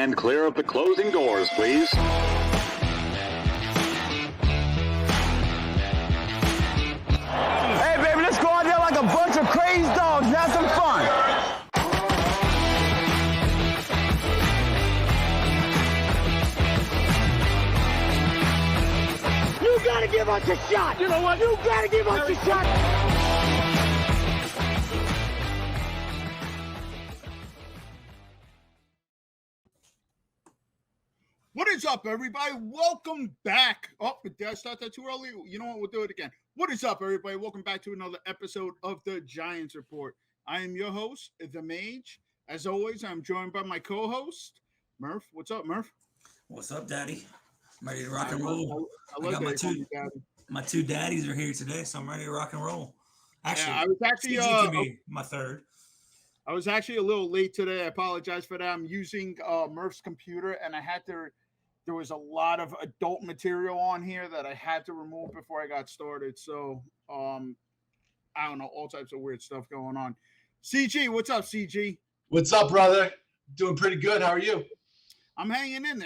Stand clear of the closing doors, please. Hey, baby, let's go out there like a bunch of crazy dogs and have some fun. You gotta give us a shot. You know what? You gotta give us a shot. What is up, everybody? Welcome back. Oh, did I start that too early? You know what? We'll do it again. What is up, everybody? Welcome back to another episode of the Giants Report. I am your host, The Mage. As always, I'm joined by my co-host, Murph. What's up, Murph? What's up, Daddy? I'm ready to rock and roll. I got my two daddies are here today, so I'm ready to rock and roll. Actually, yeah, I was actually could be my third. I was actually a little late today. I apologize for that. I'm using Murph's computer, and there was a lot of adult material on here that I had to remove before I got started. So, I don't know, all types of weird stuff going on. CG, what's up, CG? What's up, brother? Doing pretty good. How are you? I'm hanging in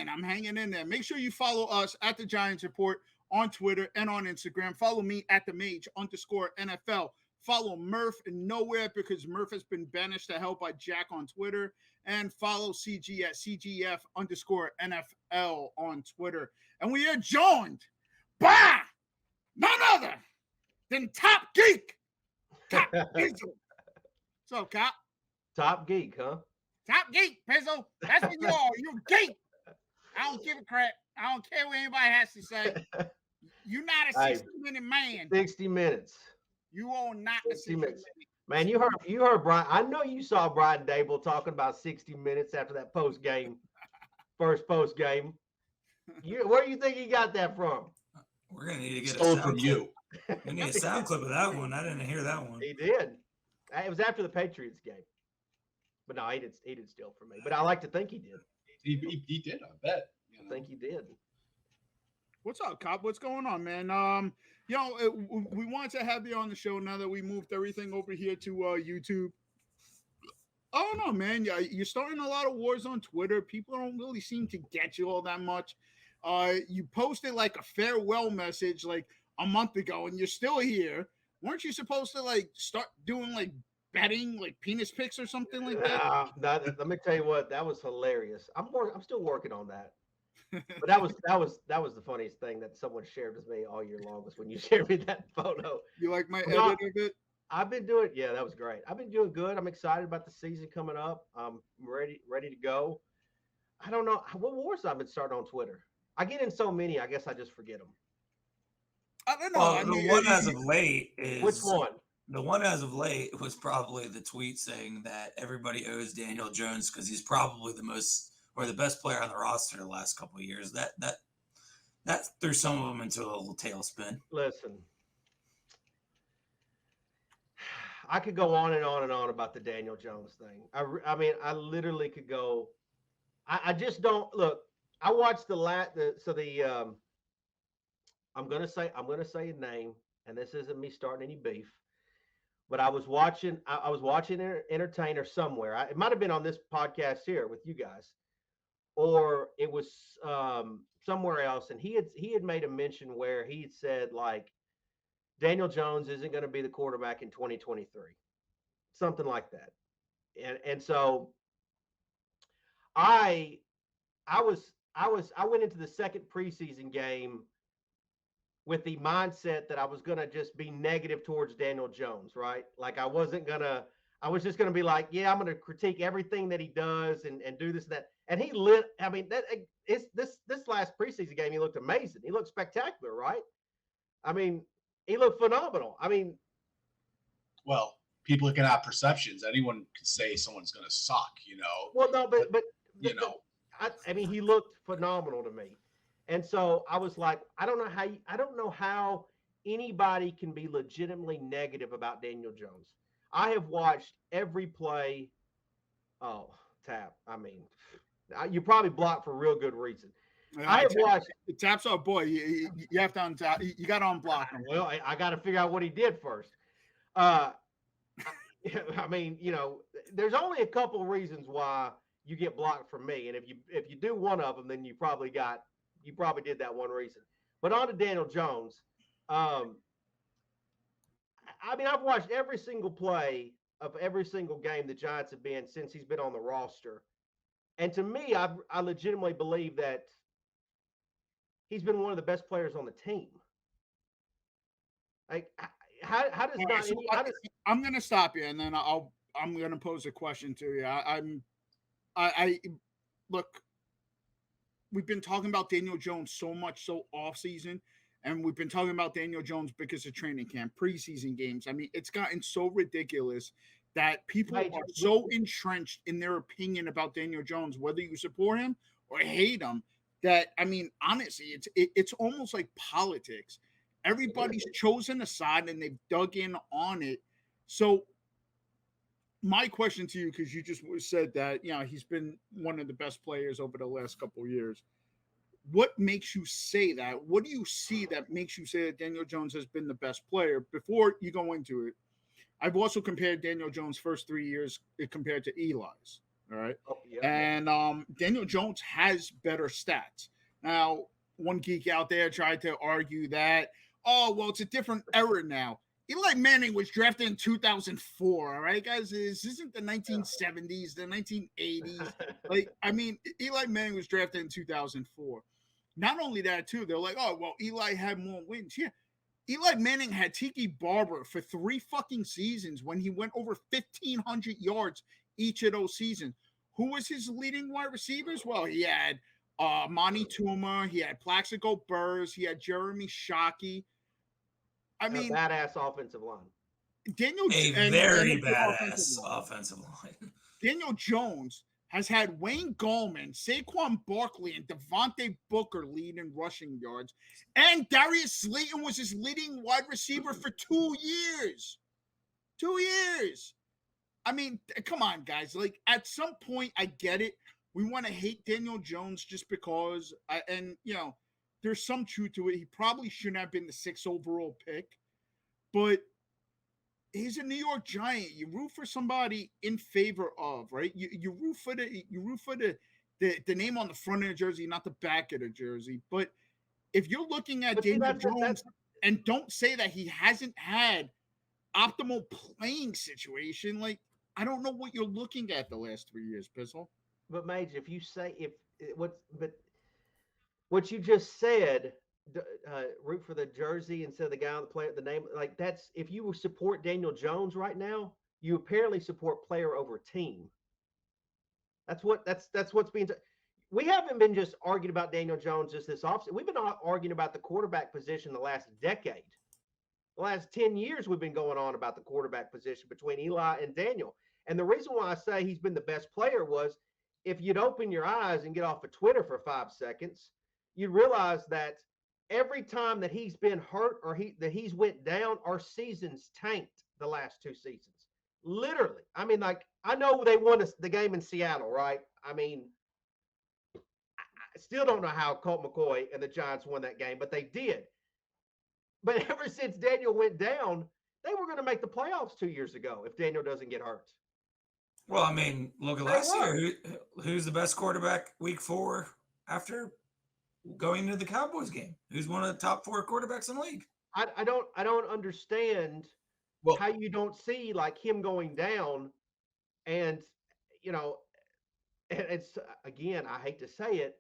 there. Make sure you follow us at the Giants Report on Twitter and on Instagram. Follow me at the Mage_NFL. Follow Murph nowhere because Murph has been banished to hell by Jack on Twitter. And follow CG at CGF_NFL on Twitter. And we are joined by none other than Top Geek, Copizzle. What's up, Cop? Top Geek, huh? Top Geek, Pizzle. That's what you are. You're geek. I don't give a crap. I don't care what anybody has to say. You're not a 60-minute man. 60 minutes. You are not a 60 minutes. Man, you heard Brian. I know you saw Brian Dable talking about 60 minutes after that first post game. Where do you think he got that from? We're gonna need to get Stole a sound from clip. you. We need a sound clip of that one. I didn't hear that one. He did. It was after the Patriots game. But no, he did steal from me. But I like to think he did. He did, I bet. I think he did. What's up, Cop? What's going on, man? We wanted to have you on the show now that we moved everything over here to YouTube. I don't know, man. You're starting a lot of wars on Twitter. People don't really seem to get you all that much. You posted like a farewell message like a month ago, and you're still here. Weren't you supposed to like start doing like betting, like penis pics or something like that? Let me tell you what, that was hilarious. I'm still working on that. But that was the funniest thing that someone shared with me all year long was when you shared me that photo. You like my edit of it? I've been doing, yeah, that was great. I've been doing good. I'm excited about the season coming up. I'm ready to go. I don't know what wars I've been starting on Twitter. I get in so many, I guess I just forget them. I don't know. Well, the one as of late is which one? The one as of late was probably the tweet saying that everybody owes Daniel Jones because he's probably the best player on the roster the last couple of years. That threw some of them into a little tailspin. Listen, I could go on and on and on about the Daniel Jones thing. I mean, I literally could go. I just don't look. I watched I'm gonna say a name, and this isn't me starting any beef. But I was watching Entertainer somewhere. It might have been on this podcast here with you guys, or it was somewhere else. And he had made a mention where he had said like Daniel Jones isn't going to be the quarterback in 2023, something like that. And so I went into the second preseason game with the mindset that I was going to just be negative towards Daniel Jones, right? Like I was just going to be like, yeah, I'm going to critique everything that he does and do this and that. And he this last preseason game, he looked amazing. He looked spectacular, right? I mean, he looked phenomenal. I mean, well, people can have perceptions. Anyone can say someone's going to suck, you know? Well, no, but you know, I mean, he looked phenomenal to me. And so I was like, I don't know how anybody can be legitimately negative about Daniel Jones. I have watched every play. Oh, Tap. I mean, you probably blocked for real good reason. I have watched. Tap's our boy. You have to untap. You got to unblock him. Well, I got to figure out what he did first. I mean, you know, there's only a couple of reasons why you get blocked from me. And if you do one of them, then you probably did that one reason. But on to Daniel Jones. I mean, I've watched every single play of every single game the Giants have been since he's been on the roster. And to me, I legitimately believe that he's been one of the best players on the team. Like, how does All not right, so any, how does, I'm going to stop you, and then I'm going to pose a question to you. I look. We've been talking about Daniel Jones so much off season, and we've been talking about Daniel Jones because of training camp, preseason games. I mean, it's gotten so ridiculous that people are so entrenched in their opinion about Daniel Jones, whether you support him or hate him. That, I mean, honestly, it's almost like politics. Everybody's chosen a side and they've dug in on it. So my question to you, because you just said that, he's been one of the best players over the last couple of years. What makes you say that? What do you see that makes you say that Daniel Jones has been the best player? Before you go into it, I've also compared Daniel Jones' first 3 years compared to Eli's. All right. Oh, yeah. And Daniel Jones has better stats. Now, one geek out there tried to argue that, oh, well, it's a different era now. Eli Manning was drafted in 2004. All right, guys, this isn't the 1970s, the 1980s. Like, I mean, Eli Manning was drafted in 2004. Not only that, too, they're like, oh, well, Eli had more wins. Yeah, Eli Manning had Tiki Barber for 3 fucking seasons when he went over 1,500 yards each of those seasons. Who was his leading wide receivers? Well, he had Monty Tuma, he had Plaxico Burress, he had Jeremy Shockey. I mean, a badass offensive line. Very badass offensive line. Daniel Jones has had Wayne Gallman, Saquon Barkley, and Devontae Booker lead in rushing yards. And Darius Slayton was his leading wide receiver for 2 years. 2 years. I mean, come on, guys. Like, at some point, I get it. We want to hate Daniel Jones just because, there's some truth to it. He probably shouldn't have been the 6th overall pick, but he's a New York Giant. You root for somebody in favor of, right? You root for the name on the front of the jersey, not the back of the jersey. But if you're looking at Daniel Jones and don't say that he hasn't had optimal playing situation, like, I don't know what you're looking at the last 3 years, Pizzle. But Mage, if you say what you just said, root for the jersey instead of the guy on the player, the name, like, that's, if you support Daniel Jones right now, you apparently support player over team. That's what's being. We haven't been just arguing about Daniel Jones just this offseason. We've been arguing about the quarterback position the last decade. The last 10 years, we've been going on about the quarterback position between Eli and Daniel. And the reason why I say he's been the best player was, if you'd open your eyes and get off of Twitter for 5 seconds, you'd realize that every time that he's been hurt or that he's went down, our seasons tanked the last 2 seasons. Literally. I mean, like, I know they won the game in Seattle, right? I mean, I still don't know how Colt McCoy and the Giants won that game, but they did. But ever since Daniel went down, they were going to make the playoffs 2 years ago if Daniel doesn't get hurt. Well, I mean, look at last year. Who's the best quarterback week 4 after going into the Cowboys game? Who's one of the top 4 quarterbacks in the league? I don't understand how you don't see, like, him going down. And, it's, again, I hate to say it,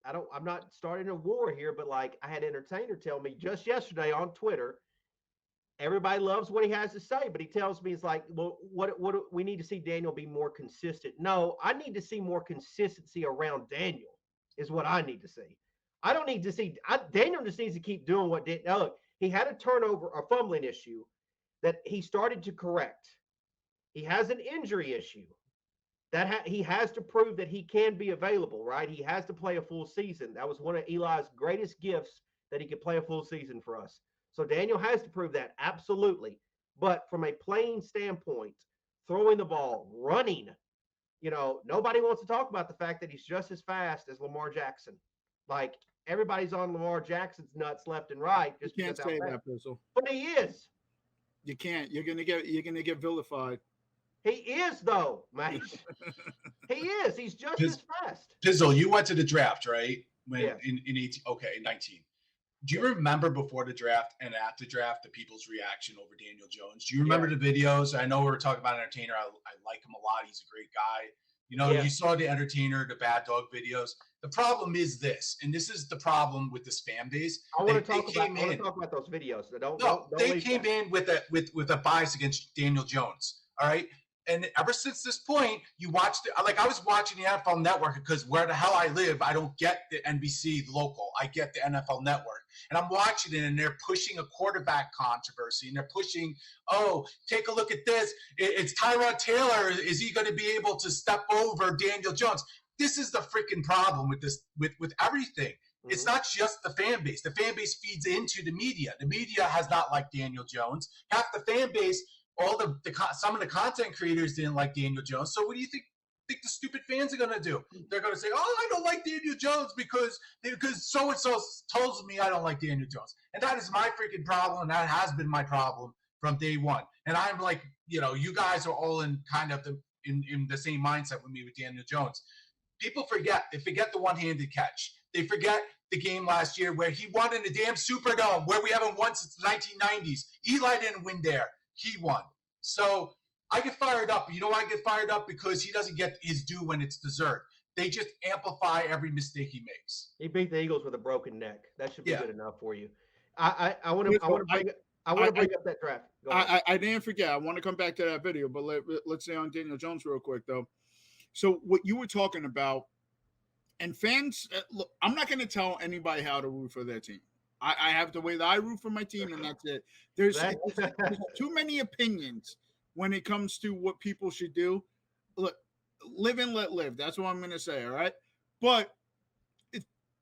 I'm not starting a war here, but, like, I had an entertainer tell me just yesterday on Twitter, everybody loves what he has to say, but he tells me, it's like, well, what we need to see Daniel be more consistent. No, I need to see more consistency around Daniel is what I need to see. I don't need to see Daniel just needs to keep doing what look, he had a fumbling issue that he started to correct. He has an injury issue that he has to prove that he can be available, right? He has to play a full season. That was one of Eli's greatest gifts, that he could play a full season for us. So Daniel has to prove that, absolutely. But from a playing standpoint, throwing the ball, running, nobody wants to talk about the fact that he's just as fast as Lamar Jackson. Like, everybody's on Lamar Jackson's nuts left and right. Just you can't say that, Pizzle. But he is. You can't. You're gonna get vilified. He is though, mate. He is. He's just as fast. Pizzle, you went to the draft, right? When Yeah. in 18, okay, in 19. Do you remember before the draft and at the draft the people's reaction over Daniel Jones? Do you remember the videos? I know we were talking about Entertainer. I like him a lot. He's a great guy. You know, you saw the Entertainer, the Bad Dog videos. The problem is this, and this is the problem with this fan base. I want to talk about those videos. They came in with a bias against Daniel Jones. All right. And ever since this point, you watched it. Like I was watching the NFL Network because where the hell I live, I don't get the NBC local. I get the NFL Network. And I'm watching it, and they're pushing a quarterback controversy, and they're pushing, oh, take a look at this. It's Tyrod Taylor. Is he going to be able to step over Daniel Jones? This is the freaking problem with this, with everything. Mm-hmm. It's not just the fan base. The fan base feeds into the media. The media has not liked Daniel Jones. Half the fan base, some of the content creators didn't like Daniel Jones. So what do you think the stupid fans are going to do? They're going to say, oh, I don't like Daniel Jones because so-and-so told me I don't like Daniel Jones. And that is my freaking problem. And that has been my problem from day one. And I'm like, you guys are all in kind of in the same mindset with me with Daniel Jones. People forget. They forget the one-handed catch. They forget the game last year where he won in the damn Superdome, where we haven't won since the 1990s. Eli didn't win there. He won. So I get fired up. You know why I get fired up? Because he doesn't get his due when it's deserved. They just amplify every mistake he makes. He beat the Eagles with a broken neck. That should be good enough for you. I want to bring up that draft. I didn't forget. I want to come back to that video, but let's say on Daniel Jones real quick though. So what you were talking about, and fans, look, I'm not going to tell anybody how to root for their team. I have the way that I root for my team, and that's it. There's too many opinions when it comes to what people should do. Look, live and let live. That's what I'm going to say, all right? But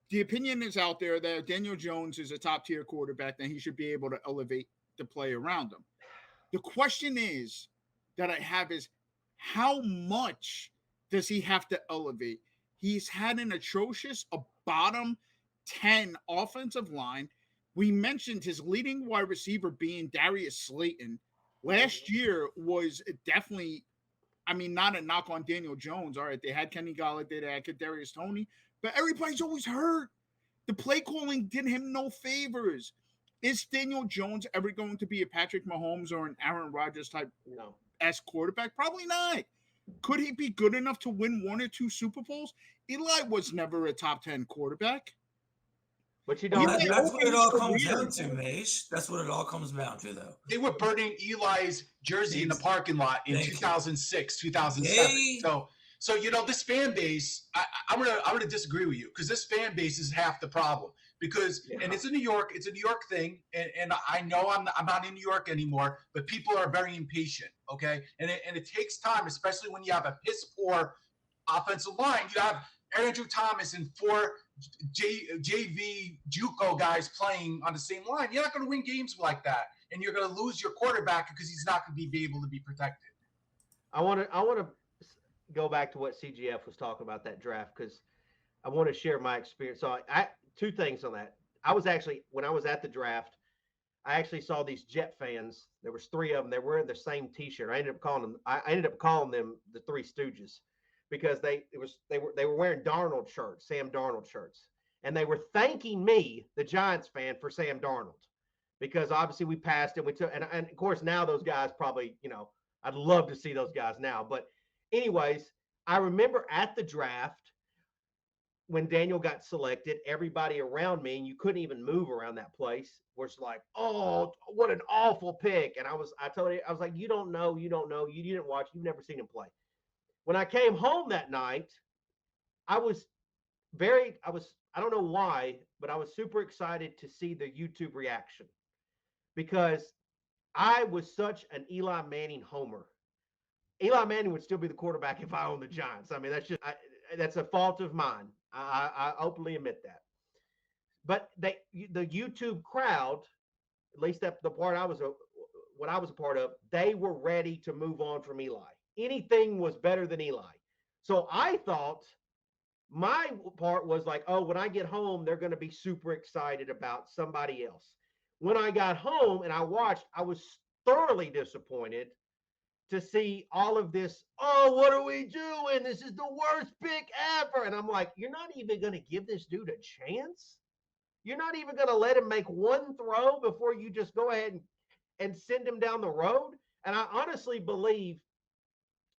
the opinion is out there that Daniel Jones is a top-tier quarterback, and he should be able to elevate the play around him. The question is that I have is, how much does he have to elevate? He's had an atrocious, a bottom 10 offensive line. We mentioned his leading wide receiver being Darius Slayton. Last year was definitely, not a knock on Daniel Jones. All right, they had Kenny Golladay, they had Kadarius Toney, but everybody's always hurt. The play calling did him no favors. Is Daniel Jones ever going to be a Patrick Mahomes or an Aaron Rodgers type S quarterback? Probably not. Could he be good enough to win one or two Super Bowls? Eli was never a top 10 quarterback. But you don't. That's what it all comes down to, Maish. That's what it all comes down to, though. They were burning Eli's jersey in the parking lot in 2006, 2007. So this fan base, I'm gonna disagree with you because this fan base is half the problem. Because and it's a New York thing, and I know I'm not in New York anymore, but people are very impatient, okay? And it takes time, especially when you have a piss poor offensive line. You have Andrew Thomas and 4 JV JUCO guys playing on the same line. You're not going to win games like that, and you're going to lose your quarterback because he's not going to be able to be protected. I want to go back to what CGF was talking about that draft because I want to share my experience. So I 2 things on that. When I was at the draft, I actually saw these Jet fans. There was 3 of them. They were wearing the same T-shirt. I ended up calling them the Three Stooges because they were wearing Darnold shirts, Sam Darnold shirts, and they were thanking me, the Giants fan, for Sam Darnold because obviously we passed and we took and of course now those guys probably I'd love to see those guys now. But anyways, I remember at the draft when Daniel got selected, everybody around me, and you couldn't even move around that place, was like, oh, what an awful pick. And I told you, I was like, you don't know, you didn't watch, you've never seen him play. When I came home that night, I don't know why, but I was super excited to see the YouTube reaction because I was such an Eli Manning homer. Eli Manning would still be the quarterback if I owned the Giants. That's a fault of mine. I openly admit that. But the YouTube crowd, at least the part what I was a part of, they were ready to move on from Eli. Anything was better than Eli. So I thought my part was like, oh, when I get home, they're going to be super excited about somebody else. When I got home and I watched, I was thoroughly disappointed to see all of this. Oh, what are we doing? This is the worst pick ever. And I'm like, you're not even going to give this dude a chance? You're not even going to let him make one throw before you just go ahead and send him down the road? And I honestly believe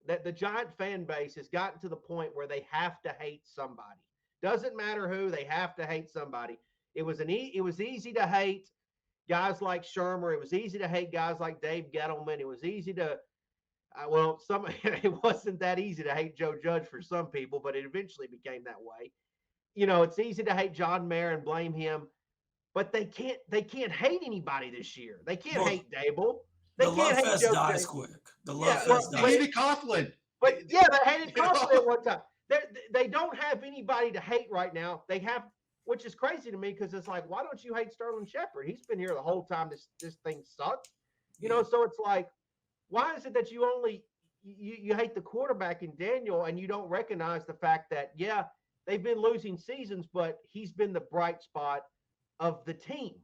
that the Giant fan base has gotten to the point where they have to hate somebody. Doesn't matter who, they have to hate somebody. It was easy to hate guys like Shermer. It was easy to hate guys like Dave Gettleman. It was easy to it wasn't that easy to hate Joe Judge for some people, but it eventually became that way. It's easy to hate John Mayer and blame him, but they can't hate anybody this year. They can't hate Dable. They the can't love hate fest Joe dies Judge. quick. The love Yeah, fest they dies. hated Coughlin. But yeah, they hated Coughlin at one time. They don't have anybody to hate right now. They have, which is crazy to me because it's like, why don't you hate Sterling Shepard? He's been here the whole time this thing sucked. So it's like, why is it that you only you hate the quarterback in Daniel and you don't recognize the fact that, yeah, they've been losing seasons, but he's been the bright spot of the team.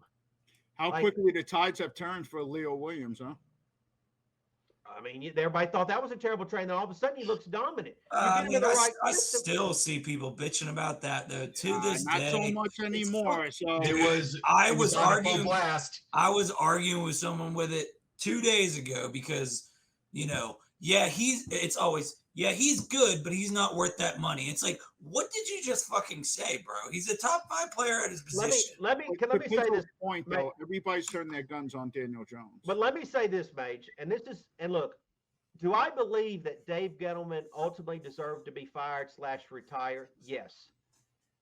How quickly the tides have turned for Leo Williams, huh? I mean, everybody thought that was a terrible trade. Then all of a sudden, he looks dominant. I still see people bitching about that though. To this not day, so much anymore. So I was arguing. Blast. I was arguing with someone with it 2 days ago because, he's good, but he's not worth that money. It's like, what did you just fucking say, bro? He's a top 5 player at his position. Let me say this point though. Everybody's turning their guns on Daniel Jones. But let me say this, Mage, and look, do I believe that Dave Gettleman ultimately deserved to be fired / retire? Yes.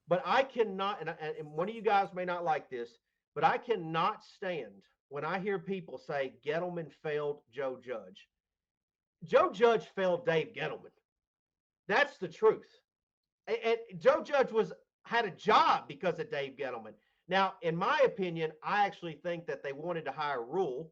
But I cannot, and one of you guys may not like this, but I cannot stand when I hear people say Gettleman failed Joe Judge. Joe Judge failed Dave Gettleman. That's the truth. And Joe Judge had a job because of Dave Gettleman. Now, in my opinion, I actually think that they wanted to hire Rule.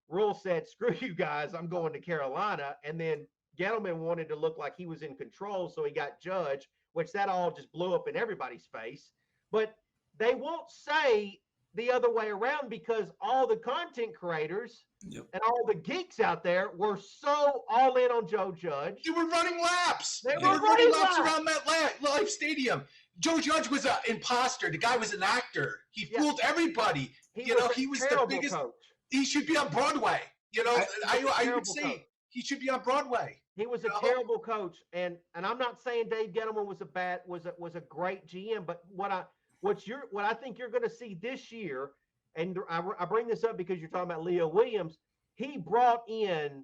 Rule said, screw you guys, I'm going to Carolina. And then Gettleman wanted to look like he was in control, so he got Judge, which that all just blew up in everybody's face. But they won't say the other way around because all the content creators and all the geeks out there were so all in on Joe Judge. They were running laps. They were running laps around that live stadium. Joe Judge was an imposter. The guy was an actor. He fooled everybody. He was the biggest. Coach. He should be on Broadway. I would say coach. He should be on Broadway. He was a terrible coach, and I'm not saying Dave Gettleman was a great GM, but what I think you're going to see this year, and I bring this up because you're talking about Leo Williams. He has brought in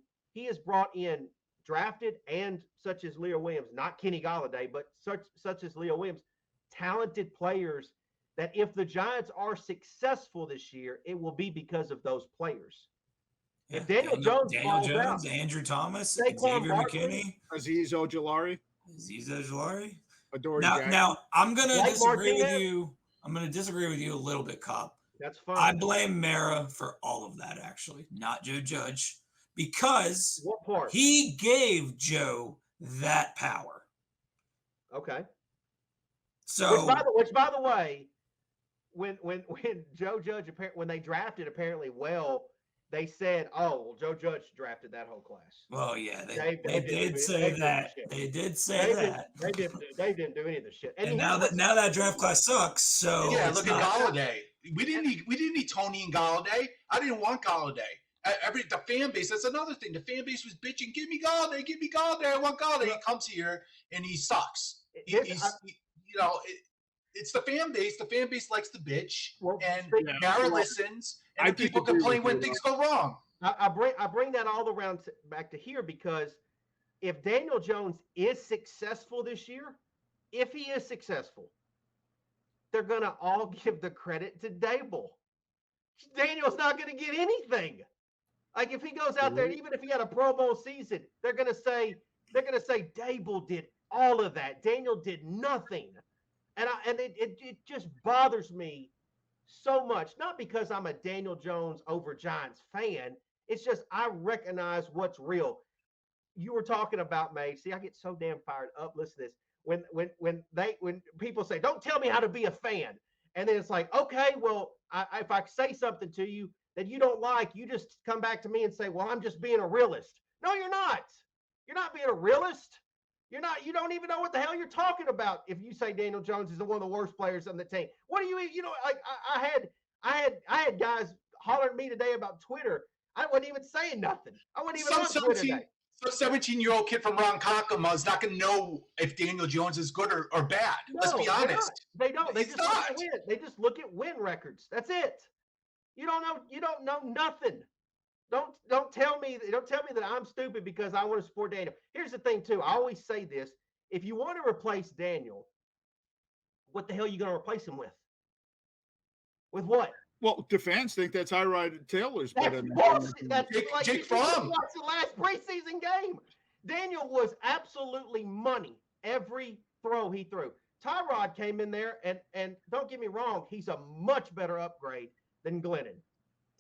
drafted and such as Leo Williams, not Kenny Golladay, but such as Leo Williams, talented players that if the Giants are successful this year, it will be because of those players. Yeah, if Daniel Jones, Andrew Thomas, Saquon Xavier McKinney, Azeez Ojulari. Now I'm gonna disagree with you. I'm gonna disagree with you a little bit, Cop. That's fine. I blame Mara for all of that, actually, not Joe Judge, because he gave Joe that power. Okay. So, which by the way, when Joe Judge when they drafted apparently they said, "Oh, well, Joe Judge drafted that whole class." Well, yeah, they did say that. They did say that. They didn't do any of the shit. And now that draft class sucks. So yeah, look at Golladay. We didn't need Tony and Golladay. I didn't want Golladay. The fan base. That's another thing. The fan base was bitching. Give me Golladay. Give me Golladay. I want Golladay. He comes here and he sucks. It's the fan base. The fan base likes to bitch, and Mara listens, and people complain when things go wrong. I bring that all around back to here because if Daniel Jones is successful this year, if he is successful, they're going to all give the credit to Dable. Daniel's not going to get anything. Like if he goes out there, even if he had a Pro Bowl season, they're going to say Dable did all of that. Daniel did nothing. And it just bothers me so much, not because I'm a Daniel Jones over Giants fan. It's just I recognize what's real. You were talking about, May. See, I get so damn fired up. Listen to this. When people say, "Don't tell me how to be a fan," and then it's like, okay, well, if I say something to you that you don't like, you just come back to me and say, "Well, I'm just being a realist." No, you're not. You're not being a realist. You're not. You don't even know what the hell you're talking about. If you say Daniel Jones is one of the worst players on the team, what do you know? Like I had guys hollering at me today about Twitter. I wasn't even saying nothing. I wasn't even on Twitter today. Some 17-year-old kid from Ronkonkoma is not going to know if Daniel Jones is good or bad. Let's be honest. They don't. They He's just look not. at win. They just look at win records. That's it. You don't know. You don't know nothing. Don't tell me. Don't tell me that I'm stupid because I want to support Daniel. Here's the thing, too. I always say this: if you want to replace Daniel, what the hell are you going to replace him with? With what? Well, the fans think that Tyrod Taylor's better than bullshit. That's like Jake Fromm. Watch the last preseason game. Daniel was absolutely money every throw he threw. Tyrod came in there, and don't get me wrong, he's a much better upgrade than Glennon.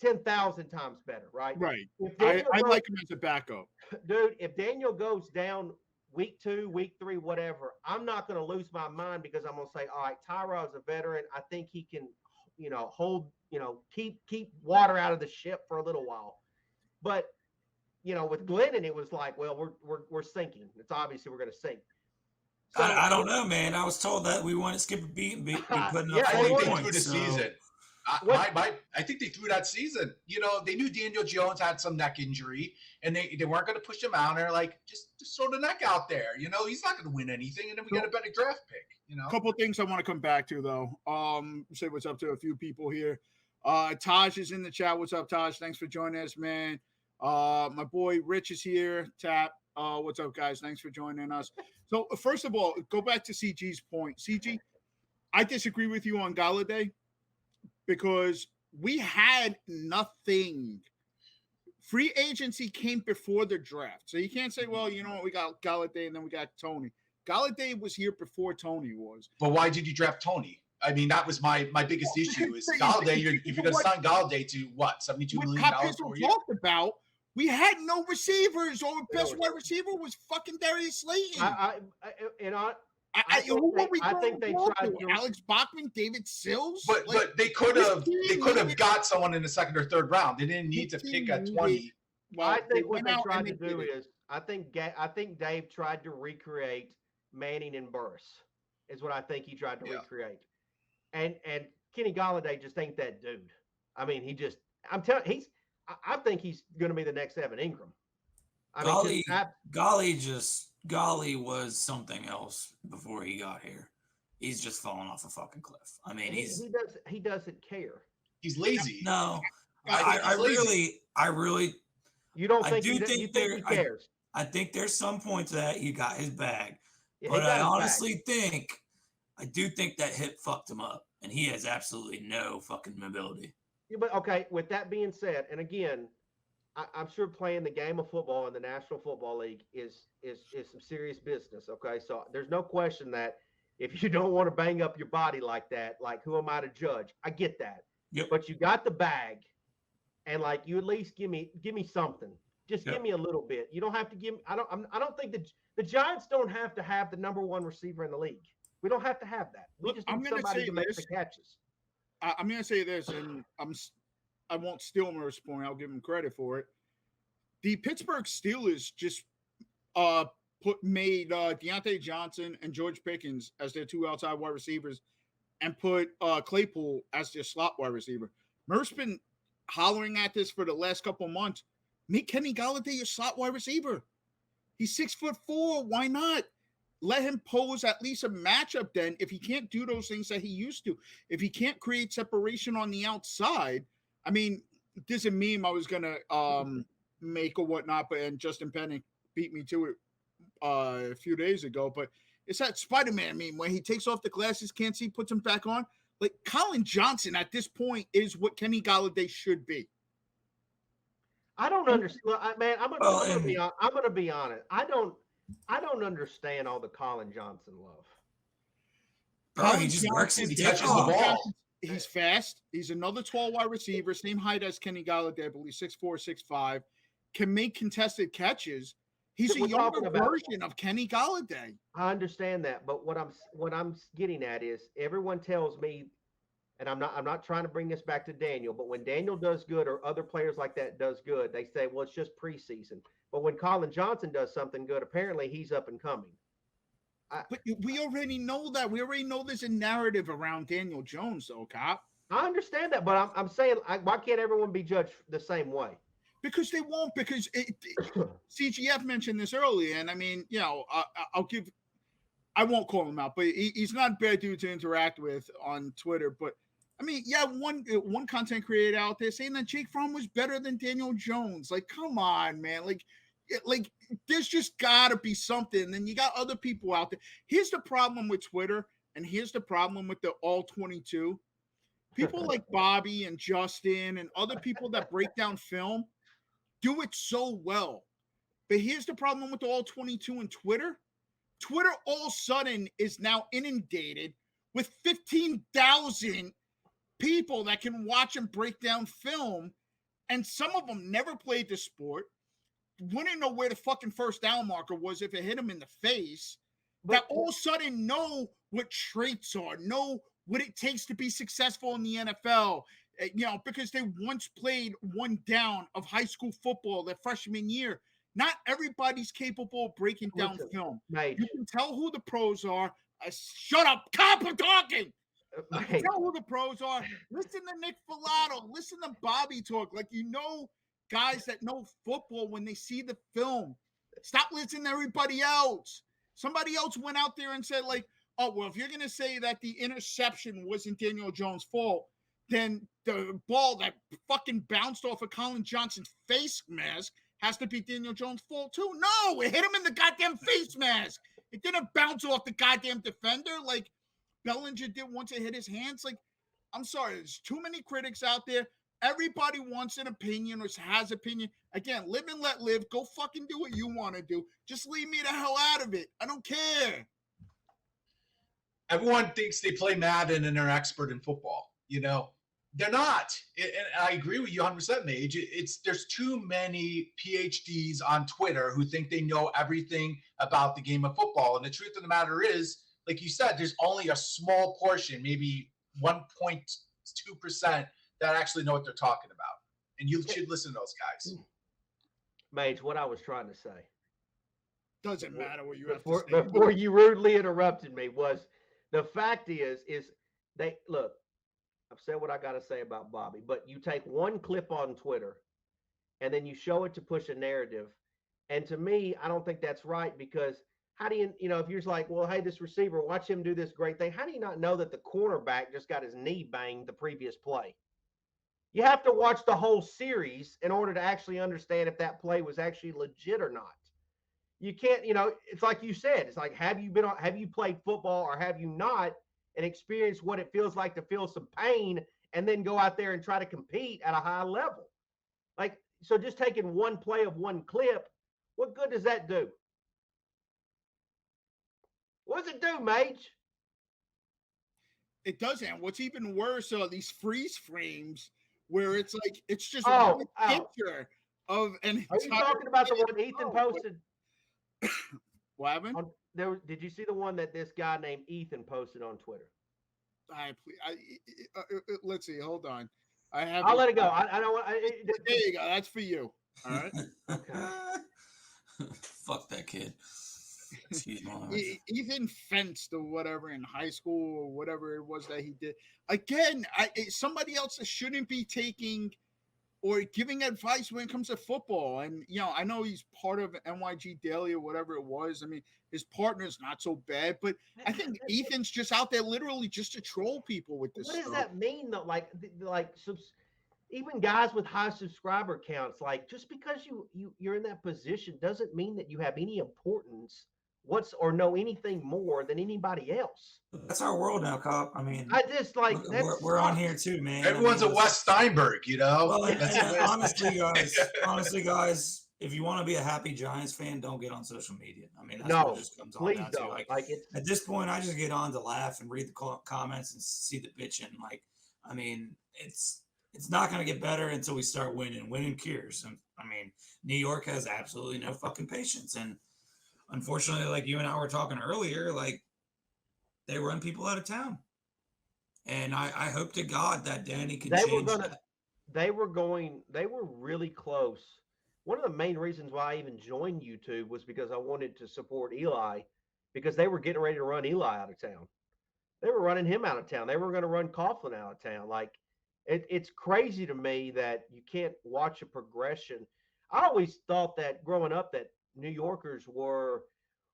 10,000 times better, right? Right. I like him as a backup. Dude, if Daniel goes down week 2, week 3, whatever, I'm not going to lose my mind because I'm going to say, all right, Tyrod's a veteran. I think he can, hold, keep water out of the ship for a little while. But, with Glennon, it was like, well, we're sinking. It's obviously we're going to sink. So, I don't know, man. I was told that we want to skip a beat and be putting up I 40 think they points. threw the season. I think they threw that season. They knew Daniel Jones had some neck injury, and they weren't going to push him out. And they're like, just throw the neck out there. He's not going to win anything, and then we get a better draft pick. A couple of things I want to come back to, though. Say what's up to a few people here. Taj is in the chat. What's up, Taj? Thanks for joining us, man. My boy Rich is here. Tap. What's up, guys? Thanks for joining us. So, first of all, go back to CG's point. CG, I disagree with you on Galladay because we had nothing. Free agency came before the draft. So you can't say, well, we got Galladay and then we got Tony. Galladay was here before Tony was. But why did you draft Tony? I mean, that was my biggest issue is Galladay. If you're going to sign Galladay to what, $72 million per year? Talked about. We had no receivers. Our best wide receiver was fucking Darius Slayton. Who were we think they tried to Alex Bachman, David Sills? But they could have got someone in the second or third round. They didn't need to pick at 20. Well, I think what they tried to do is I think Dave tried to recreate Manning and Burris is what I think he tried to recreate. And Kenny Galladay just ain't that dude. I mean, I think he's going to be the next Evan Ingram. Golly was something else before he got here. He's just falling off a fucking cliff. I mean, he doesn't care. He's lazy. No, I really. You don't think he cares? I think there's some point to that he got his bag, Yeah, but I honestly do think that hip fucked him up, and he has absolutely no fucking mobility. Yeah, but okay, with that being said, and again, I'm sure playing the game of football in the National Football League is some serious business. Okay, so there's no question that if you don't want to bang up your body like that, like who am I to judge? I get that. Yep. But you got the bag, and like you at least give me something. Just give me a little bit. You don't have to give. I don't think the Giants don't have to have the number one receiver in the league. We don't have to have that. We just need somebody to make the catches. I'm going to say this, and I won't steal Murph's point. I'll give him credit for it. The Pittsburgh Steelers just made Deontay Johnson and George Pickens as their two outside wide receivers and put Claypool as their slot wide receiver. Murph's been hollering at this for the last couple of months. Make Kenny Galladay your slot wide receiver. He's 6'4". Why not? Let him pose at least a matchup then if he can't do those things that he used to. If he can't create separation on the outside, I mean, there's a meme I was going to make or whatnot, and Justin Pennick beat me to it a few days ago, but it's that Spider-Man meme where he takes off the glasses, can't see, puts them back on. Like Colin Johnson at this point is what Kenny Galladay should be. I don't understand, man. I'm gonna be honest. I don't understand all the Colin Johnson love. Bro, he just works his dick touches the off. ball. He's fast. He's another tall wide receiver, same height as Kenny Galladay, I believe 6'4", 6'5", can make contested catches. He's a younger version of Kenny Galladay. I understand that, but what I'm getting at is everyone tells me, and I'm not trying to bring this back to Daniel, but when Daniel does good or other players like that does good, they say, well, it's just preseason. But when Colin Johnson does something good, apparently he's up and coming. But we already know that. We already know there's a narrative around Daniel Jones, though, Cop. I understand that, but I'm saying, why can't everyone be judged the same way? Because they won't. Because CGF mentioned this earlier, and I mean, I won't call him out, but he's not a bad dude to interact with on Twitter. But I mean, one content creator out there saying that Jake Fromm was better than Daniel Jones. Like, come on, man. Like there's just gotta be something. Then you got other people out there. Here's the problem with Twitter, and here's the problem with the all 22. People like Bobby and Justin and other people that break down film do it so well. But here's the problem with the all 22 and Twitter. Twitter all of a sudden is now inundated with 15,000 people that can watch and break down film. And some of them never played the sport, wouldn't know where the fucking first down marker was if it hit them in the face, that all of a sudden know what traits are, know what it takes to be successful in the NFL, because they once played one down of high school football their freshman year. Not everybody's capable of breaking down film. Mate. You can tell who the pros are. Shut up, cop, I'm talking. You can tell who the pros are. Listen to Nick Filato. Listen to Bobby talk. Like, guys that know football when they see the film. Stop listening to everybody else. Somebody else went out there and said, like, oh, well, if you're going to say that the interception wasn't Daniel Jones' fault, then the ball that fucking bounced off of Colin Johnson's face mask has to be Daniel Jones' fault too. No, it hit him in the goddamn face mask. It didn't bounce off the goddamn defender like Bellinger did once it hit his hands. Like, I'm sorry, there's too many critics out there. Everybody wants an opinion or has opinion. Again, live and let live. Go fucking do what you want to do. Just leave me the hell out of it. I don't care. Everyone thinks they play Madden and they're expert in football. They're not. And I agree with you 100%, Mage. There's too many PhDs on Twitter who think they know everything about the game of football. And the truth of the matter is, like you said, there's only a small portion, maybe 1.2%, that actually know what they're talking about. And you should listen to those guys. Mage, what I was trying to say. Doesn't matter what you have to say. Before you rudely interrupted me was, the fact is they look, I've said what I got to say about Bobby, but you take one clip on Twitter and then you show it to push a narrative. And to me, I don't think that's right, because how do you, if you're like, well, hey, this receiver, watch him do this great thing. How do you not know that the cornerback just got his knee banged the previous play? You have to watch the whole series in order to actually understand if that play was actually legit or not. You can't, it's like you said, it's like, have you played football or have you not, and experienced what it feels like to feel some pain and then go out there and try to compete at a high level? Like, so just taking one play of one clip, what good does that do? What does it do, Mage? It doesn't. What's even worse are these freeze frames where it's like, it's just a picture of an Are you talking about the one Ethan posted? What happened? Did you see the one that this guy named Ethan posted on Twitter? Let's see. Hold on. I'll let it go. I don't want. There you go. That's for you. All right. Okay. Fuck that kid. Excuse me. Ethan fenced or whatever in high school or whatever it was that he did. Again, somebody else that shouldn't be taking or giving advice when it comes to football. And, I know he's part of NYG Daily or whatever it was. I mean, his partner's not so bad, but I think Ethan's just out there literally just to troll people with this What stuff. does that mean, though? Even guys with high subscriber counts, like, just because you're in that position doesn't mean that you have any importance or know anything more than anybody else. That's our world now, Cop. I mean, I just like we're on here too, man. Everyone's a Wes Steinberg, Well, honestly, guys, if you want to be a happy Giants fan, don't get on social media. I mean, that's what it just comes on down to. Like at this point, I just get on to laugh and read the comments and see the bitching. Like, I mean, it's not going to get better until we start winning. Winning cures. And I mean, New York has absolutely no fucking patience. And unfortunately, like you and I were talking earlier, like they run people out of town. And I hope to God that Danny can They were change gonna. that. They were really close. One of the main reasons why I even joined YouTube was because I wanted to support Eli, because they were getting ready to run Eli out of town. They were running him out of town. They were going to run Coughlin out of town. Like, it's crazy to me that you can't watch a progression. I always thought that growing up that New Yorkers were,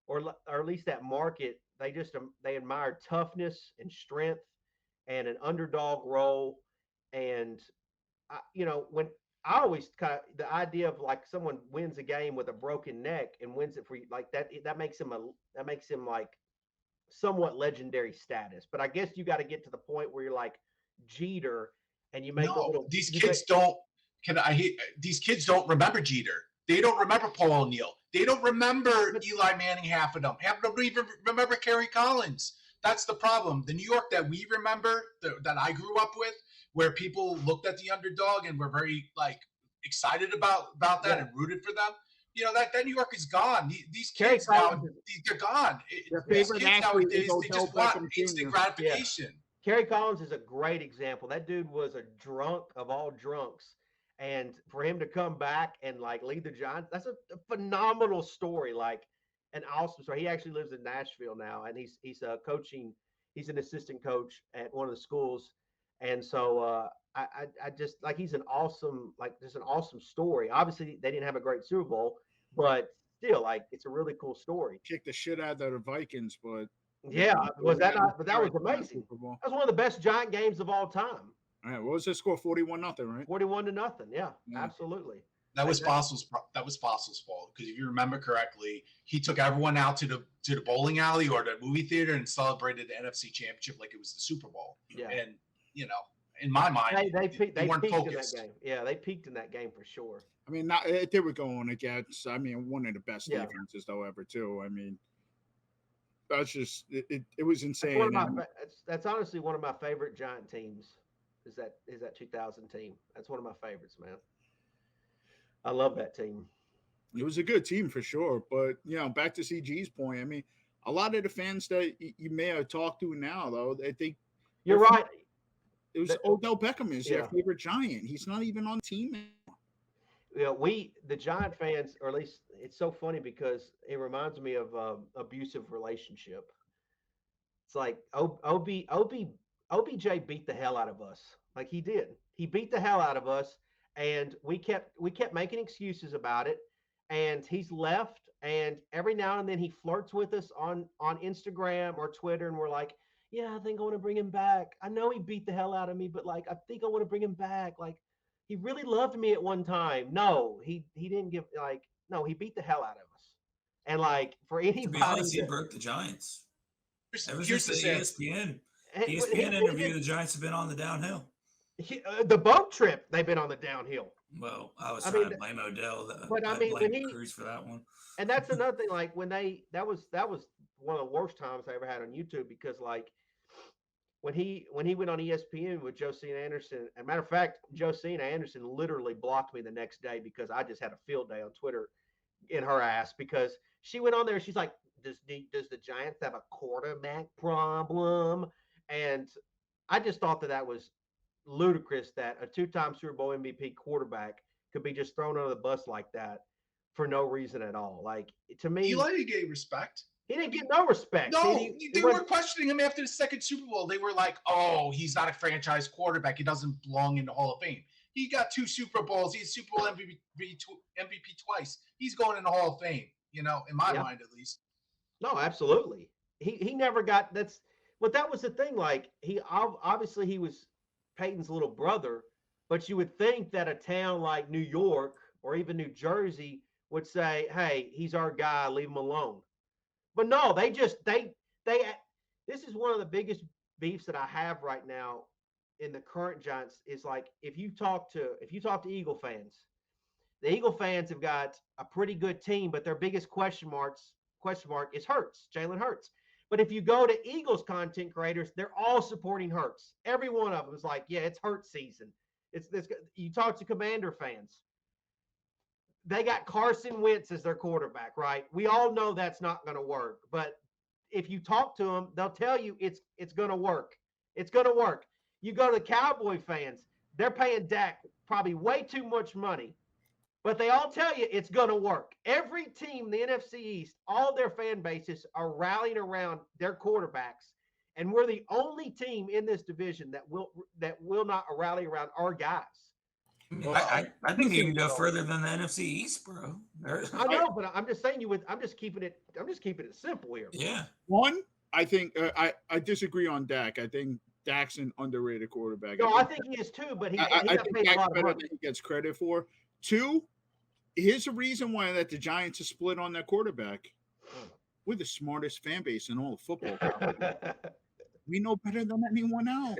or at least that market, they admired toughness and strength and an underdog role. And when I always kind of, the idea of like someone wins a game with a broken neck and wins it for you like that, that makes him like somewhat legendary status. But I guess you got to get to the point where you're like Jeter and you make a No, little. these You kids don't. These kids don't remember Jeter. They don't remember Paul O'Neill. They don't remember Eli Manning. Half of them. Half of them don't even remember Kerry Collins. That's the problem. The New York that we remember, that I grew up with, where people looked at the underdog and were very like excited about that Yeah. and rooted for them. That New York is gone. These Kerry kids now, Collins they're gone. Their These favorite kids athlete nowadays, is they Odell just want Beckham instant Jr. gratification. Kerry Collins is a great example. That dude was a drunk of all drunks. And for him to come back and like lead the Giants, that's a phenomenal story. Like an awesome story. He actually lives in Nashville now, and he's coaching. He's an assistant coach at one of the schools, and so I just like he's an awesome just an awesome story. Obviously, they didn't have a great Super Bowl, but still, like it's a really cool story. Kicked the shit out of the Vikings, but Yeah, was that not? But that was Right, amazing. Super Bowl. That was one of the best Giant games of all time. All right, what was the score? 41-0, right? 41-0. Yeah, Yeah. absolutely. That was Like that- Fossil's fault, because if you remember correctly, he took everyone out to the bowling alley or the movie theater and celebrated the NFC Championship like it was the Super Bowl. Yeah. And in my mind, They peaked they weren't in that focused. game. Yeah, they peaked in that game for sure. I mean, they were going against, one of the best Yeah. defenses, though, ever, too. I mean, that's just, it was That's insane. one of that's honestly one of my favorite Giant teams. Is that 2000 team? That's one of my favorites, man. I love that team. It was a good team for sure. But, back to CG's point, I mean, a lot of the fans that you may have talked to now, though, they think You're right. it was Odell Beckham is their Yeah. favorite Giant. He's not even on the team anymore. The Giant fans, or at least it's so funny because it reminds me of abusive relationship. It's like OBJ beat the hell out of us. Like he did. He beat the hell out of us, and we kept making excuses about it. And he's left, and every now and then he flirts with us on Instagram or Twitter, and we're like, yeah, I think I want to bring him back. I know he beat the hell out of me, but like I think I want to bring him back. Like he really loved me at one time. No, he didn't give no, he beat the hell out of us. And like for To anybody, be honest, he broke the Giants. Ever Here's since the the thing. ESPN interview, the Giants have been on the downhill. The boat trip, they've been on the downhill. Well, I was I trying mean, to blame Odell. but I I mean, when blame Cruz for that one. And that's another thing. Like when that was one of the worst times I ever had on YouTube, because like when he went on ESPN with Josina Anderson. As a matter of fact, Josina Anderson literally blocked me the next day because I just had a field day on Twitter in her ass, because she went on there. She's like, does the Giants have a quarterback problem? And I just thought that was ludicrous that a two-time Super Bowl MVP quarterback could be just thrown under the bus like that for no reason at all. Like to me, Eli didn't get respect. he didn't get no respect. No, He they were questioning him after the second Super Bowl. They were like, "Oh, he's not a franchise quarterback. He doesn't belong in the Hall of Fame." He got 2 Super Bowls. He's Super Bowl MVP twice. He's going in the Hall of Fame. In my mind at least. No, absolutely. He never got but that was the thing. Like he obviously he was Peyton's little brother, but you would think that a town like New York or even New Jersey would say, "Hey, he's our guy. Leave him alone." But no, they this is one of the biggest beefs that I have right now in the current Giants is like if you talk to Eagle fans, the Eagle fans have got a pretty good team, but their biggest question mark is Hurts, Jalen Hurts. But if you go to Eagles content creators, they're all supporting Hurts. Every one of them is like, yeah, it's Hurts season. It's this. You talk to Commander fans, they got Carson Wentz as their quarterback, right? We all know that's not going to work. But if you talk to them, they'll tell you it's going to work. It's going to work. You go to the Cowboy fans, they're paying Dak probably way too much money, but they all tell you it's going to work. Every team in the NFC East, all their fan bases are rallying around their quarterbacks, and we're the only team in this division that will not rally around our guys. I think you can go further than the NFC East, bro. I know, but I'm just saying I'm just keeping it simple here. Yeah. One, I think I disagree on Dak. I think Dak's an underrated quarterback. No, I think he is too, but he got paid a lot of money. He gets credit for. Two, here's a reason why that the Giants are split on their quarterback. We're the smartest fan base in all of football. We know better than anyone else.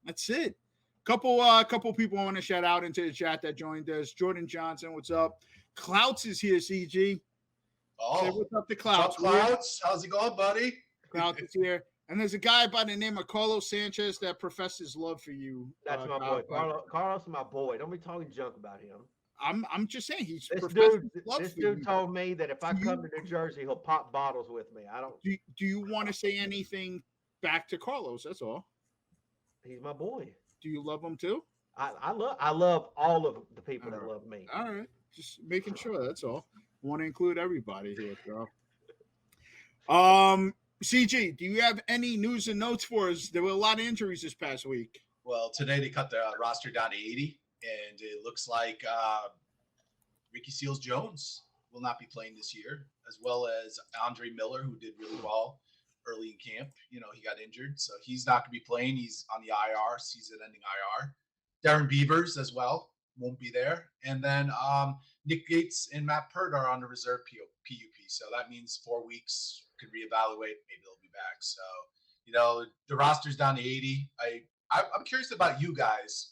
That's it. Couple people I want to shout out into the chat that joined us. Jordan Johnson, what's up? Clouts is here, CG. Oh, say what's up to Clouts? Clouts, how's it going, buddy? Clouts is here. And there's a guy by the name of Carlos Sanchez that professes love for you. That's my boy. Carlos is my boy. Don't be talking junk about him. I'm just saying he's this dude told me that if I come to New Jersey, he'll pop bottles with me. I don't. Do you want to say anything back to Carlos? That's all. He's my boy. Do you love him too? I love all of the people that love me. All right, just making sure. That's all. I want to include everybody here, bro. CG, do you have any news and notes for us? There were a lot of injuries this past week. Well, today they cut the roster down to 80, and it looks like Ricky Seals-Jones will not be playing this year, as well as Andre Miller, who did really well early in camp. You know, he got injured, so he's not going to be playing. He's on the IR, season-ending IR. Darren Beavers as well won't be there. And then Nick Gates and Matt Pert are on the reserve PUP. So that means 4 weeks, could reevaluate. Maybe they'll be back. So, you know, the roster's down to 80. I'm curious about you guys.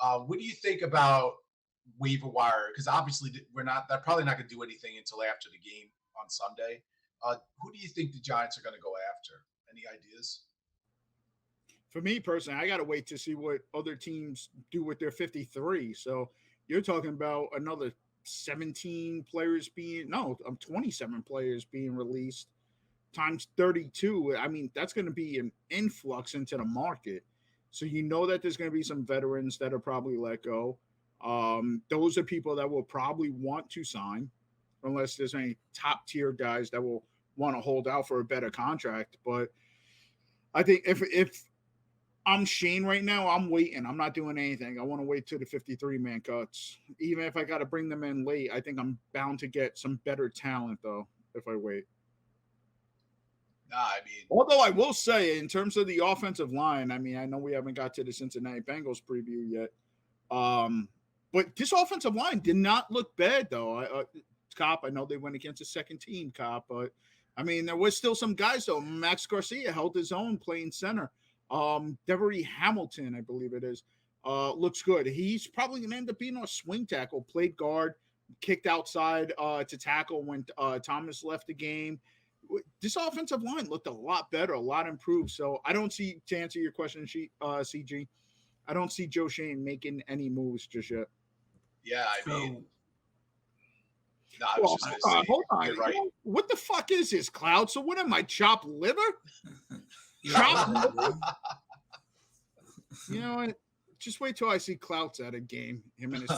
What do you think about waiver wire? Because obviously they're probably not going to do anything until after the game on Sunday. Who do you think the Giants are going to go after? Any ideas? For me personally, I got to wait to see what other teams do with their 53. So you're talking about another 27 players being released times 32. I mean, that's going to be an influx into the market. So you know that there's going to be some veterans that are probably let go. Those are people that will probably want to sign, unless there's any top tier guys that will want to hold out for a better contract. But I think if I'm Shane right now, I'm waiting. I'm not doing anything. I want to wait till the 53-man cuts. Even if I got to bring them in late, I think I'm bound to get some better talent, though, if I wait. Although I will say, in terms of the offensive line, I mean, I know we haven't got to the Cincinnati Bengals preview yet. But this offensive line did not look bad, though. Cop, I know they went against a second team, Cop, but I mean, there was still some guys, though. Max Garcia held his own playing center. Devery Hamilton, I believe it is, looks good. He's probably going to end up being a swing tackle, played guard, kicked outside to tackle when Thomas left the game. This offensive line looked a lot better, a lot improved. So I don't see, to answer your question, CG, I don't see Joe Shane making any moves just yet. Yeah, I mean, hold on. Right. What the fuck is this, Cloud? So what am I, chopped liver? You know what? Just wait till I see Clouts at a game. Him and his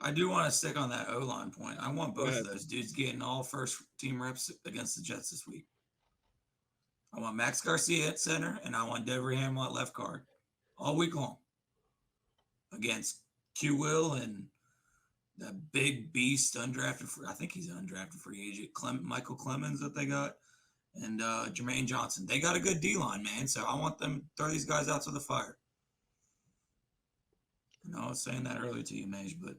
I do want to stick on that O-line point. I want both of those dudes getting all first team reps against the Jets this week. I want Max Garcia at center, and I want Devery Hamlin at left guard all week long against Q Will and the big beast undrafted. I think he's an undrafted free agent, Michael Clemens that they got. And Jermaine Johnson. They got a good D-line, man. So I want them to throw these guys out to the fire. I was saying that earlier to you, Mage, but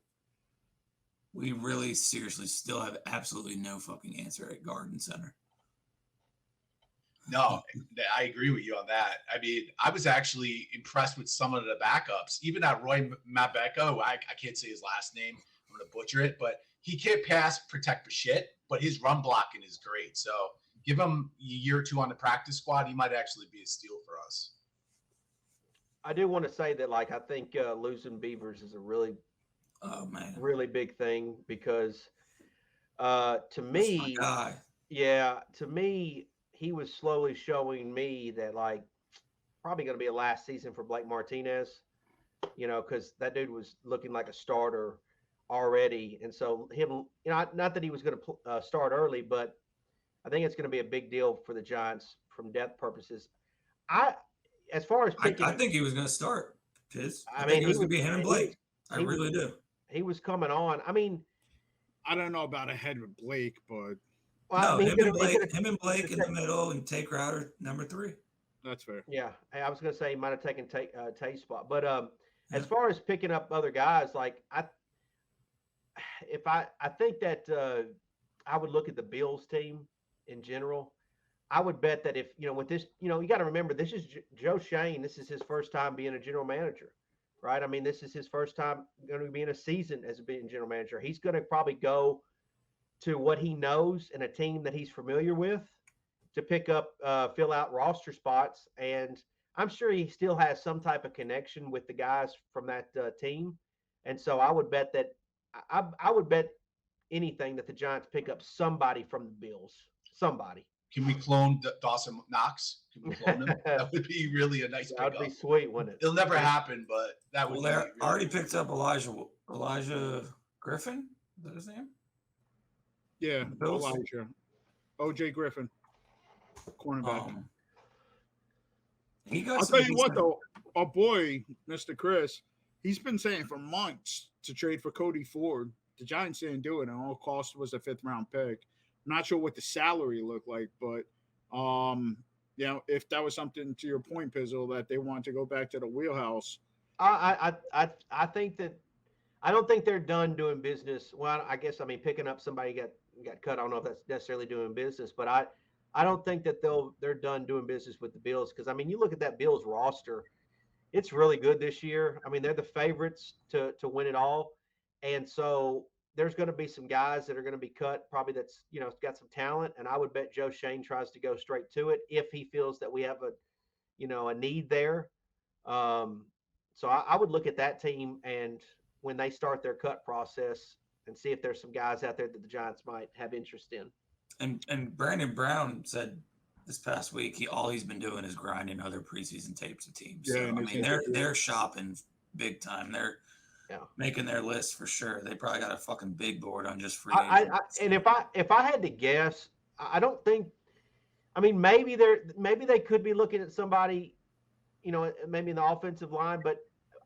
we really seriously still have absolutely no fucking answer at guard and center. No, I agree with you on that. I mean, I was actually impressed with some of the backups. Even that Roy Mabeko, I can't say his last name. I'm going to butcher it, but he can't pass, protect for shit, but his run blocking is great. So give him a year or two on the practice squad. He might actually be a steal for us. I do want to say that, like, I think losing Beavers is a really big thing because to me, he was slowly showing me that, like, probably going to be a last season for Blake Martinez, because that dude was looking like a starter already. And so him, not that he was going to start early, but I think it's going to be a big deal for the Giants from depth purposes. As far as picking, I think he was going to start. I mean, think it was going to be him and Blake. I really do. He was coming on. I mean, I don't know about ahead with Blake, but no, him and Blake in the middle, and Tay Crowder number 3. That's fair. Yeah, I was going to say he might have taken Tay's spot, but as far as picking up other guys, like I think that I would look at the Bills team in general. I would bet that if with this, you got to remember this is Joe Shane. This is his first time being a general manager, right? I mean, this is his first time going to be in a season as being general manager. He's going to probably go to what he knows and a team that he's familiar with to pick up, fill out roster spots. And I'm sure he still has some type of connection with the guys from that team. And so I would bet that I would bet anything that the Giants pick up somebody from the Bills, somebody. Can we clone Dawson Knox? Can we clone him? That would be really a nice pickup. That would be sweet, wouldn't it? It'll never happen, but that would. Well, they already picked up Elijah Griffin. Is that his name? Yeah, Elijah. OJ Griffin, cornerback. I'll tell you what, though, our boy, Mr. Chris, he's been saying for months to trade for Cody Ford. The Giants didn't do it, and all cost was a 5th-round pick. Not sure what the salary looked like, but if that was something to your point, Pizzle, that they want to go back to the wheelhouse. I think that I don't think they're done doing business. Well, I guess picking up somebody got cut. I don't know if that's necessarily doing business, but I don't think that they're done doing business with the Bills because you look at that Bills roster, it's really good this year. They're the favorites to win it all, and so there's going to be some guys that are going to be cut, probably that's, got some talent. And I would bet Joe Shane tries to go straight to it if he feels that we have a need there. So I would look at that team and when they start their cut process and see if there's some guys out there that the Giants might have interest in. And Brandon Brown said this past week, all he's been doing is grinding other preseason tapes of teams. Yeah, so, they're shopping big time. They're making their list for sure. They probably got a fucking big board on just free agents. And if I had to guess, I don't think. Maybe they could be looking at somebody, maybe in the offensive line, but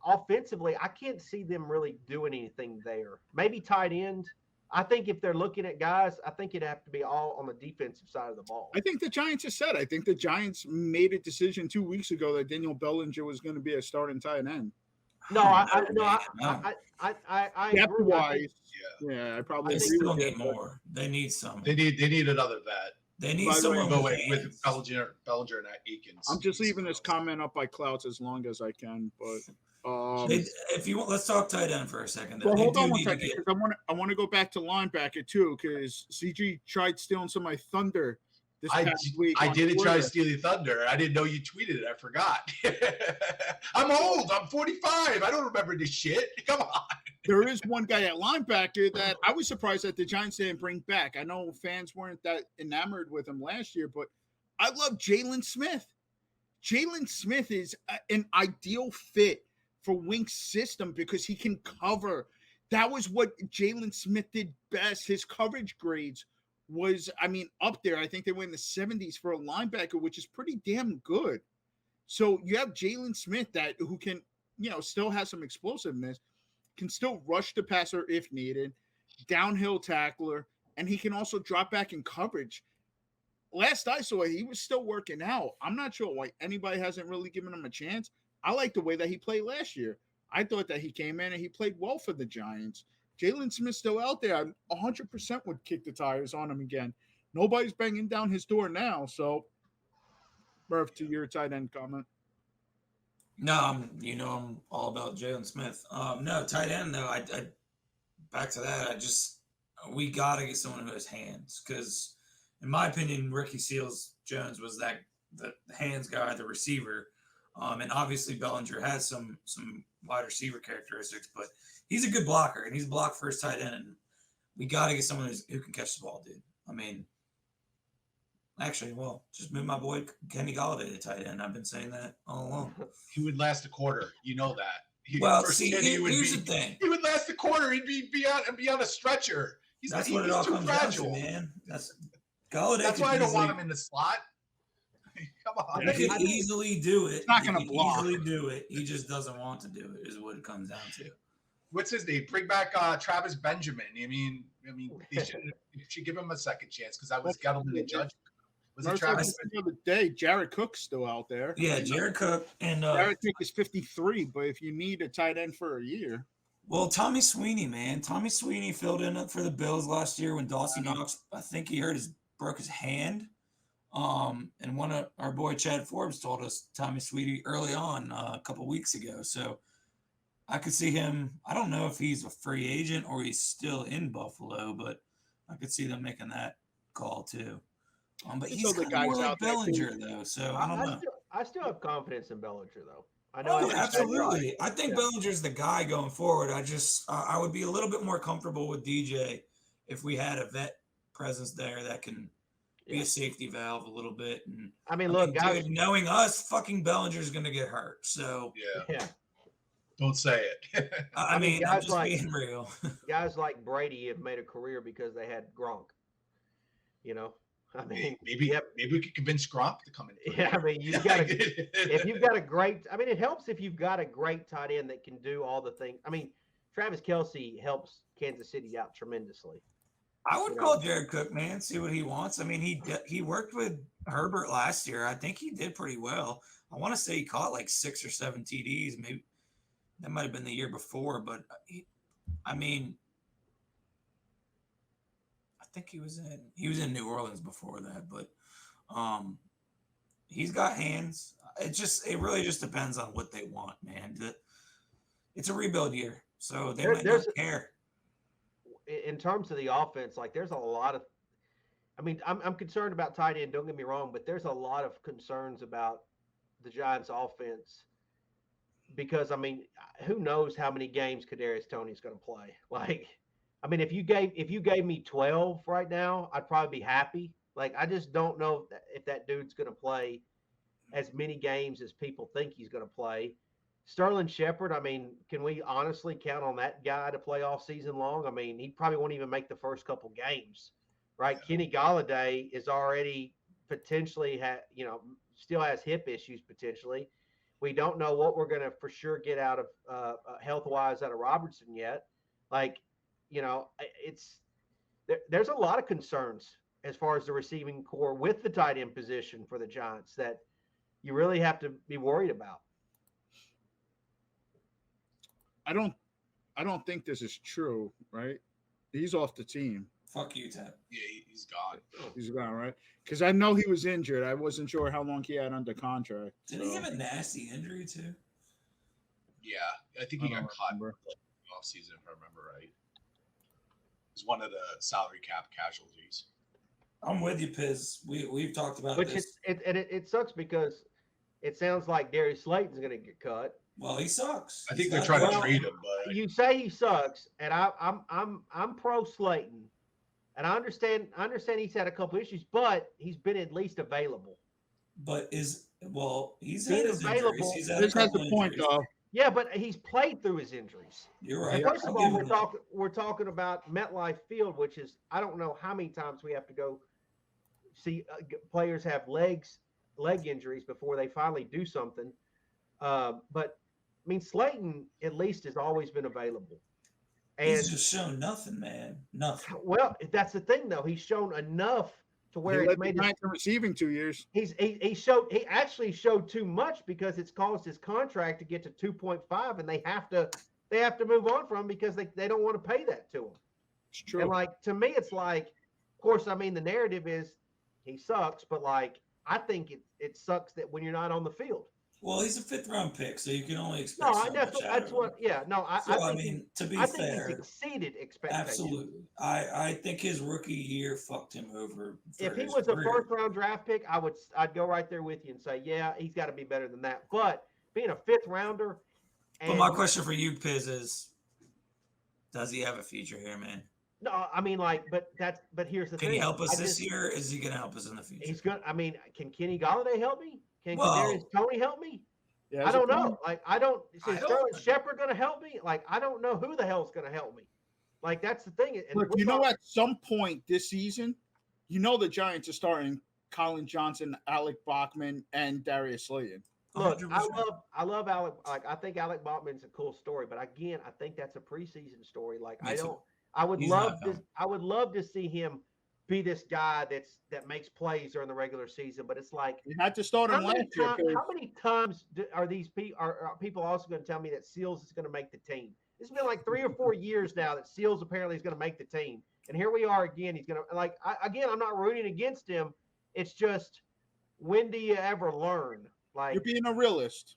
offensively, I can't see them really doing anything there. Maybe tight end. I think if they're looking at guys, I think it'd have to be all on the defensive side of the ball. I think the Giants have said. I think the Giants made a decision 2 weeks ago that Daniel Bellinger was going to be a starting tight end. No, I agree. I probably agree still need more. They need some. They need another vet. They need someone with Bellinger and Akins. I'm just leaving this comment up by clouds as long as I can, but if you want, let's talk tight end for a second. Well, hold on one second, because I want to go back to linebacker too, because CG tried stealing some of my thunder this past week. I didn't try to steal your thunder. I didn't know you tweeted it. I forgot. I'm old. I'm 45. I don't remember this shit. Come on. There is one guy at linebacker that I was surprised that the Giants didn't bring back. I know fans weren't that enamored with him last year, but I love Jalen Smith. Jalen Smith is an ideal fit for Wink's system because he can cover. That was what Jalen Smith did best. His coverage grades was, up there. I think they were in the 70s for a linebacker, which is pretty damn good. So you have Jalen Smith who can, still has some explosiveness, can still rush the passer if needed, downhill tackler, and he can also drop back in coverage. Last I saw, he was still working out. I'm not sure why anybody hasn't really given him a chance. I like the way that he played last year. I thought that he came in and he played well for the Giants. Jalen Smith's still out there. 100% would kick the tires on him again. Nobody's banging down his door now. So, Murph, to your tight end comment. No, I'm all about Jalen Smith. No, tight end, though, I back to that, we got to get someone who has hands because, in my opinion, Ricky Seals-Jones was the hands guy, the receiver. And obviously Bellinger has some wide receiver characteristics, but he's a good blocker, and he's a block first tight end. And we got to get someone who can catch the ball, dude. Actually, well, just move my boy Kenny Golladay to tight end. I've been saying that all along. He would last a quarter. You know that. Well, First see, kid, here's the thing. He would last a quarter. He'd be on a stretcher. That's he's what it all too comes fragile. down to, man. Golladay. That's why I don't want him in the slot. Come on. He could easily do it. He's not going to block. Easily do it. He just doesn't want to do it. Is what it comes down to. What's his name? Bring back Travis Benjamin. I mean, they should give him a second chance because I was Gettleman and Judge. Was it Travis? The other day, Jared Cook's still out there. Yeah, Jared Cook and Jared Cook is 53, but if you need a tight end for a year, well, Tommy Sweeney, man, Tommy Sweeney filled in for the Bills last year when Dawson Knox, I think he broke his hand. And one of our boy Chad Forbes told us Tommy Sweeney early on a couple weeks ago. So I could see him. I don't know if he's a free agent or he's still in Buffalo, but I could see them making that call too. But he's the kind guys of more like out there Bellinger though, so I don't know. I still have confidence in Bellinger though. I know. Oh, absolutely. I think Bellinger's the guy going forward. I would be a little bit more comfortable with DJ if we had a vet presence there that can be a safety valve a little bit. And I mean, look, guys, dude, knowing us, fucking Bellinger's going to get hurt. So yeah. Don't say it. I mean, I'm guys just being real. Guys like Brady have made a career because they had Gronk. You know, I mean, maybe we could convince Gronk to come in. Yeah, I mean, if you've got a great, I mean, it helps if you've got a great tight end that can do all the things. I mean, Travis Kelce helps Kansas City out tremendously. I would call Jared Cook, man, see what he wants. I mean, he worked with Herbert last year. I think he did pretty well. I want to say he caught like 6 or 7 TDs. Maybe that might have been the year before, but I think he was in New Orleans before that, but he's got hands. It really just depends on what they want, man. It's a rebuild year, so they might not care. In terms of the offense, like there's a lot of, I mean, I'm concerned about tight end. Don't get me wrong, but there's a lot of concerns about the Giants' offense because I mean, who knows how many games Kadarius Toney's going to play? Like, I mean, if you gave me 12 right now, I'd probably be happy. Like, I just don't know if that dude's going to play as many games as people think he's going to play. Sterling Shepard, I mean, can we honestly count on that guy to play all season long? I mean, he probably won't even make the first couple games, right? Yeah. Kenny Golladay is already potentially still has hip issues potentially. We don't know what we're going to for sure get out of health-wise out of Robertson yet. Like, there's a lot of concerns as far as the receiving core with the tight end position for the Giants that you really have to be worried about. I don't think this is true, right? He's off the team. Fuck you, Ted. Yeah, he's gone. He's gone, right? Because I know he was injured. I wasn't sure how long he had under contract. Did he have a nasty injury too? Yeah, I think he got caught off season, if I remember right. It's one of the salary cap casualties. I'm with you, Piz. We've talked about this. It sucks because it sounds like Darius Slayton's going to get cut. Well, he sucks. I think they're trying to trade him, but you say he sucks, and I'm pro Slayton, and I understand he's had a couple issues, but he's been at least available. But he's had his injuries. This has the point, though. Yeah, but he's played through his injuries. You're right. First of all, we're talking about MetLife Field, which is I don't know how many times we have to go see players have leg injuries before they finally do something. But I mean, Slayton at least has always been available. And he's just shown nothing, man. Nothing. Well, that's the thing, though. He's shown enough to where it's made him receiving 2 years. He actually showed too much because it's caused his contract to get to 2.5, and they have to move on from him because they don't want to pay that to him. It's true. And like to me, it's like, of course, I mean the narrative is he sucks, but like I think it sucks that when you're not on the field. Well, he's a 5th-round pick, so you can only expect so much out of him. I mean, to be fair, fair, he's exceeded expectations. Absolutely. I think his rookie year fucked him over. If he was a 1st-round draft pick, I'd go right there with you and say, yeah, he's got to be better than that. But being a 5th-rounder. But my question for you, Piz, is does he have a future here, man? No, I mean, but here's the Can thing. he help us this year? Is he going to help us in the future? He's good. I mean, can Kenny Galladay help me? Can Well, Kadarius Toney help me? Yeah, I don't know. point. Like, I don't. Is I don't- Sterling Shepard going to help me? Like, I don't know who the hell's going to help me. Like, that's the thing. And Look, at some point this season, the Giants are starting Colin Johnson, Alec Bachman, and Darius Slayton. Look, 100%. I love Alec. Like, I think Alec Bachman's a cool story, but again, I think that's a preseason story. Like, Me too. I would He's love not this. film. I would love to see him be this guy that makes plays during the regular season. But it's like, You had to start him last year. how many times are these are people also going to tell me that Seals is going to make the team? It's been like 3 or 4 years now that Seals apparently is going to make the team, and here we are again. He's going to again. I'm not rooting against him. It's just, when do you ever learn? Like, You're being a realist.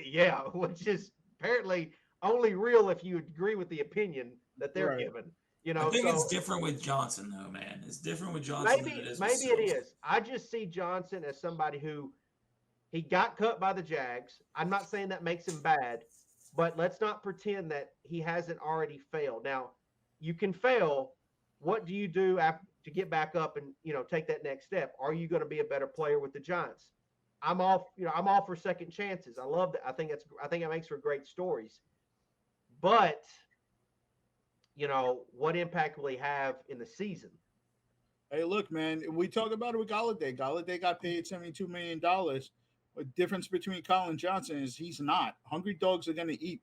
yeah, which is apparently only real if you agree with the opinion that they're Right. given. I think it's different with Johnson, though, man. It's different with Johnson than it is with Maybe it Sills. is. I just see Johnson as somebody who he got cut by the Jags. I'm not saying that makes him bad, but let's not pretend that he hasn't already failed. Now, you can fail. What do you do to get back up and take that next step? Are you going to be a better player with the Giants? I'm all for second chances. I love that. I think it makes for great stories. But what impact will he have in the season? Hey, look, man, we talked about it with Galladay. Galladay got paid $72 million. The difference between Colin Johnson is he's not. Hungry dogs are going to eat.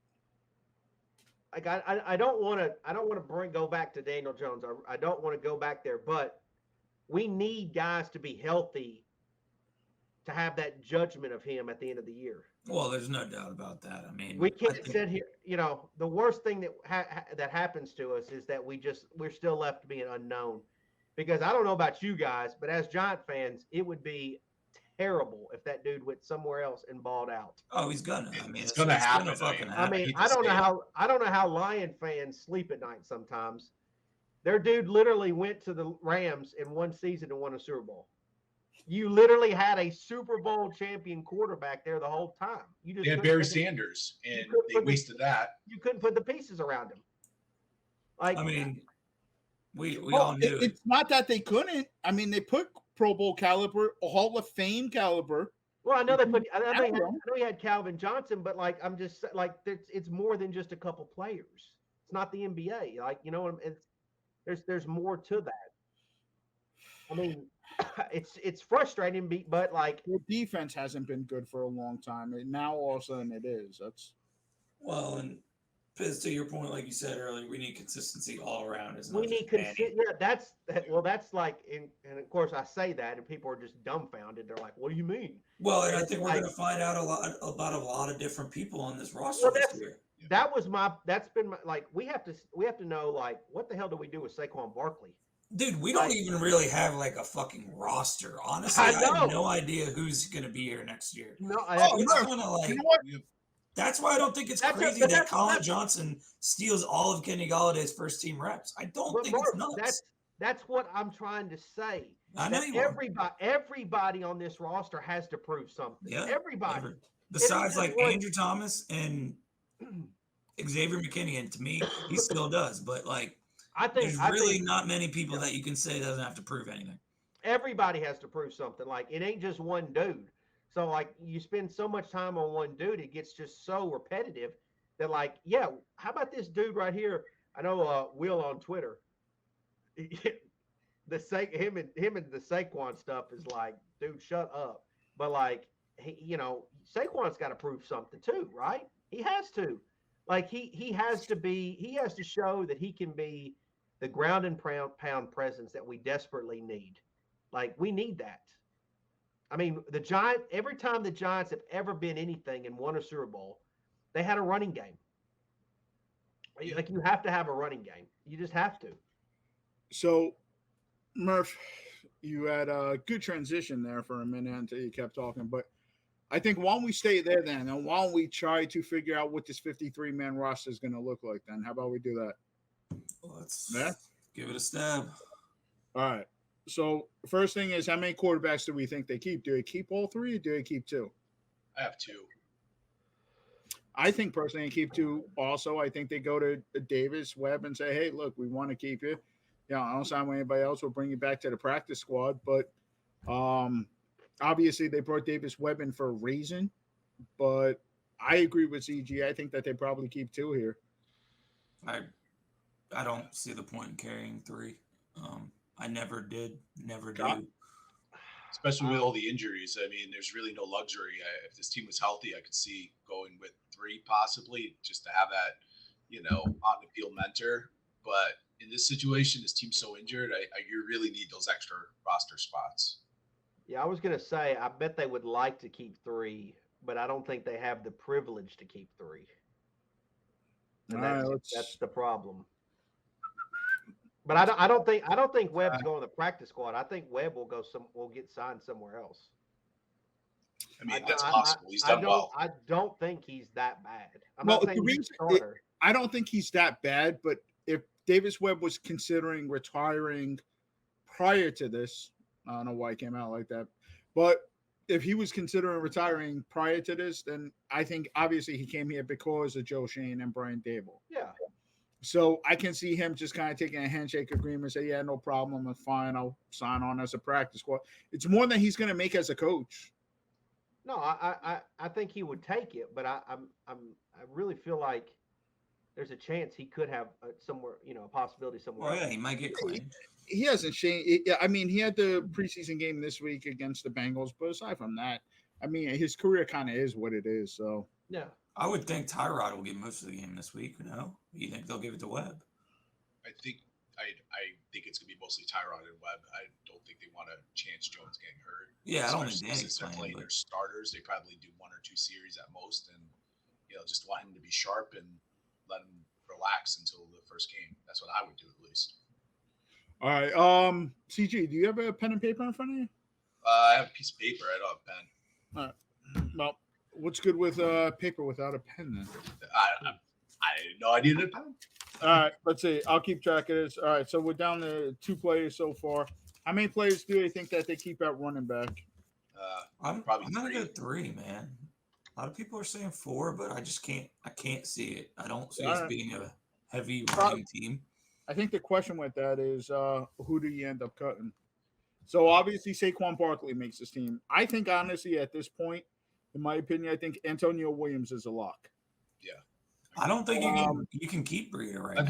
Like, I don't want to go back to Daniel Jones. I don't want to go back there, but we need guys to be healthy to have that judgment of him at the end of the year. Well, there's no doubt about that. I mean, we can't sit here. The worst thing that happens to us is that we're still left being unknown. Because I don't know about you guys, but as Giant fans, it would be terrible if that dude went somewhere else and balled out. Oh, he's gonna. I mean, it's gonna happen. Gonna fucking I happen. mean, I don't know how Lion fans sleep at night sometimes. Their dude literally went to the Rams in one season and won a Super Bowl. You literally had a Super Bowl champion quarterback there the whole time. They had Barry Sanders, and they wasted that. You couldn't put the pieces around him. Like, I mean, we all knew it's not that they couldn't. I mean, they put Pro Bowl caliber, a Hall of Fame caliber. Well, I know they put. I know he had Calvin Johnson, but like, I'm just like, it's more than just a couple players. It's not the NBA. Like, there's more to that. I mean, it's frustrating, but like, the defense hasn't been good for a long time, and now all of a sudden it is. That's and Piz, to your point, like you said earlier, we need consistency all around. We need consistency. Yeah, that's like, and of course I say that, and people are just dumbfounded. They're like, "What do you mean?" Well, and I think we're going to find out about a lot of different people on this roster this year. That's been like, we have to know, like, what the hell do we do with Saquon Barkley? Dude, we don't even really have like a fucking roster. Honestly, I have no idea who's going to be here next year. No, it's kind of like, that's why I don't think it's crazy that Colin Johnson steals all of Kenny Galladay's first team reps. I don't think it's nuts. That's what I'm trying to say. I know everybody on this roster has to prove something. Yeah, everybody. Besides like Andrew Thomas and Xavier McKinney, and to me, he still does. But like, there's really not many people that you can say doesn't have to prove anything. Everybody has to prove something. Like, it ain't just one dude. So, like, you spend so much time on one dude, it gets just so repetitive that, like, yeah, how about this dude right here? I know Will on Twitter. Him and the Saquon stuff is like, dude, shut up. But like, Saquon's got to prove something too, right? He has to. Like, he has to show that he can be the ground and pound presence that we desperately need. Like, we need that. I mean, every time the Giants have ever been anything and won a Super Bowl, they had a running game. Like, you have to have a running game. You just have to. So, Murph, you had a good transition there for a minute until you kept talking. But I think why don't we stay there then? And why don't we try to figure out what this 53-man roster is going to look like then? How about we do that? Let's give it a stab. All right. So first thing is, how many quarterbacks do we think they keep? Do they keep all three or do they keep two? I have two. I think personally they keep two also. I think they go to Davis, Webb, and say, hey, look, we want to keep you. I don't sign with anybody else. We'll bring you back to the practice squad. But obviously, they brought Davis Webb in for a reason. But I agree with CG. I think that they probably keep 2 here. I don't see the point in carrying 3. I never did, never do. Especially with all the injuries. I mean, there's really no luxury. If this team was healthy, I could see going with 3 possibly, just to have that, on the field mentor. But in this situation, this team's so injured, you really need those extra roster spots. Yeah, I was going to say, I bet they would like to keep 3, but I don't think they have the privilege to keep 3. And that's the problem. But I don't think Webb's going to the practice squad. I think Webb will get signed somewhere else. I mean, that's possible. He's done well. I don't think he's that bad. I don't think he's that bad, but if Davis Webb was considering retiring prior to this, I don't know why it came out like that, but if he was considering retiring prior to this, then I think obviously he came here because of Joe Shane and Brian Dable. Yeah. So I can see him just kind of taking a handshake agreement, say, yeah, no problem, I'm fine, I'll sign on as a practice squad. It's more than he's going to make as a coach. No, I think he would take it, but I really feel like there's a chance he could have somewhere, a possibility somewhere. Oh yeah, he might get claimed. He hasn't changed. I mean, he had the preseason game this week against the Bengals, but aside from that, I mean, his career kind of is what it is. So yeah. I would think Tyrod will get most of the game this week. You think they'll give it to Webb? I think it's gonna be mostly Tyrod and Webb. I don't think they want to chance Jones getting hurt. Yeah, I don't think since they're playing their starters, they probably do 1 or 2 series at most, and just want him to be sharp and let him relax until the first game. That's what I would do at least. All right, CG, do you have a pen and paper in front of you? I have a piece of paper. I don't have a pen. All right. Well, what's good with paper without a pen then? I didn't know I needed a pen. All right, let's see. I'll keep track of this. All right, so we're down to 2 players so far. How many players do you think that they keep at running back? I'm probably gonna 3. go 3, man. A lot of people are saying 4, but I just can't. I can't see it. I don't see us being a heavy running team. I think the question with that is who do you end up cutting? So obviously Saquon Barkley makes this team. I think honestly at this point, in my opinion, I think Antonio Williams is a lock. Yeah. I don't think you can keep Breida right now. I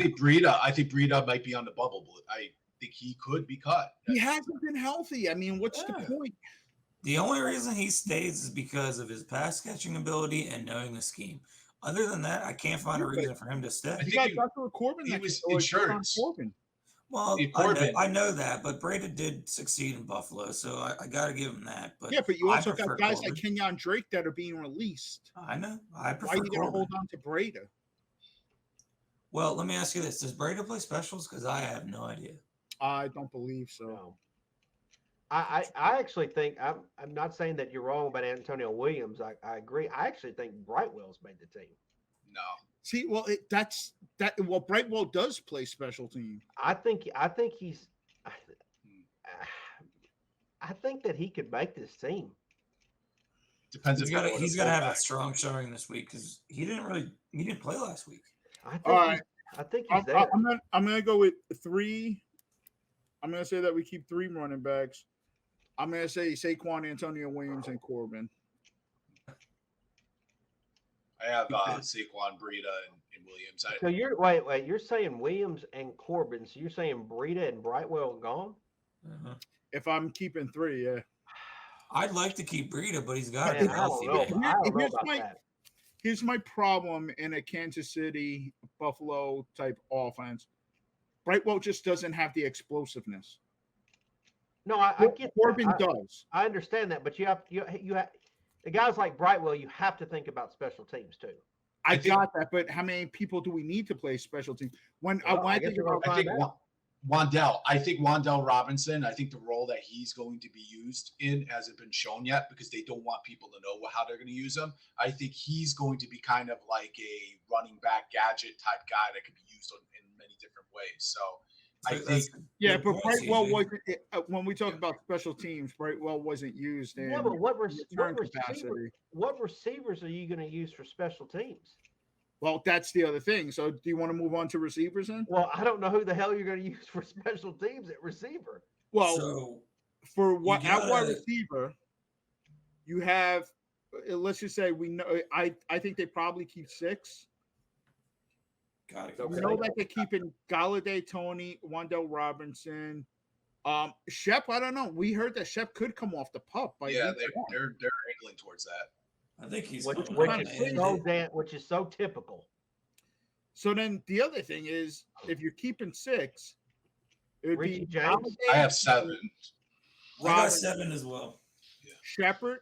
think Breida might be on the bubble, but I think he could be cut. He hasn't been healthy. I mean, what's the point? The only reason he stays is because of his pass catching ability and knowing the scheme. Other than that, I can't find a reason for him to stay. You got Dr. Corbin. He was insurance. Well, I know that, but Breida did succeed in Buffalo, so I got to give him that. But yeah, but you also got guys like Kenyon Drake that are being released. I know. I prefer. Why are you going to hold on to Breida? Well, let me ask you this: does Breida play specials? Because I have no idea. I don't believe so. No. I actually think I'm not saying that you're wrong about Antonio Williams. I agree. I actually think Brightwell's made the team. No. See, well, Well, Brightwell does play special team. I think he's. I think that he could make this team. Depends. He's got to have a strong showing this week because he didn't play last week. I think he's there. I'm gonna go with 3. I'm gonna say that we keep 3 running backs. I'm gonna say Saquon, Antonio Williams, and Corbin. I have Saquon, Breida, and Williams. So you're saying Williams and Corbin. So you're saying Breida and Brightwell gone? Uh-huh. If I'm keeping 3, yeah. I'd like to keep Breida, but he's got to be healthy. Here's my problem in a Kansas City, Buffalo type offense. Brightwell just doesn't have the explosiveness. No, I get Corbin does. I understand that, but you have the guys like Brightwell. You have to think about special teams too. I got that, but how many people do we need to play special teams? I think Wan'Dale Robinson. I think the role that he's going to be used in hasn't been shown yet because they don't want people to know how they're going to use him. I think he's going to be kind of like a running back gadget type guy that could be used in many different ways. So I think, but Brightwell wasn't. When we talk about special teams, Brightwell wasn't used in. Yeah, but what receivers are you going to use for special teams? Well, that's the other thing. So, do you want to move on to receivers then? Well, I don't know who the hell you're going to use for special teams at receiver. Well, So for what you at wide gotta- receiver, you have. Let's just say we know. I think they probably keep 6. gotta Okay. We know that they're keeping Galladay, Tony, Wandell Robinson. Shep, I don't know. We heard that Shep could come off the pup by Yeah, week 1. they're angling towards that. I think he's Which, coming which on, is man. which is so typical. So then the other thing is, if you're keeping 6, it would Richie be James? Galladay, I have 7. I got Robinson, 7 as well. Shepard,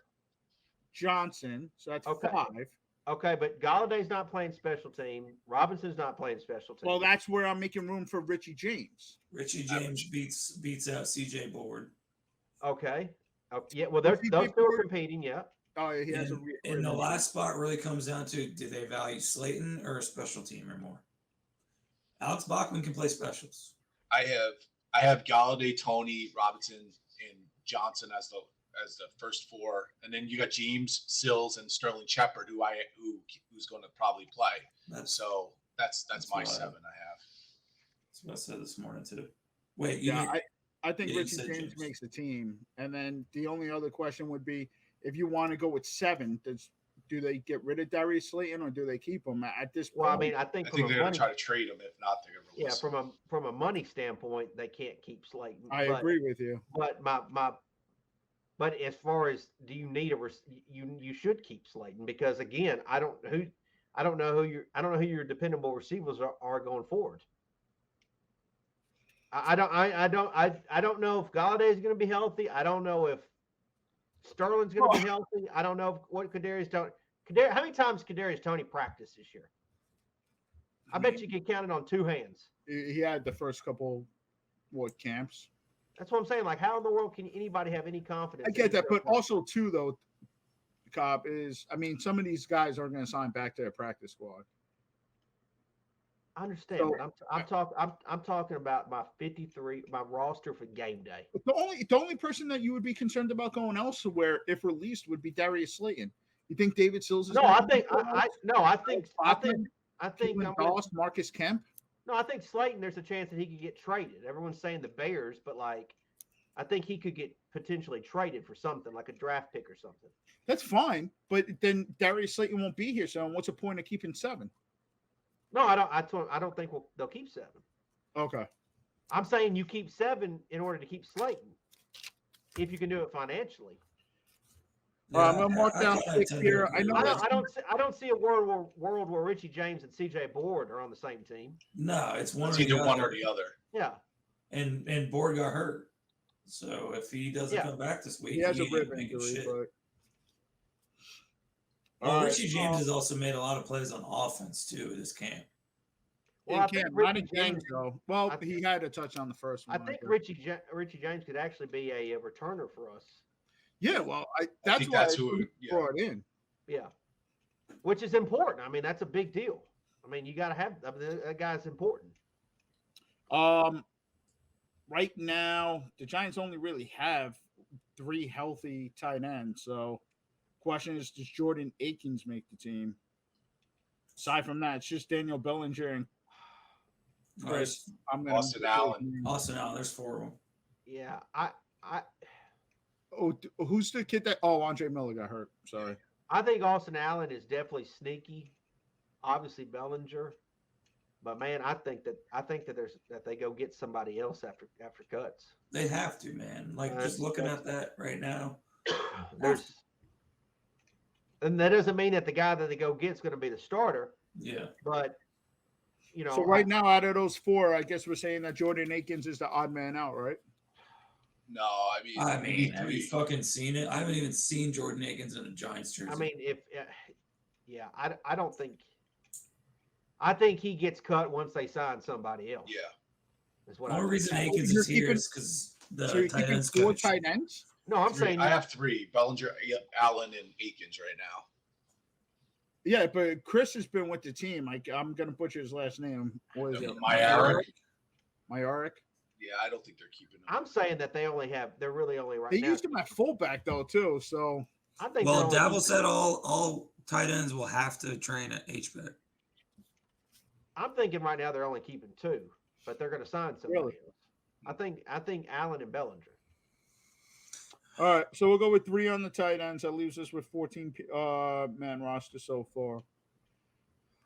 Johnson. So that's Okay. 5. Okay, but Galladay's not playing special team. Robinson's not playing special team. Well, that's where I'm making room for Richie James. Richie James beats out CJ Board. okay. Yeah, well, those two are competing. Yeah. Oh, he has a And the last spot really comes down to, do they value Slayton or a special teamer more? Alex Bachman can play specials. I have Galladay, Tony, Robinson, and Johnson as the first 4, and then you got James, Sills, and Sterling Shepard, who's going to probably play. That's That's my what I- 7 I have. That's what I said this morning too. Wait, Yeah, I think Yeah, you Richie said James James. makes the team. And then the only other question would be, if you want to go with 7, do they get rid of Darius Slayton or do they keep him at this point? Well, I mean, I think I from think a they're going money, to try to trade him. If not, they're going to yeah, release him. from a money standpoint, they can't keep Slayton. I but, agree with you. But but as far as, do you need you should keep Slayton, because again, I don't know who your dependable receivers are going forward. I don't know if Galladay is going to be healthy. I don't know if Sterling's going to be healthy. I don't know what Kadarius Tony. How many times Kadarius Tony practiced this year? I bet you can count it on 2 hands. He had the first couple camps. That's what I'm saying. Like, how in the world can anybody have any confidence? I get that, but also too though, Cobb is. I mean, some of these guys aren't going to sign back to their practice squad. I understand. So- But I'm talking about my roster for game day. The only person that you would be concerned about going elsewhere if released would be Darius Slayton. You think David Sills is? No, gonna I be think gone? I think Keelan Doss, Marcus Kemp. No, I think Slayton, there's a chance that he could get traded. Everyone's saying the Bears, but like, I think he could get potentially traded for something like a draft pick or something. That's fine, but then Darius Slayton won't be here. So what's the point of keeping 7? No, I don't think they'll keep 7. Okay. I'm saying you keep 7 in order to keep Slayton, if you can do it financially. I'm gonna mark down 6 here. I know I don't see a world where Richie James and CJ Board are on the same team. No, it's one It's or either the one other. or the other. Yeah. And Board got hurt. So if he doesn't Yeah. come back this week, he has a ain't rib making injury, shit. but Well, All right, Richie James has also made a lot of plays on offense too this camp. Well, in I think camp, not in Richie games James- though. Well, I he had a touch on the first I one. think but- Richie James could actually be a returner for us. Yeah, well, I that's think why that's I who. think Yeah. brought in. Yeah, which is important. I mean, that's a big deal. I mean, you got to have that guy's important. Right now, the Giants only really have 3 healthy tight ends. So, question is, does Jordan Akins make the team? Aside from that, it's just Daniel Bellinger and Chris. I'm gonna Austin Allen. Austin Allen, there's 4 of them. Yeah, Oh, who's the kid that? Oh, Andre Miller got hurt. Sorry. I think Austin Allen is definitely sneaky. Obviously Bellinger, but man, I think that they go get somebody else after cuts. They have to, man. Like just looking at that right now. And that doesn't mean that the guy that they go get is going to be the starter, Yeah. but So right now, out of those 4, I guess we're saying that Jordan Akins is the odd man out, right? No, I mean, I we mean, need have you 3. fucking seen it? I haven't even seen Jordan Akins in a Giants jersey. I mean, I don't think. I think he gets cut once they sign somebody else. Yeah. Is what the only I reason think. Akins You're is here keeping- is because the So you're tight keeping ends 4 coach. tight ends? No, I'm saying I have 3: Bellinger, Allen, and Akins right now. Yeah, but Chris has been with the team. I'm gonna butcher his last name. What is it? Myarick. Myarick. Yeah, I don't think they're keeping him. I'm saying that they're really only right They now. used him at fullback though too. So I think Well, they're only- Dabble said all tight ends will have to train at H-back. I'm thinking right now they're only keeping 2, but they're going to sign somebody Really? else. I think Allen and Bellinger. All right, so we'll go with 3 on the tight ends. That leaves us with 14 man roster so far.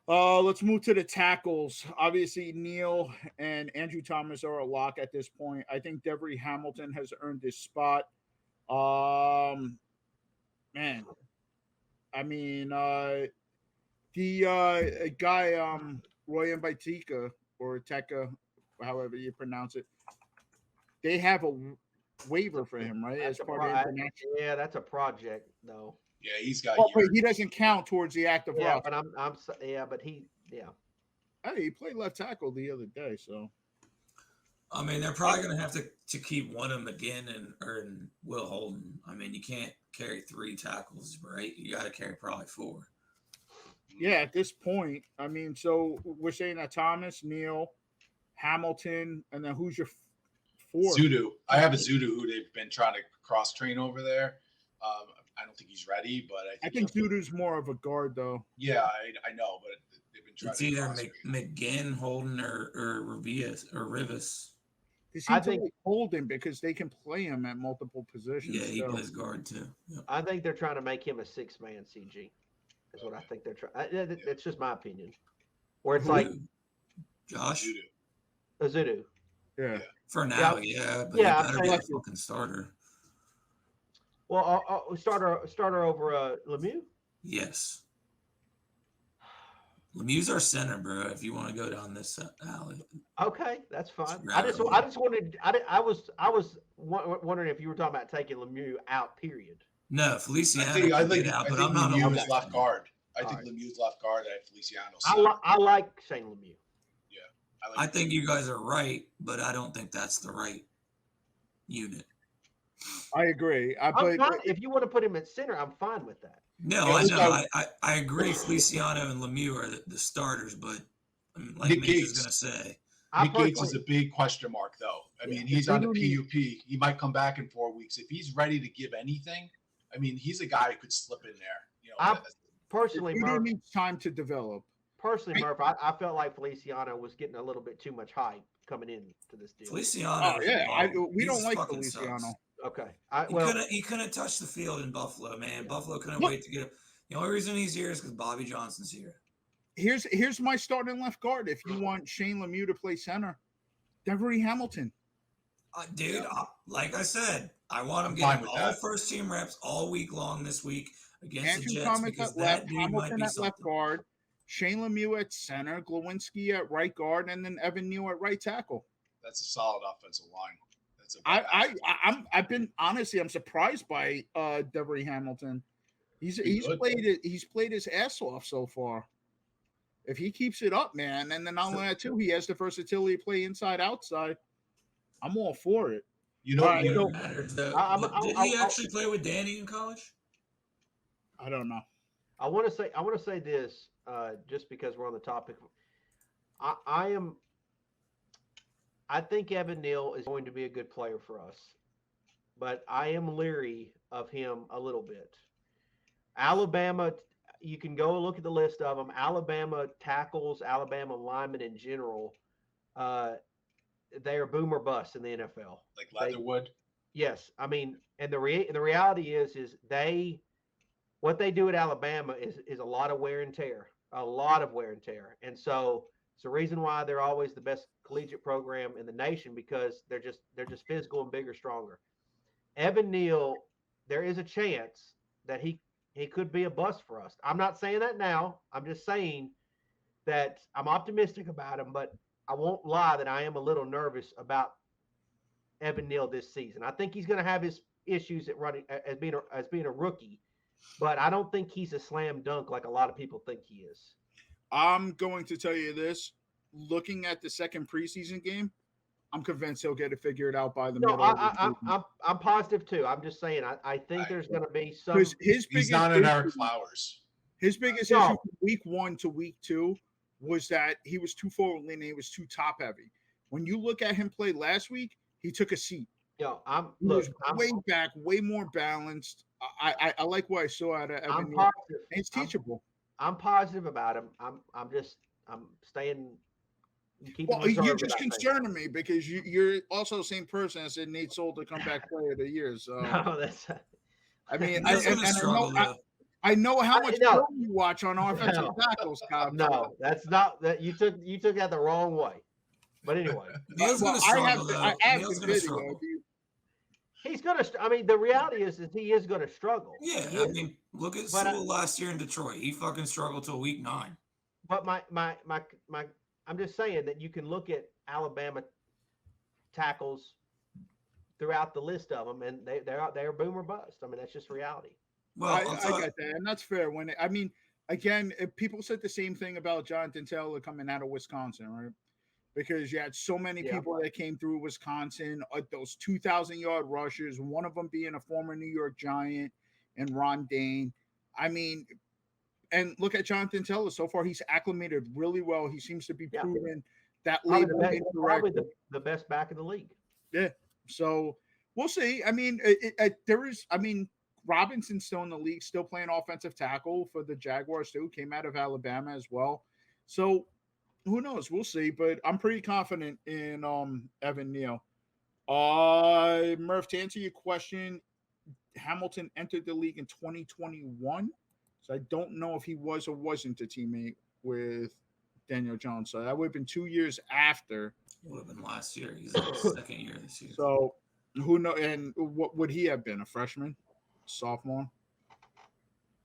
Let's move to the tackles. Obviously, Neal and Andrew Thomas are a lock at this point. I think Devery Hamilton has earned his spot. Man, I mean, the guy, Roy Mbaitika or Teka, however you pronounce it, they have a waiver for him, right? As part of international. Yeah, that's a project though. Yeah, he's got. Well, but he doesn't count towards the active roster. But Hey, he played left tackle the other day, so. I mean, they're probably going to have to keep one of them again and Will Holden. I mean, you can't carry 3 tackles, right? You got to carry probably 4. Yeah, at this point, I mean, so we're saying that Thomas, Neal, Hamilton, and then who's your 4th? Zudu. I have a Zudu who they've been trying to cross train over there. I don't think he's ready, but I think Zudu's more of a guard, though. Yeah, I know, but they've been trying. It's either McGinn, Holden, or Rivas. They seem to like Holden because they can play him at multiple positions. Yeah, he plays guard too. Yep. I think they're trying to make him a 6-man CG. That's what I think they're trying. It's just my opinion. Where it's like Josh Zudu. Yeah. For now, yeah, but yeah, he better be a fucking starter. Well, starter over Lemieux. Oh, Yes. Lemieux's our center, bro. If you want to go down this alley. Okay, that's fine. I just wanted. I was wondering if you were talking about taking Lemieux out. Period. No, Feliciano. I think I'm not Lemieux is left guard. I think Lemieux's left guard. I have Feliciano. I like Shane Lemieux. Yeah, I think you guys are right, but I don't think that's the right unit. I agree. If you want to put him at center, I'm fine with that. No, I know. I agree. Feliciano and Lemieux are the starters, but like Nick Mitch Gates is going to say. Nick Gates is a big question mark, though. I mean, he's on the PUP. He might come back in 4 weeks. If he's ready to give anything, I mean, he's a guy who could slip in there. You know, personally, Murph needs time to develop. Personally, Murph, I felt like Feliciano was getting a little bit too much hype coming into this deal. Feliciano. Oh, yeah. We don't like Feliciano. Sucks. Okay. He couldn't touch the field in Buffalo, man. Buffalo couldn't wait to get him. The only reason he's here is because Bobby Johnson's here. Here's my starting left guard. If you want Shane Lemieux to play center, Devery Hamilton. Dude, like I said, I want him getting all first team reps all week long this week against Andrew the Jets Thomas because at left, that dude Hamilton might be at something. left guard, Shane Lemieux at center, Glowinski at right guard, and then Evan Neal at right tackle. That's a solid offensive line. I'm surprised by Devery Hamilton. He's played his ass off so far. If he keeps it up, man, and then not only that too, he has the versatility to play inside, outside. I'm all for it. Did he actually play with Danny in college? I don't know. I want to say this just because we're on the topic. I think Evan Neal is going to be a good player for us, but I am leery of him a little bit. Alabama, you can go look at the list of them. Alabama tackles, Alabama linemen in general, they are boom or bust in the NFL. Like Leatherwood? Yes. I mean, and the reality is what they do at Alabama is a lot of wear and tear, And so it's the reason why they're always the best collegiate program in the nation, because they're just physical and bigger, stronger. Evan Neal, there is a chance that he could be a bust for us. I'm not saying that now. I'm just saying that I'm optimistic about him, but I won't lie that I am a little nervous about Evan Neal this season. I think he's going to have his issues at running as being a rookie, but I don't think he's a slam dunk like a lot of people think he is. I'm going to tell you this. Looking at the second preseason game, I'm convinced he'll get it figured out by the middle. I'm positive too. I'm just saying I think there's going to be some. He's not an Eric Flowers. His biggest issue from week 1 to week 2 was that he was too forward leaning. He was too top heavy. When you look at him play last week, he took a seat. I'm way back, way more balanced. I like what I saw out of Evan. It's teachable. I'm positive about him. I'm staying. Well, you're just concerning me because you're also the same person that said Nate Solder come back player of the year. So No, that's. I mean, I I know how much no. film you watch on offensive tackles, Cobb. No, that's not that you took that the wrong way. But anyway, Neil's going to struggle. I have Neil's the going to video. struggle. he's gonna. I mean, the reality is he is gonna struggle. Yeah, I mean, look at Sewell last year in Detroit. He fucking struggled till week 9. But my I'm just saying that you can look at Alabama tackles throughout the list of them, and they're boom or bust. I mean, that's just reality. Well, I get that, and that's fair. Again, if people said the same thing about Jonathan Taylor coming out of Wisconsin, right? Because you had so many people that came through Wisconsin, those 2,000-yard rushers, one of them being a former New York Giant, and Ron Dane. I mean, and look at Jonathan Taylor. So far, he's acclimated really well. He seems to be proving that label probably the best back in the league. Yeah. So we'll see. I mean, Robinson's still in the league, still playing offensive tackle for the Jaguars too. Came out of Alabama as well. So who knows? We'll see. But I'm pretty confident in Evan Neal. Murph, to answer your question, Hamilton entered the league in 2021. So I don't know if he was or wasn't a teammate with Daniel Jones. So that would have been 2 years after. It would have been last year. He's in his second year this year. So who knows? And what would he have been? A freshman? Sophomore?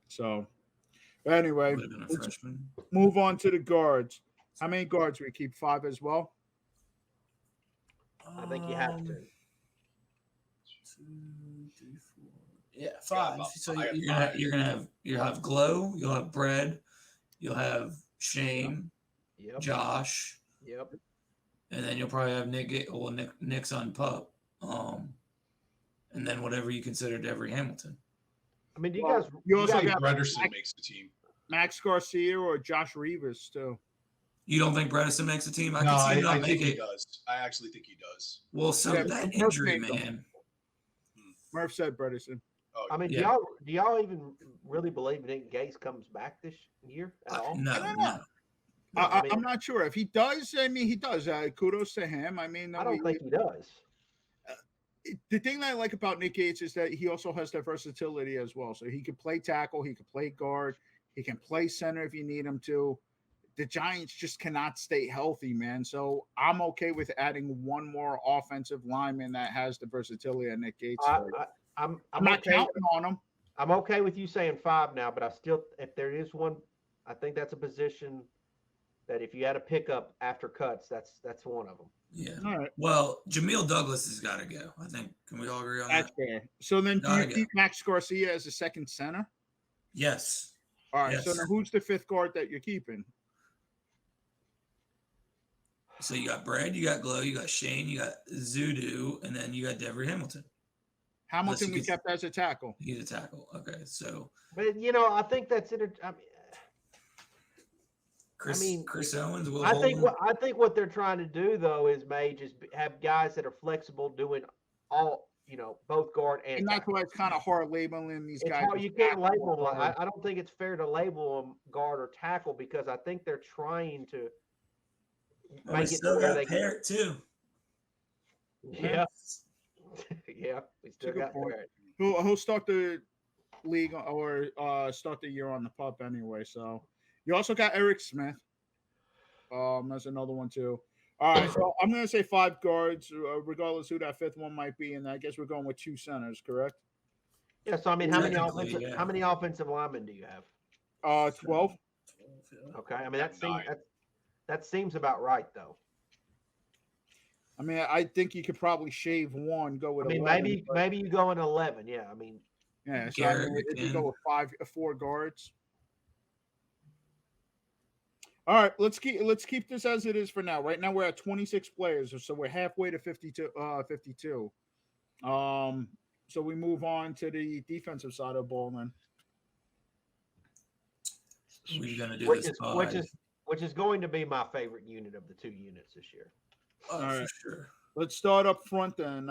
So anyway, let's move on to the guards. How many guards we keep? 5 as well? I think you have to. 2, 3, 4. Yeah, 5. So you'll have Glow, you'll have Brad, you'll have Shane, Josh, and then you'll probably have Nick's on pup, and then whatever you consider Devery Hamilton. I mean, You also got Bredesen makes the team. Max Garcia or Josh Reeves too. You don't think Bredesen makes the team? I think he does. I actually think he does. Well, that injury, man. Murph said Bredesen. Oh, I mean, do y'all even really believe Nick Gates comes back this year at all? No. I'm not sure. If he does, I mean, he does. Kudos to him. I mean, I don't think he does. The thing that I like about Nick Gates is that he also has that versatility as well. So he can play tackle, he can play guard, he can play center if you need him to. The Giants just cannot stay healthy, man. So I'm okay with adding one more offensive lineman that has the versatility of Nick Gates. I'm not counting on him. I'm okay with you saying 5 now, but I still, if there is one, I think that's a position that if you had a pickup after cuts, that's one of them. Yeah. All right. Well, Jamil Douglas has got to go. I think. Can we all agree on that? That's fair. So then, do you keep Max Garcia as a second center? Yes. All right. Yes. So now, who's the 5th guard that you're keeping? So you got Brad, you got Glow, you got Shane, you got Zudu, and then you got Devery Hamilton. Hamilton we kept as a tackle. He's a tackle. Okay, so. But I think that's Chris Owens. I think what they're trying to do though is just have guys that are flexible doing all, both guard and that's why it's kind of hard labeling these guys. You can't label them. I don't think it's fair to label them guard or tackle because I think they're trying to make it still got Parrot too. Yeah. Yeah, we still got Parrot. Who'll start the league or start the year on the pup anyway. So you also got Eric Smith. That's another one too. All right, so I'm gonna say 5 guards, regardless who that 5th one might be, and I guess we're going with 2 centers, correct? Yeah. So I mean, how many offensive linemen do you have? 12. Okay. I mean, that seems about right though. I mean, I think you could probably shave one, go with. I mean, 11, maybe you go in 11. Yeah. I mean. Yeah. So if you go with 4 guards. All right, let's keep this as it is for now. Right now we're at 26 players, so we're halfway to 52. So we move on to the defensive side of the ball then. We're gonna do which is going to be my favorite unit of the 2 units this year. All right, for sure. Let's start up front then.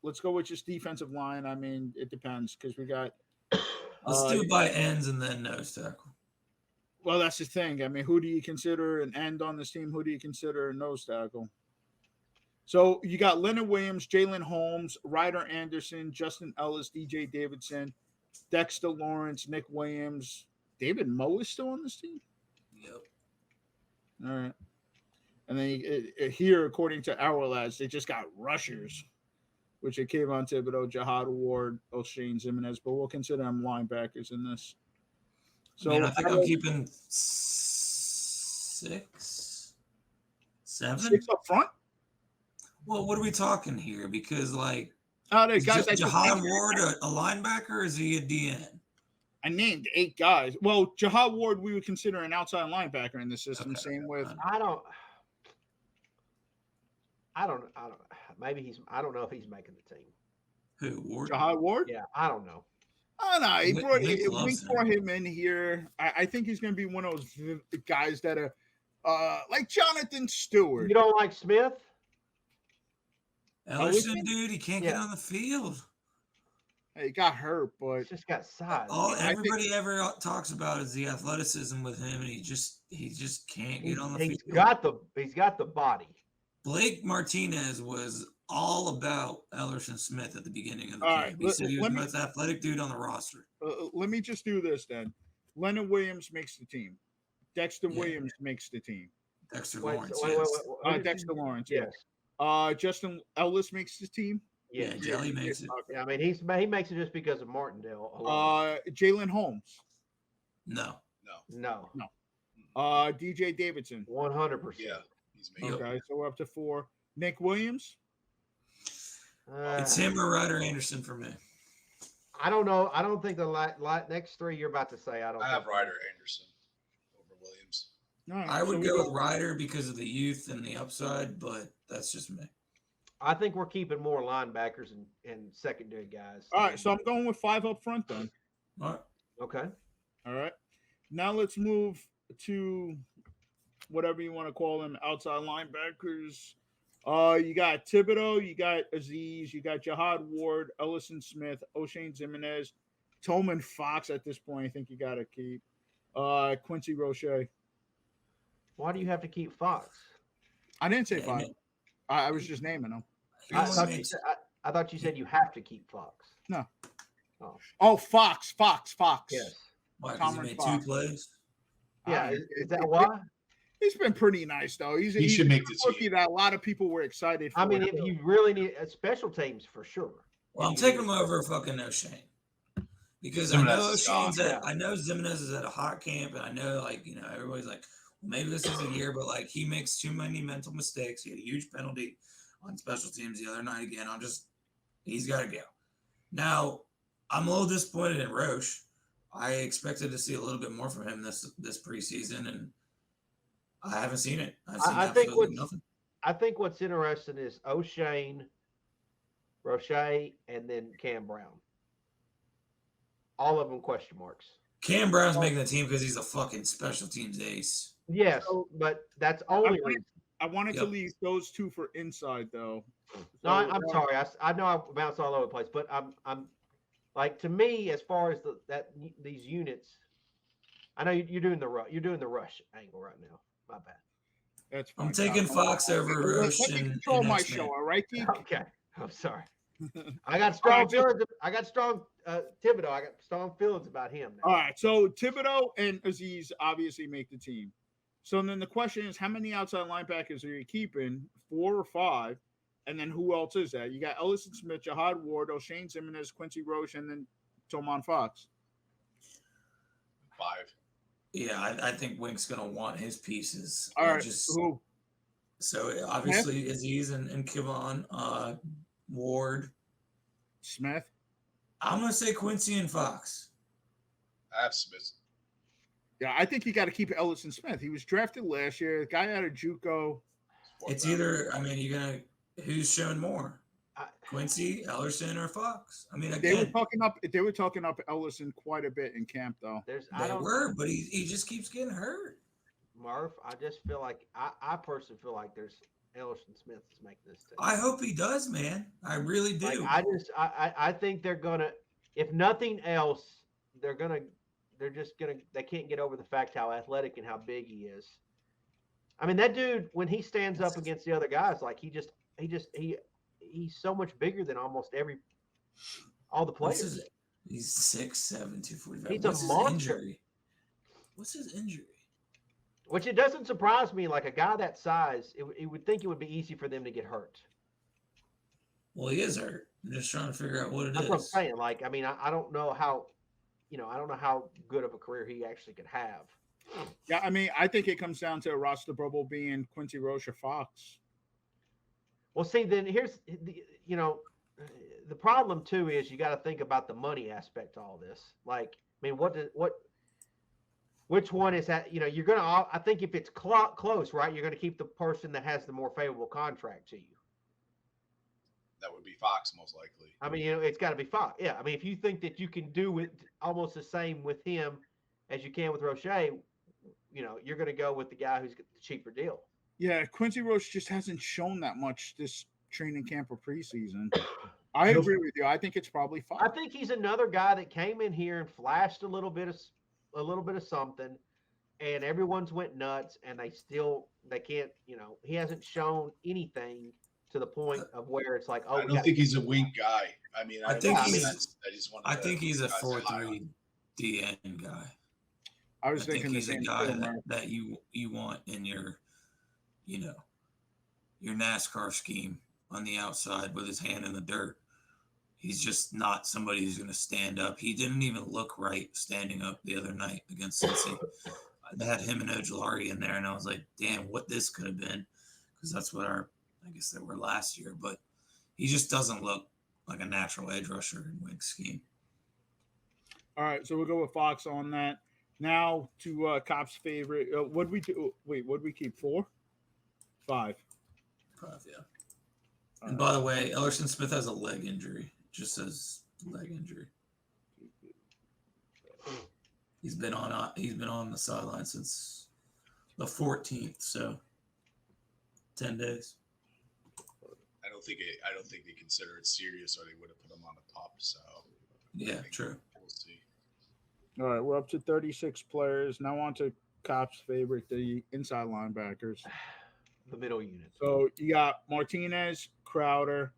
Let's go with just defensive line. I mean, it depends because we got. Let's do by ends and then nose tackle. Well, that's the thing. I mean, who do you consider an end on this team? Who do you consider a nose tackle? So you got Leonard Williams, Jalen Holmes, Ryder Anderson, Justin Ellis, DJ Davidson, Dexter Lawrence, Nick Williams. David Moe is still on this team? Yep. All right. And then here, according to our lads, they just got rushers, which it came on Thibodeau, Jihad Ward, O'Shane Zimenez, but we'll consider them linebackers in this. So I think I'm keeping 6, 7. 6 up front. Well, what are we talking here? Because like, The is guys I just Jihad named- Ward a linebacker or is he a DN? I named 8 guys. Well, Jihad Ward we would consider an outside linebacker in the system. Okay. Same with I don't. Maybe he's. I don't know if he's making the team. Who, Ward? Jihad Ward. Yeah, I don't know. I don't know. He Wink loves brought him in here. I think he's going to be one of those guys that are like Jonathan Stewart. You don't like Smith? Ellerson, dude, he can't get Yeah. on the field. He got hurt, but He's just got size. All I think- everybody ever talks about is the athleticism with him, and he just can't get on the He's field. got the body. Blake Martinez was all about Ellerson Smith at the beginning of the All camp. right, He said he was let the me- most athletic dude on the roster. let me just do this then. Leonard Williams makes the team. Dexter Yeah. Williams makes the team. Dexter Wait, Lawrence, wait, yes. wait, wait, what did Dexter you- Lawrence. Yes. Justin Ellis makes the team. Yeah, Yes. Jelly makes it. Yeah, I mean he makes it just because of Martindale. alone. Jalen Holmes. No. No, DJ Davidson. 100%. Yeah, he's making. Okay, so we're up to 4. Nick Williams. It's him or Ryder Anderson for me. I don't know. I don't think the next 3 you're about to say. I don't. I have think- Ryder Anderson over Williams. All right, I so would we go got- with Ryder because of the youth and the upside, but that's just me. I think we're keeping more linebackers and secondary guys. All right, so I'm going with 5 up front then. All right. Okay. All right. Now let's move to whatever you want to call them, outside linebackers. You got Thibodeau, you got Aziz, you got Jihad Ward, Ellison Smith, O'Shane Zimenez, Tolman Fox. At this point, I think you got to keep Quincy Roche. Why do you have to keep Fox? I didn't say Yeah, 5. man. I was just naming them. He I only thought, you makes- said, I thought you said you have to keep Fox. Oh, Fox. Yes. Why, 'cause he Cameron made Fox. 2 plays? Yeah. Uh, Is that why? He's been pretty nice though. He should make the a rookie team. that a lot of people were excited for. I mean, if you really need special teams for sure. Well, I'm If you taking need- him over fucking O'Shane. Because Zimenez I know is O'Shane's gone. at, I know Zimenez is at a hot camp, and I know, like, you know, everybody's like, well, maybe this is the year, but like he makes too many mental mistakes. He had a huge penalty on special teams the other night again. He's got to go. Now, I'm a little disappointed in Roche. I expected to see a little bit more from him this preseason, and I haven't seen it. I've seen I think absolutely nothing. I think what's interesting is O'Shane, Roche, and then Cam Brown. All of them question marks. Cam Brown's making the team because he's a fucking special teams ace. Yes, So- but that's only. I wanted to Yep. leave those 2 for inside though. No, I'm sorry. I know I bounced all over the place, but I'm like, to me, as far as these units, I know you're doing the rush. You're doing the rush angle right now. My bad. That's fine. I'm taking Fox over Roche. Let me and control my X-Men. show, all right, Keith? Okay, I'm sorry. I got strong feelings. I got strong Thibodeau. I got strong feelings about him now. All right, so Thibodeau and Aziz obviously make the team. So then the question is, how many outside linebackers are you keeping? 4 or 5? And then who else is that? You got Ellison Smith, Jihad Ward, O'Shane Zimenez, Quincy Roche, and then Tomon Fox. 5. Yeah, I think Wink's gonna want his pieces. All right, So obviously Aziz and Kivon, Ward. Smith. I'm gonna say Quincy and Fox. I have Smith. Yeah, I think you got to keep Ellison Smith. He was drafted last year. The guy out of JUCO. It's either, I mean, you're gonna who's showing more, I- Quincy, Ellerson, or Fox? I mean, They were again, talking up Ellison quite a bit in camp, though. I they don't were, but he just keeps getting hurt. Murph. I just feel like I personally feel like there's Ellison Smith is making this team. I hope he does, man. I really do. Like, I think they're gonna, if nothing else, they're gonna they can't get over the fact how athletic and how big he is. I mean, that dude, when he stands up against the other guys, like he's so much bigger than almost all the players. He's 6'7", 245. He's What's a his monster. injury? What's his injury? Which it doesn't surprise me. Like a guy that size, it would think it would be easy for them to get hurt. Well, he is hurt. I'm just trying to figure out what it is. That's what I'm saying. Like, I mean, I don't know how, I don't know how good of a career he actually could have. Yeah, I mean, I think it comes down to a roster bubble being Quincy Roche or Fox. Well, see, then here's the problem too is you got to think about the money aspect to all this. Like, I mean, which one is that? You're gonna. I think if it's close, right, you're gonna keep the person that has the more favorable contract to you. That would be Fox, most likely. I mean, it's got to be Fox. Yeah, I mean, if you think that you can do it almost the same with him as you can with Roche, you're going to go with the guy who's got the cheaper deal. Yeah, Quincy Roche just hasn't shown that much this training camp or preseason. I agree with you. I think it's probably Fox. I think he's another guy that came in here and flashed a little bit of something, and everyone's went nuts, and they can't. He hasn't shown anything to the point of where it's like, I don't think he's a wink guy. I mean, I think he's a 4-3 DN guy. I was thinking he's a guy that you want in your NASCAR scheme on the outside with his hand in the dirt. He's just not somebody who's going to stand up. He didn't even look right standing up the other night against Cincy. They had him and Ojulari in there, and I was like, damn, what this could have been, because that's what I guess they were last year, but he just doesn't look like a natural edge rusher in wing scheme. All right, so we'll go with Fox on that. Now to Cop's favorite. What'd we do? Wait, what'd we keep? 4? 5. 5, yeah. And by the way, Ellerson Smith has a leg injury. Just says leg injury. He's been on the sideline since the 14th, so 10 days. I don't think they consider it serious, or they would have put him on the pup. So yeah, true. We'll see. All right, we're up to 36 players. Now on to Cop's favorite, the inside linebackers. The middle unit. So you got Martinez, Crowder,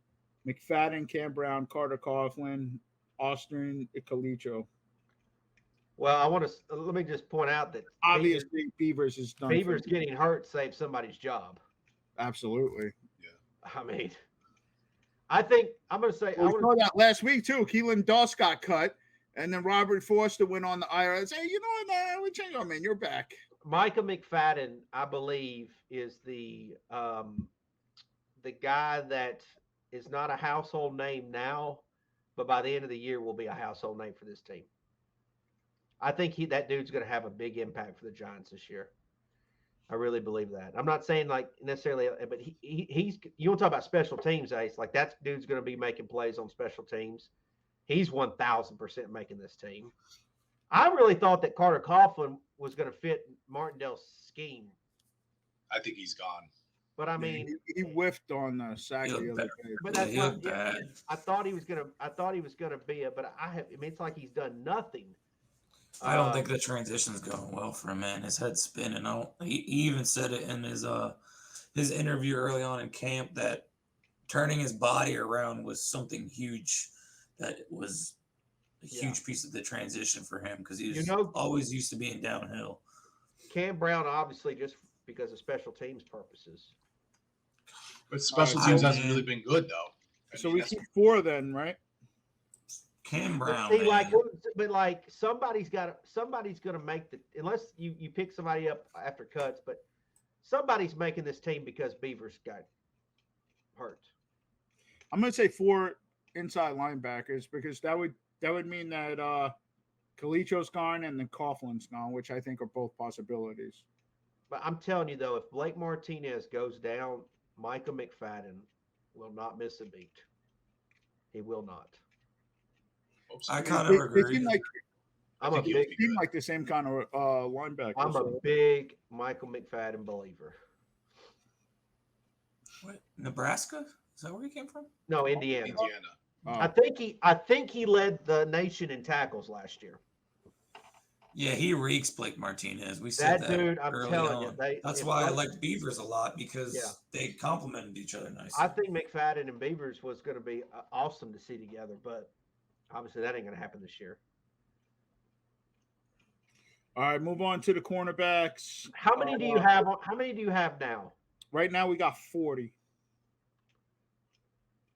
McFadden, Cam Brown, Carter Coughlin, Austin Calicho. Well, let me just point out that obviously Beavers is done. Beavers getting hurt saves somebody's job. Absolutely. I mean, I think I'm going to say. We saw that last week too. Keelan Doss got cut, and then Robert Forster went on the IR and said, "Hey, you know what? We changed. Man, you're back." Micah McFadden, I believe, is the guy that is not a household name now, but by the end of the year will be a household name for this team. I think that dude's going to have a big impact for the Giants this year. I really believe that. I'm not saying like necessarily, but he's. You want to talk about special teams, Ace? Like that dude's going to be making plays on special teams. He's 1,000% making this team. I really thought that Carter Coughlin was going to fit Martindale's scheme. I think he's gone. But I mean, he whiffed on the sack the other day. But that's I thought he was going to be it, but I mean, it's like he's done nothing. I don't think the transition's going well for him, man. His head's spinning. He even said it in his interview early on in camp that turning his body around was something huge. That was a huge piece of the transition for him because he was always used to being downhill. Cam Brown, obviously, just because of special teams purposes. But special teams hasn't really been good, though. So we keep 4 then, right? Cam Brown. But somebody's going to make unless you pick somebody up after cuts, but somebody's making this team because Beavers got hurt. I'm going to say 4 inside linebackers because that would mean that Calicho's gone and then Coughlin's gone, which I think are both possibilities. But I'm telling you though, if Blake Martinez goes down, Micah McFadden will not miss a beat. He will not. I kind of agree. They seem like the same kind of linebacker. I'm a big Michael McFadden believer. What, Nebraska? Is that where he came from? No, Indiana. Oh. I think he led the nation in tackles last year. Yeah, he reeks Blake Martinez. We said That that dude, I'm early telling you, on. they. That's if why I Blake- liked Beavers a lot because Yeah. they complemented each other nicely. I think McFadden and Beavers was going to be awesome to see together, but obviously that ain't going to happen this year. All right, move on to the cornerbacks. How many do you have? How many do you have now? Right now, we got 40.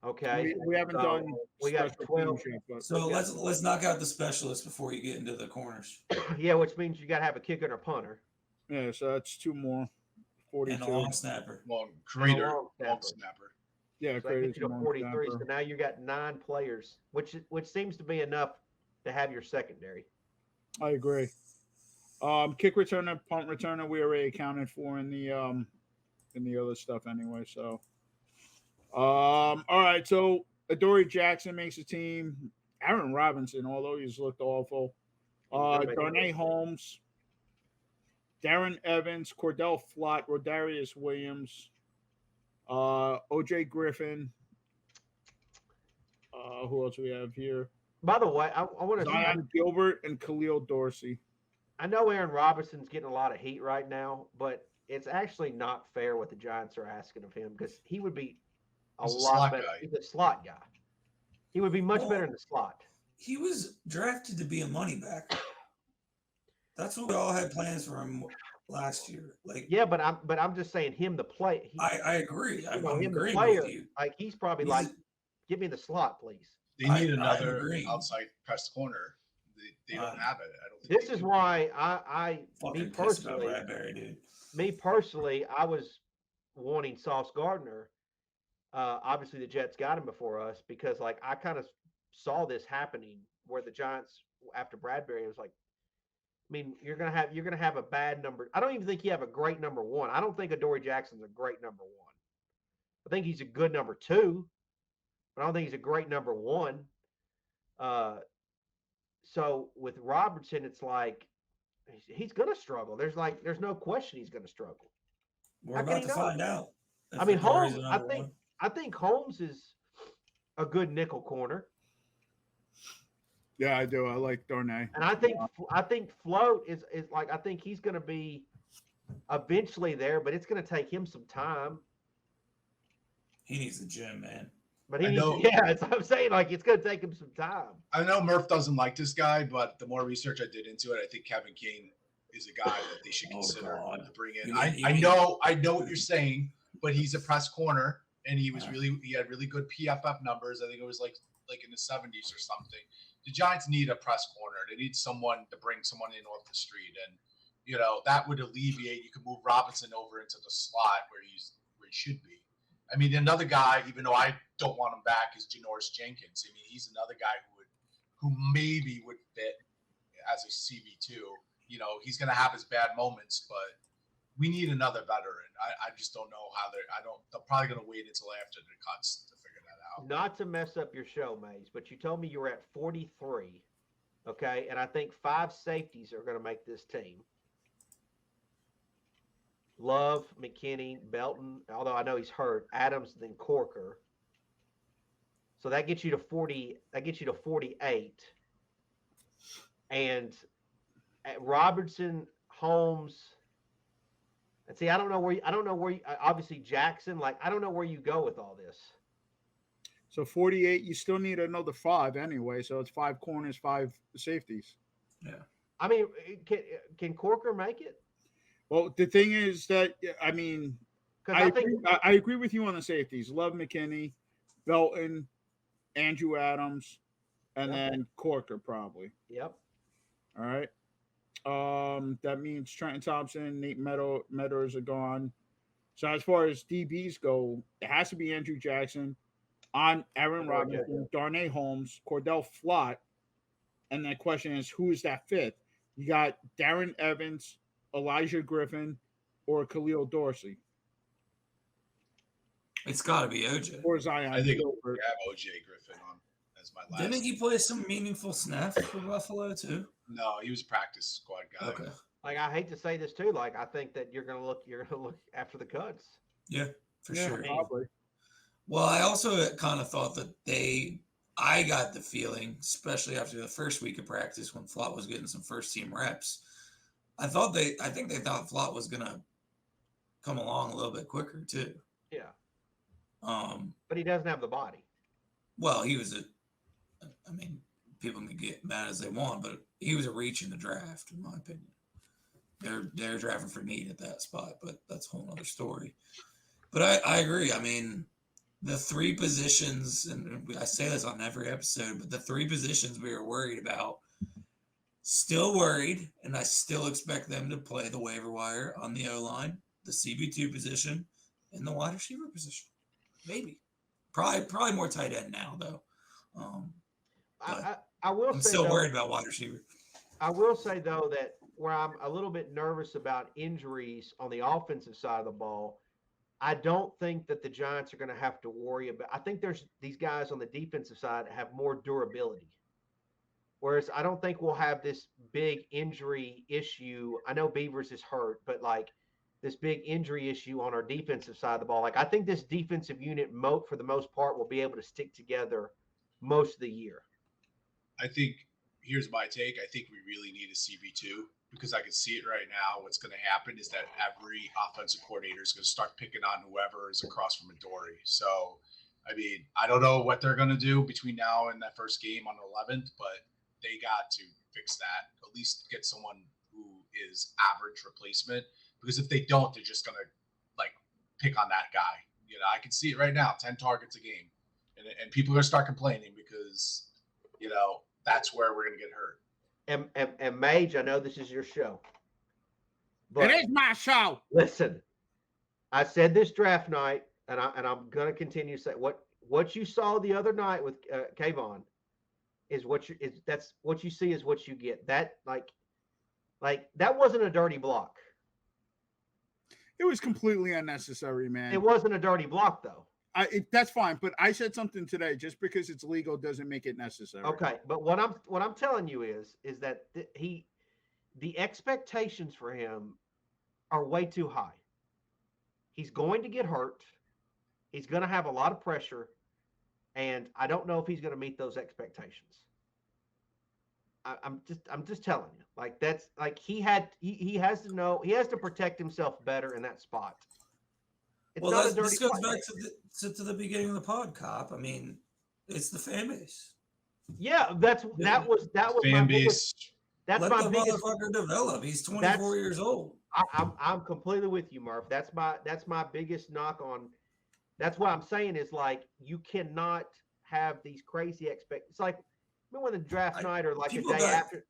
Okay, We haven't so done. we got special 12. teams yet, but So let's knock out the specialists before you get into the corners. Yeah, which means you got to have a kicker and a punter. yeah, so that's 2 more. 42. And a long snapper. Long creator, long long snapper. snapper. Yeah, So that gets you to long 43. snapper. So now you got 9 players, which seems to be enough to have your secondary. I agree. Kick returner, punt returner, we already accounted for in the other stuff anyway. So, all right. So Adoree Jackson makes the team. Aaron Robinson, although he's looked awful. Darnay Holmes, Darren Evans, Cordell Flott, Rodarius Williams, OJ Griffin. Who else do we have here? By the way, I want to. Zion Gilbert and Khalil Dorsey. I know Aaron Robinson's getting a lot of heat right now, but it's actually not fair what the Giants are asking of him because he would be He's a lot slot better. guy. He's a slot guy. He would be much better in the slot. He was drafted to be a money back. That's what we all had plans for him last year. Like, Yeah, but I'm just saying him the play. I agree. I'm him the agreeing player. with you. Like he's probably He's like, give me the slot, please. They need I'm another agreeing. outside press corner. They don't have it. I don't think This they is do. why I fucking me pissed about personally, Bradbury, dude. I was wanting Sauce Gardner. Obviously, the Jets got him before us because, like, I kind of saw this happening where the Giants after Bradbury was like, I mean, you're gonna have a bad number. I don't even think you have a great number 1. I don't think Adoree Jackson's a great number 1. I think he's a good number 2, but I don't think he's a great number 1. So with Robertson, it's like he's gonna struggle. There's no question he's gonna struggle. We're How can about he to not? find out. I mean, Adoree's Holmes. the I number think one. I think Holmes is a good nickel corner, Yeah, I do. I like Darnay. and I think Float is like I think he's going to be eventually there, but it's going to take him some time. He needs the gym, man. But he I needs, know. yeah, that's what I'm saying. Like it's going to take him some time. I know Murph doesn't like this guy, but the more research I did into it, I think Kevin King is a guy that they should Oh, consider God. to bring in. You I mean- know what you're saying, but he's a press corner, and he was Yeah. he had really good PFF numbers. I think it was like in the 70s or something. The Giants need a press corner. They need someone to bring someone in off the street, and that would alleviate. You could move Robinson over into the slot where he should be. I mean, another guy, even though I don't want him back, is Janoris Jenkins. I mean, he's another guy who maybe would fit as a CB2. He's going to have his bad moments, but we need another veteran. I just don't know how they're probably going to wait until after the cuts to figure that out. Not to mess up your show, Maze, but you told me you were at 43, okay? And I think 5 safeties are going to make this team. Love, McKinney, Belton, although I know he's hurt, Adams, then Corker. So that gets you to 40. That gets you to 48. And at Robertson, Holmes, and see, I don't know where you, obviously Jackson, like I don't know where you go with all this. So 48, you still need another 5 anyway. So it's 5 corners, 5 safeties. Yeah. I mean, can Corker make it? Well, the thing is that I mean, Because I agree with you on the safeties. Love McKinney, Belton, Andrew Adams, and Yep. then Corker probably. Yep. All right. That means Trenton Thompson, Nate Meadows are gone. So as far as DBs go, it has to be Andrew Jackson, on Aaron Robinson, Darnay Holmes, Cordell Flott, and the question is, who is that 5th? You got Darren Evans, Elijah Griffin, or Khalil Dorsey, It's got to be OJ. or Zion I think Gilbert. we have OJ Griffin on as my last. Didn't he play some meaningful snaps for Buffalo too? No, he was a practice squad guy. Okay. Like I hate to say this too, like I think that you're gonna look after the cuts. Yeah, for Yeah, sure. probably. Well, I also kind of thought that they I got the feeling, especially after the first week of practice when Flott was getting some first team reps, I think they thought Flott was gonna come along a little bit quicker too. Yeah. Um, But he doesn't have the body. well, I mean, people can get mad as they want, but he was a reach in the draft, in my opinion. They're drafting for need at that spot, but that's a whole other story. But I agree. I mean, the three positions, and I say this on every episode, but the three positions we were worried about, still worried, and I still expect them to play the waiver wire on the O-line, the CB2 position, and the wide receiver position. Maybe. Probably more tight end now, though. I will I'm say still though, worried about wide receiver. I will say though that where I'm a little bit nervous about injuries on the offensive side of the ball, I don't think that the Giants are going to have to worry about. I think there's these guys on the defensive side have more durability. Whereas I don't think we'll have this big injury issue. I know Beavers is hurt, but like this big injury issue on our defensive side of the ball. Like I think this defensive unit, for the most part, will be able to stick together most of the year. I think here's my take. I think we really need a CB2 because I can see it right now. What's going to happen is that every offensive coordinator is going to start picking on whoever is across from Adoree. So, I mean, I don't know what they're going to do between now and that first game on the 11th, but they got to fix that. At least get someone who is average replacement. Because if they don't, they're just going to like pick on that guy. You know, I can see it right now, 10 targets a game. And people are going to start complaining because, you know, that's where we're going to get hurt. And Mage, I know this is your show. But It is my show. listen, I said this draft night, and I'm going to continue to say what you saw the other night with Kayvon is that's what you see is what you get. That like that wasn't a dirty block. It was completely unnecessary, man. It wasn't a dirty block though. That's fine, but I said something today. Just because it's legal doesn't make it necessary. Okay, but what I'm telling you is that the expectations for him are way too high. He's going to get hurt. He's going to have a lot of pressure, and I don't know if he's going to meet those expectations. I'm just telling you, like that's like he has to know, he has to protect himself better in that spot. It's not a dirty this goes play. back to the beginning of the pod, Cop. I mean, it's the fan base. Yeah, that was Fan my base. biggest. That's Let my the biggest. motherfucker develop. He's 24 years old. I'm completely with you, Murph. That's my biggest knock on. That's what I'm saying is like you cannot have these crazy expectations. It's like remember when the draft night or like a day after.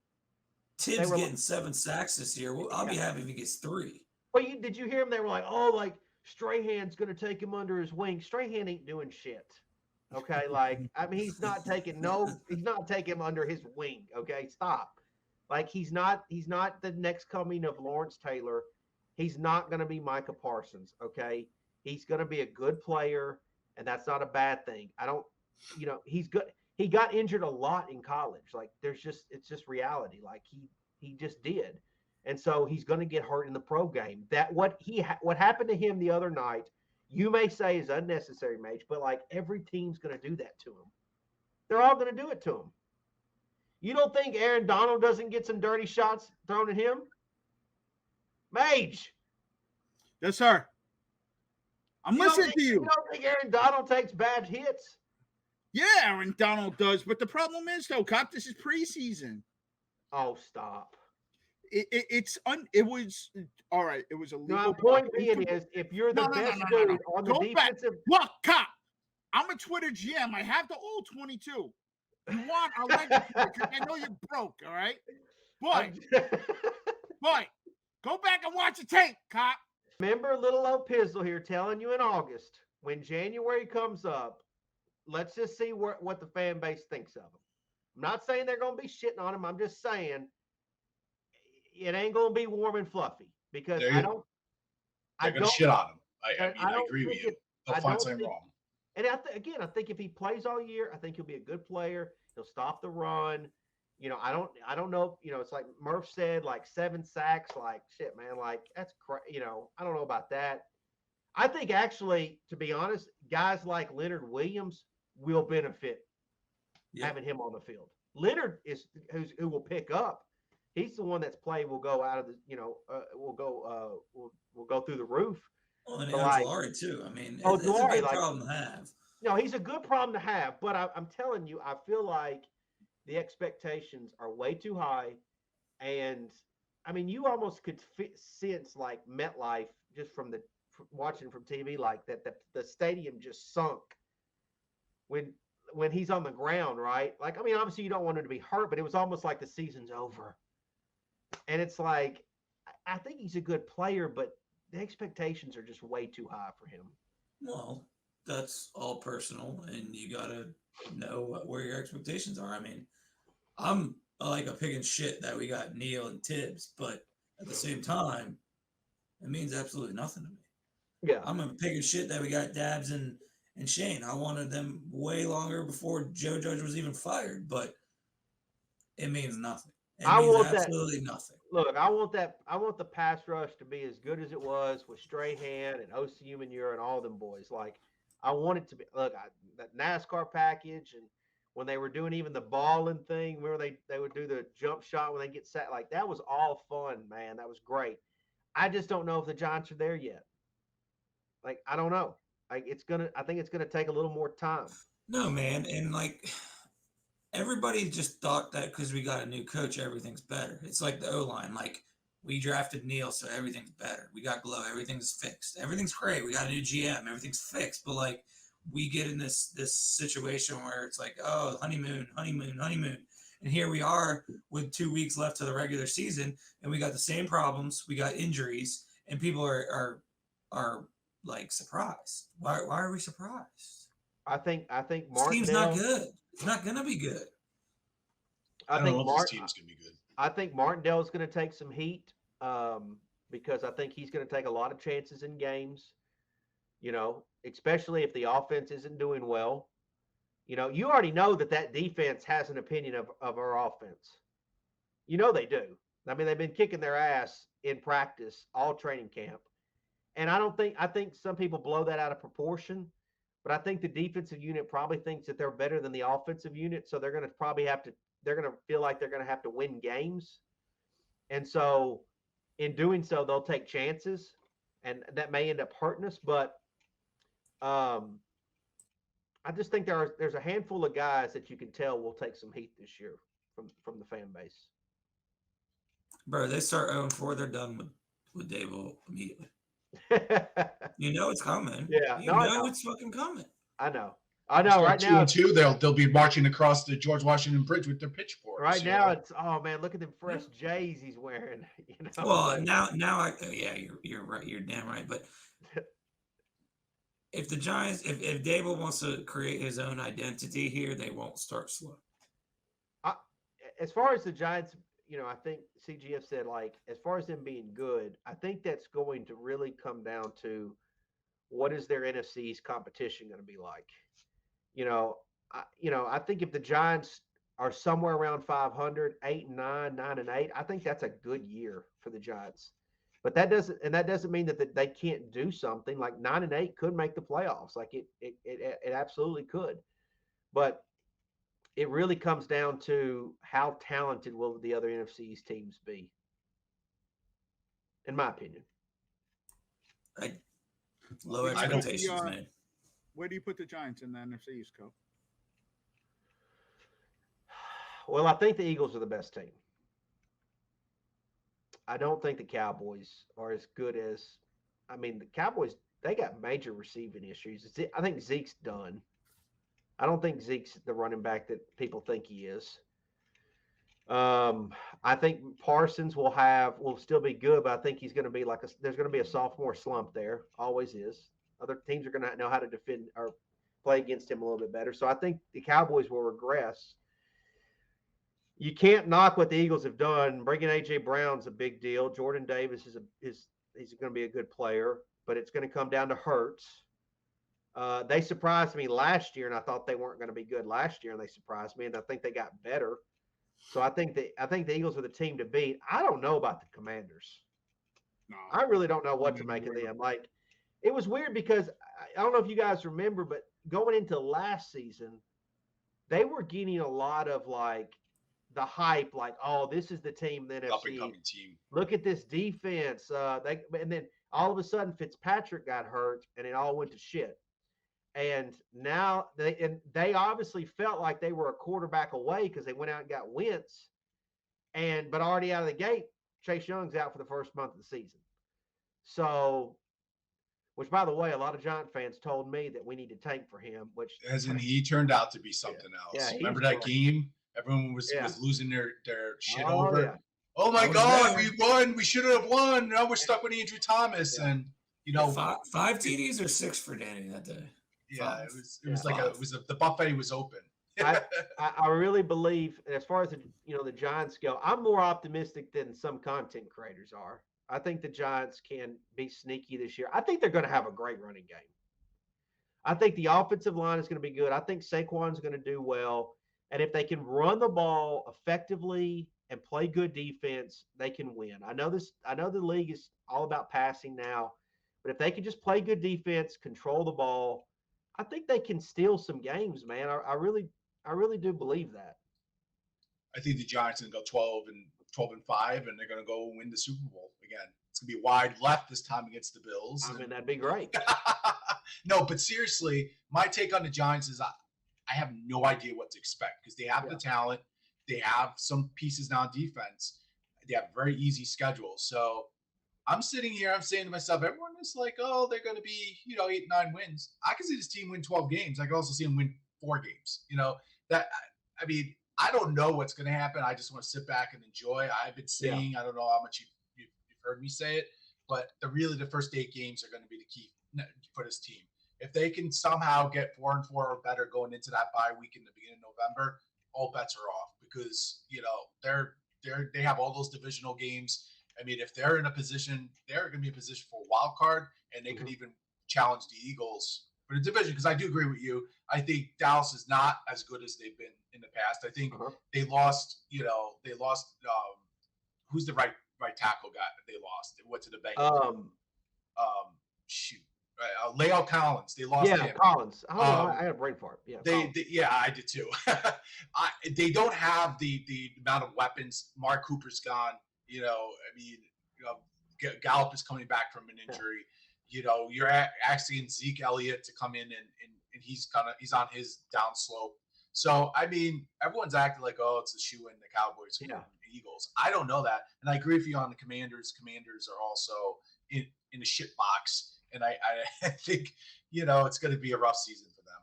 Tibbs getting 7 sacks this year. Well, I'll be happy if he gets 3. Well, did you hear him? They were like, oh, like Strahan's going to take him under his wing. Strahan ain't doing shit. Okay, like I mean, he's not taking him under his wing. Okay, stop. Like he's not the next coming of Lawrence Taylor. He's not going to be Micah Parsons. Okay, he's going to be a good player, and that's not a bad thing. He's good. He got injured a lot in college. Like it's just reality. Like he just did. And so he's going to get hurt in the pro game. That what happened to him the other night, you may say is unnecessary, Mage, but like every team's going to do that to him. They're all going to do it to him. You don't think Aaron Donald doesn't get some dirty shots thrown at him? Mage. Yes, sir. I'm listening to you. You don't think Aaron Donald takes bad hits? Yeah, Aaron Donald does. But the problem is, though, Cop, this is preseason. Oh, stop. It was all right. It was a legal. My point being is, if you're the best dude on the defensive, look, Cop, I'm a Twitter GM. I have the all 22. You want? I'll let you because I know you're broke. All right, but go back and watch the tape, Cop. Remember little old Pizzle here telling you in August when January comes up. Let's just see what the fan base thinks of him. I'm not saying they're going to be shitting on him. I'm just saying it ain't going to be warm and fluffy because They're going to shit on him. I agree with you. They'll find something wrong. And I think if he plays all year, I think he'll be a good player. He'll stop the run. I don't know. It's like Murph said, like 7 sacks. Like shit, man. Like that's I don't know about that. I think actually, to be honest, guys like Leonard Williams will benefit having him on the field. Leonard is who will pick up. He's the one that's play will go out of the, will go through the roof. Well, and Like, Ojulari too. I mean, Oh, it's a Ojulari, good like- problem to have. No, he's a good problem to have, but I'm telling you, I feel like the expectations are way too high. And I mean, you almost could sense like MetLife just from watching from TV, like that the stadium just sunk when he's on the ground, right? Like, I mean, obviously you don't want him to be hurt, but it was almost like the season's over. And it's like, I think he's a good player, but the expectations are just way too high for him. Well, that's all personal, and you gotta know where your expectations are. I mean, I'm like a pig in shit that we got Neal and Tibbs, but at the same time, it means absolutely nothing to me. Yeah. I'm a pig in shit that we got Dabbs and Shane. I wanted them way longer before Joe Judge was even fired, but it means nothing. It means absolutely nothing. Look, I want the pass rush to be as good as it was with Strahan and O.C. Manure and all them boys. Like, I want it to be. Look, that NASCAR package, and when they were doing even the balling thing, where they would do the jump shot when they get set, like that was all fun, man. That was great. I just don't know if the Giants are there yet. Like, I don't know. Like, I think it's gonna take a little more time. No, man, and like everybody just thought that because we got a new coach, everything's better. It's like the O-line. Like, we drafted Neal, so everything's better. We got Glow, everything's fixed. Everything's great. We got a new GM, everything's fixed. But like, we get in this situation where it's like, oh, honeymoon. And here we are with 2 weeks left to the regular season, and we got the same problems. We got injuries, and people are like surprised. Why are we surprised? I think This team's not good. It's not gonna be good. I don't know if this team's gonna be good. I think Martindale's going to take some heat because I think he's going to take a lot of chances in games, especially if the offense isn't doing well. You already know that defense has an opinion of our offense. They do. I mean, they've been kicking their ass in practice all training camp. And I think some people blow that out of proportion, but I think the defensive unit probably thinks that they're better than the offensive unit. So they're going to they're going to feel like they're going to have to win games. And so in doing so, they'll take chances, and that may end up hurting us. But I just think there's a handful of guys that you can tell will take some heat this year from the fan base. Bro, they start 0-4, they're done with Dable immediately. It's coming. Yeah. It's fucking coming. I know. Right now, 2-2, they'll be marching across the George Washington Bridge with their pitchforks. Right now, it's man, look at them fresh J's he's wearing. Well, now, you're right. You're damn right. But if the Giants, if Dable wants to create his own identity here, they won't start slow. As far as the Giants, I think CGF said, like, as far as them being good, I think that's going to really come down to what is their NFC's competition going to be like. I think if the Giants are somewhere around 500, 8-9, 9-8, I think that's a good year for the Giants. But that doesn't mean that they can't do something. Like 9-8 could make the playoffs. Like it absolutely could. But it really comes down to how talented will the other NFC's teams be, in my opinion. Low expectations, man. Where do you put the Giants in the NFC East, Co? Well, I think the Eagles are the best team. I don't think the Cowboys are as good as – I mean, the Cowboys, they got major receiving issues. I think Zeke's done. I don't think Zeke's the running back that people think he is. I think Parsons will still be good, but I think he's going to be there's going to be a sophomore slump there. Always is. Other teams are going to know how to defend or play against him a little bit better. So I think the Cowboys will regress. You can't knock what the Eagles have done. Bringing A.J. Brown's a big deal. Jordan Davis is he's going to be a good player, but it's going to come down to Hurts. They surprised me last year, and I thought they weren't going to be good last year, and they surprised me, and I think they got better. So I think the Eagles are the team to beat. I don't know about the Commanders. No, I really don't know what to make of them. Like, it was weird because I don't know if you guys remember, but going into last season, they were getting a lot of like the hype, like, oh, this is the team, the Up and NFC. coming team. Look at this defense. And then all of a sudden Fitzpatrick got hurt, and it all went to shit. And now they obviously felt like they were a quarterback away because they went out and got Wentz, but already out of the gate, Chase Young's out for the first month of the season. So, which by the way, a lot of Giant fans told me that we need to tank for him. Which As in, he turned out to be something else. Yeah, Remember he's that game? Everyone was losing their shit Oh, over. yeah. Oh my I was God, there. we won. We should have won. Now we're stuck with Andrew Thomas, and Five TDs or 6 for Danny that day. yeah, Five. it was like Five. the buffet was open. I really believe, as far as the Giants go, I'm more optimistic than some content creators are. I think the Giants can be sneaky this year. I think they're going to have a great running game. I think the offensive line is going to be good. I think Saquon's going to do well. And if they can run the ball effectively and play good defense, they can win. I know the league is all about passing now, but if they can just play good defense, control the ball, I think they can steal some games, man. I really do believe that. I think the Giants are going to go 12-5, and they're going to go win the Super Bowl again. It's going to be wide left this time against the Bills. I mean, that'd be great. No, but seriously, my take on the Giants is I have no idea what to expect because they have the talent. They have some pieces now on defense. They have a very easy schedule. So I'm sitting here, I'm saying to myself, everyone is like, oh, they're going to be, 8, 9 wins. I can see this team win 12 games. I can also see them win 4 games. I don't know what's going to happen. I just want to sit back and enjoy. I've been saying, I don't know how much you've heard me say it, but the first 8 games are going to be the key for this team. If they can somehow get 4-4 or better going into that bye week in the beginning of November, all bets are off because they have all those divisional games. I mean, if they're in a position, they're going to be in a position for a wild card, and they could even challenge the Eagles for the division. Because I do agree with you. I think Dallas is not as good as they've been in the past. I think they lost. Who's the right tackle guy that they lost? They went to the Bengals. La'el Collins. They lost him. Collins. I had a brain fart. Yeah, I did too. They don't have the amount of weapons. Mark Cooper's gone. Gallup is coming back from an injury. You're asking Zeke Elliott to come in and he's on his down slope. So I mean, everyone's acting like, oh, it's a shoe in the Cowboys, the Eagles. I don't know that, and I agree with you on the Commanders. Commanders are also in a shit box. And I think, it's going to be a rough season for them.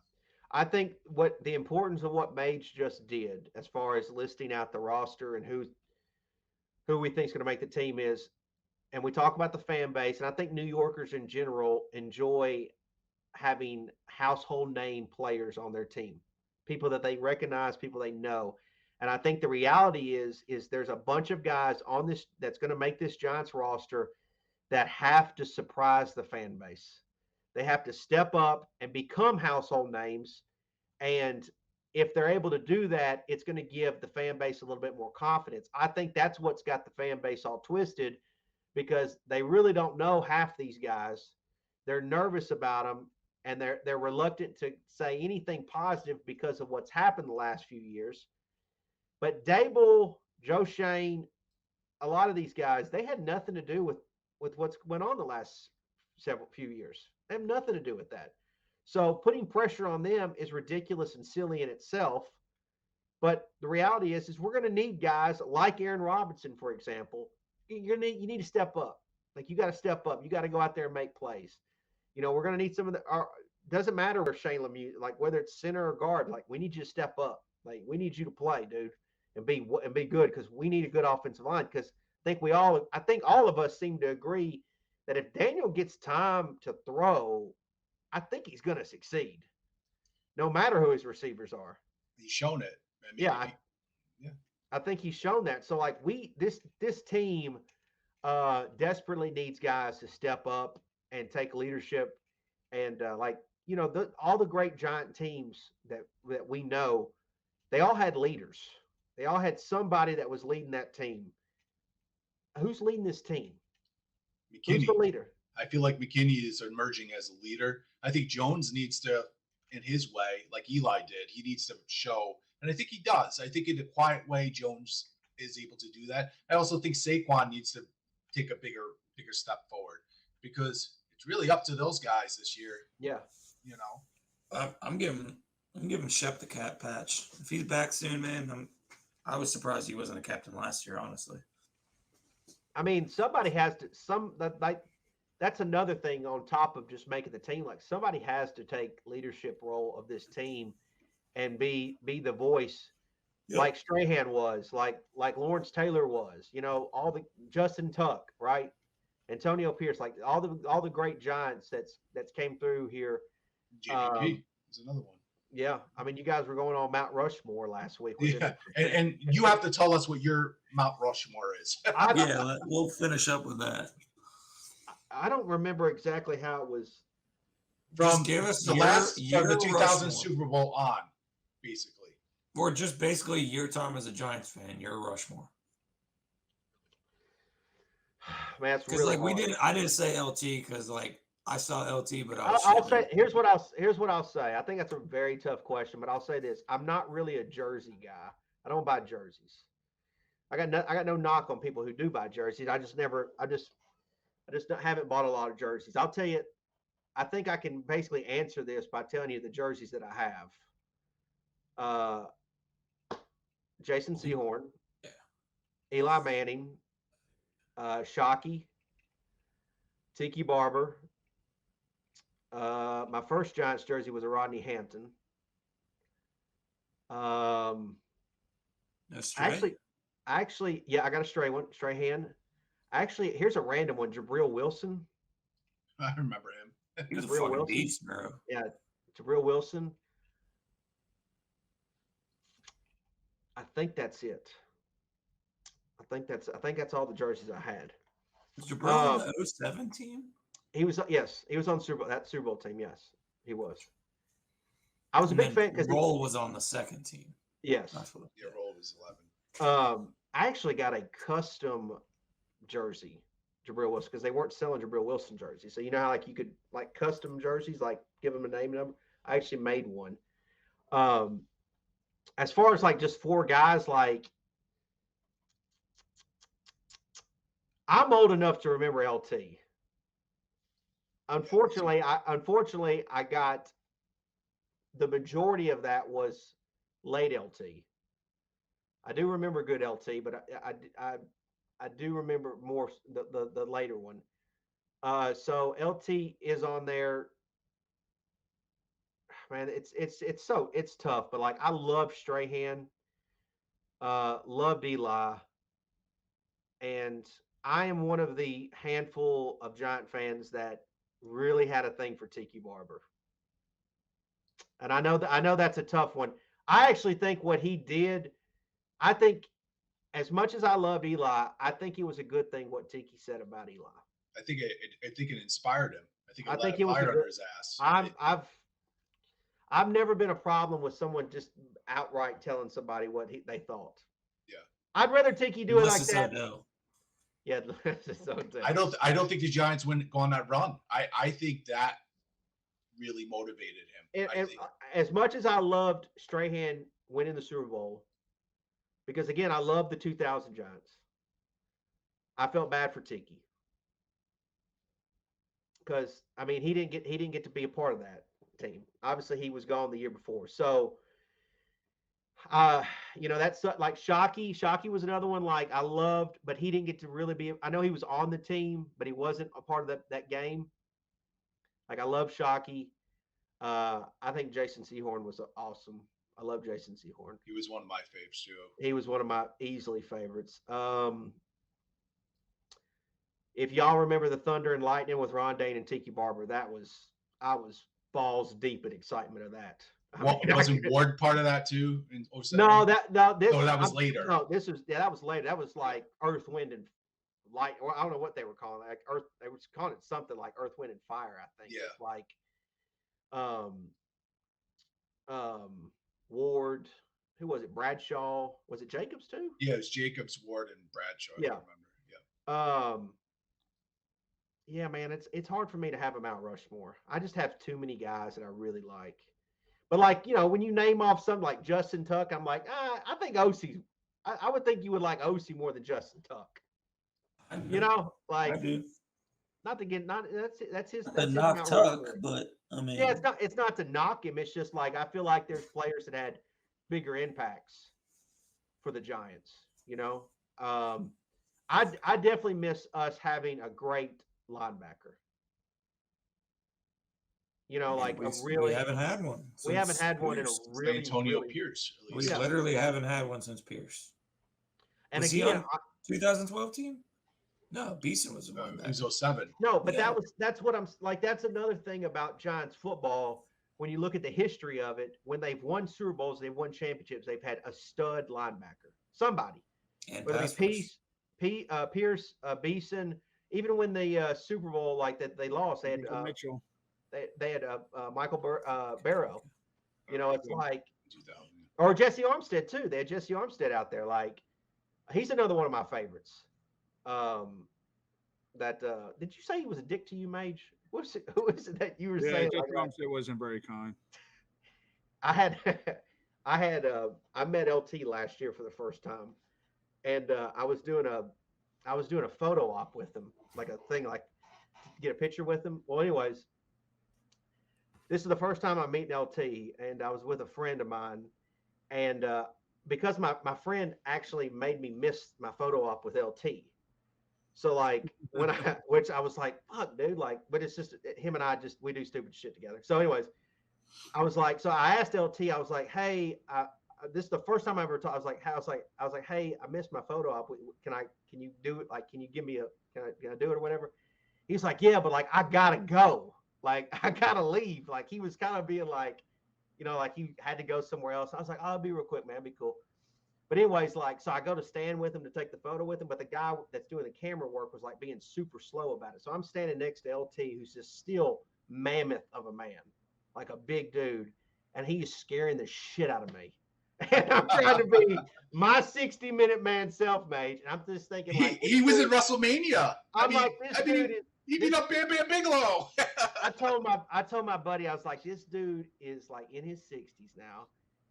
I think what the importance of what Mage just did, as far as listing out the roster and who we think is going to make the team is, and we talk about the fan base, and I think New Yorkers in general enjoy having household name players on their team, people that they recognize, people they know. And I think the reality is there's a bunch of guys on this that's going to make this Giants roster that have to surprise the fan base. They have to step up and become household names. And if they're able to do that, it's going to give the fan base a little bit more confidence. I think that's what's got the fan base all twisted because they really don't know half these guys. They're nervous about them, and they're reluctant to say anything positive because of what's happened the last few years. But Dable, Joe Shane, a lot of these guys, they had nothing to do with what's went on the last few years. They have nothing to do with that. So putting pressure on them is ridiculous and silly in itself. But the reality is we're going to need guys like Aaron Robinson, for example. You need to step up. Like, you got to step up. You got to go out there and make plays. We're going to need some of doesn't matter where Shane Lemieux, like whether it's center or guard, like we need you to step up. Like, we need you to play, dude, and be good, because we need a good offensive line. Because I think all of us seem to agree that if Daniel gets time to throw, I think he's going to succeed, no matter who his receivers are. He's shown it. I think he's shown that. So, like, this team desperately needs guys to step up and take leadership, and all the great Giant teams that we know, they all had leaders. They all had somebody that was leading that team. Who's leading this team? McKinney. Who's the leader? I feel like McKinney is emerging as a leader. I think Jones needs to in his way, like Eli did. He needs to show, and I think he does. I think in a quiet way, Jones is able to do that. I also think Saquon needs to take a bigger step forward because it's really up to those guys this year. Yeah. You know, I'm giving Shep the cat patch. If he's back soon, man, I was surprised he wasn't a captain last year, honestly. I mean, somebody has to that's another thing on top of just making the team. Like somebody has to take leadership role of this team and be the voice, like Strahan was, like Lawrence Taylor was. You know, all the Justin Tuck, right? Antonio Pierce, like all the great Giants that's came through here. JPP is another one. Yeah, I mean, you guys were going on Mount Rushmore last week. Yeah, and you have to tell us what your Mount Rushmore is. Yeah, we'll finish up with that. I don't remember exactly how it was. From give us the your from the 2000 Rushmore. Super Bowl on, basically. Or just basically your time as a Giants fan, your Rushmore. Man, it's Because really like hard. I didn't say LT because like I saw LT, but I'll say here's what I'll say. I think that's a very tough question, but I'll say this: I'm not really a jersey guy. I don't buy jerseys. I got no knock on people who do buy jerseys. I just haven't bought a lot of jerseys. I'll tell you, I think I can basically answer this by telling you the jerseys that I have. Jason Sehorn, Eli Manning, Shockey, Tiki Barber. My first Giants jersey was a Rodney Hampton. Actually, yeah, I got a stray hand. Actually, here's a random one: Jabril Wilson. I remember him. he was a Jabril fucking Wilson. beast, bro. Yeah, Jabril Wilson. I think that's it. I think that's all the jerseys I had. Was Jabril on the 07 team? He was on that Super Bowl team. Yes, he was. I was a big fan because Roll was on the second team. Yes. Yeah, Roll was 11. I actually got a custom jersey, Jabril Wilson, because they weren't selling Jabril Wilson jerseys. So you know how like you could like custom jerseys, like give them a name and number. I actually made one. As far as like just four guys, like I'm old enough to remember LT. Unfortunately, I got the majority of that was late LT. I do remember good LT, but I do remember more the later one. So LT is on there. Man, it's tough, but like I love Strahan, loved Eli, and I am one of the handful of Giant fans that really had a thing for Tiki Barber. And I know that's a tough one. I actually think what he did, I think as much as I loved Eli, I think it was a good thing what Tiki said about Eli. I think it inspired him. I think it was fire under his ass. I've never been a problem with someone just outright telling somebody what they thought. Yeah. I'd rather Tiki do it like that. No. Yeah, I don't think the Giants go on that run. I think that really motivated him. And as much as I loved Strahan winning the Super Bowl, because again, I love the 2000 Giants, I felt bad for Tiki because I mean he didn't get to be a part of that team. Obviously, he was gone the year before, so. That's like Shockey. Shockey was another one like I loved, but he didn't get to really be. I know he was on the team, but he wasn't a part of that game. Like I love Shockey. I think Jason Sehorn was awesome. I love Jason Sehorn. He was one of my faves too. He was one of my easily favorites. If y'all remember the Thunder and Lightning with Ron Dane and Tiki Barber, I was balls deep in excitement of that. Wasn't Ward part of that too? In 07? No, that was later. No, that was later. That was like Earth, Wind, and Light. Or I don't know what they were calling it. Like Earth. They were calling it something like Earth, Wind, and Fire. I think. Yeah. It's like, Ward. Who was it? Bradshaw. Was it Jacobs too? Yeah, it was Jacobs, Ward, and Bradshaw. I remember. Yeah. Yeah, man, it's hard for me to have a Mount Rushmore. I just have too many guys that I really like. But like, when you name off something like Justin Tuck, I'm like, I think OC. I would think you would like OC more than Justin Tuck. I do. I Like do. not to get not that's his Not that's to his knock Mount Tuck, Rushmore. but I mean, Yeah, it's not to knock him. It's just like I feel like there's players that had bigger impacts for the Giants. I definitely miss us having a great linebacker. Like a we really haven't had one. we haven't had one in a Pierce. really Antonio really, Pierce. At We least. literally haven't had one since Pierce. and Was he again, on 2012 team? No, Beeson was the one. It was 07. no, but Yeah. that's what I'm like. That's another thing about Giants football. When you look at the history of it, when they've won Super Bowls, they've won championships, they've had a stud linebacker, somebody. And Whether pass it be Pierce, Beeson, even when the Super Bowl like that they lost, they had Mitchell. they had Michael Barrow. It's like 2000. or Jesse Armstead too. They had Jesse Armstead out there. Like he's another one of my favorites. Did you say he was a dick to you, Mage? Who is it that you were saying? Just Like, it wasn't very kind. I met LT last year for the first time, and I was doing a photo op with him, like a thing, like to get a picture with him. Well, anyways, this is the first time I'm meeting LT, and I was with a friend of mine, and because my friend actually made me miss my photo op with LT. So like which I was like, fuck, dude, like, but it's just him and we do stupid shit together. So anyways, I was like, so I asked LT, I was like, hey, this is the first time I ever talked. I was like, hey, I missed my photo op. Can you do it? Like, can you give me can I do it or whatever? He's like, yeah, but like, I gotta go. Like, I gotta leave. Like, he was kind of being like, like he had to go somewhere else. I was like, oh, I'll be real quick, man. It'll be cool. But anyways, like, so I go to stand with him to take the photo with him, but the guy that's doing the camera work was like being super slow about it. So I'm standing next to LT, who's just still mammoth of a man, like a big dude, and he's scaring the shit out of me. And I'm trying to be my 60-minute man self, Mage, and I'm just thinking like he was in WrestleMania. He beat up Bam Bam Bigelow. I told my buddy, I was like, this dude is like in his 60s now.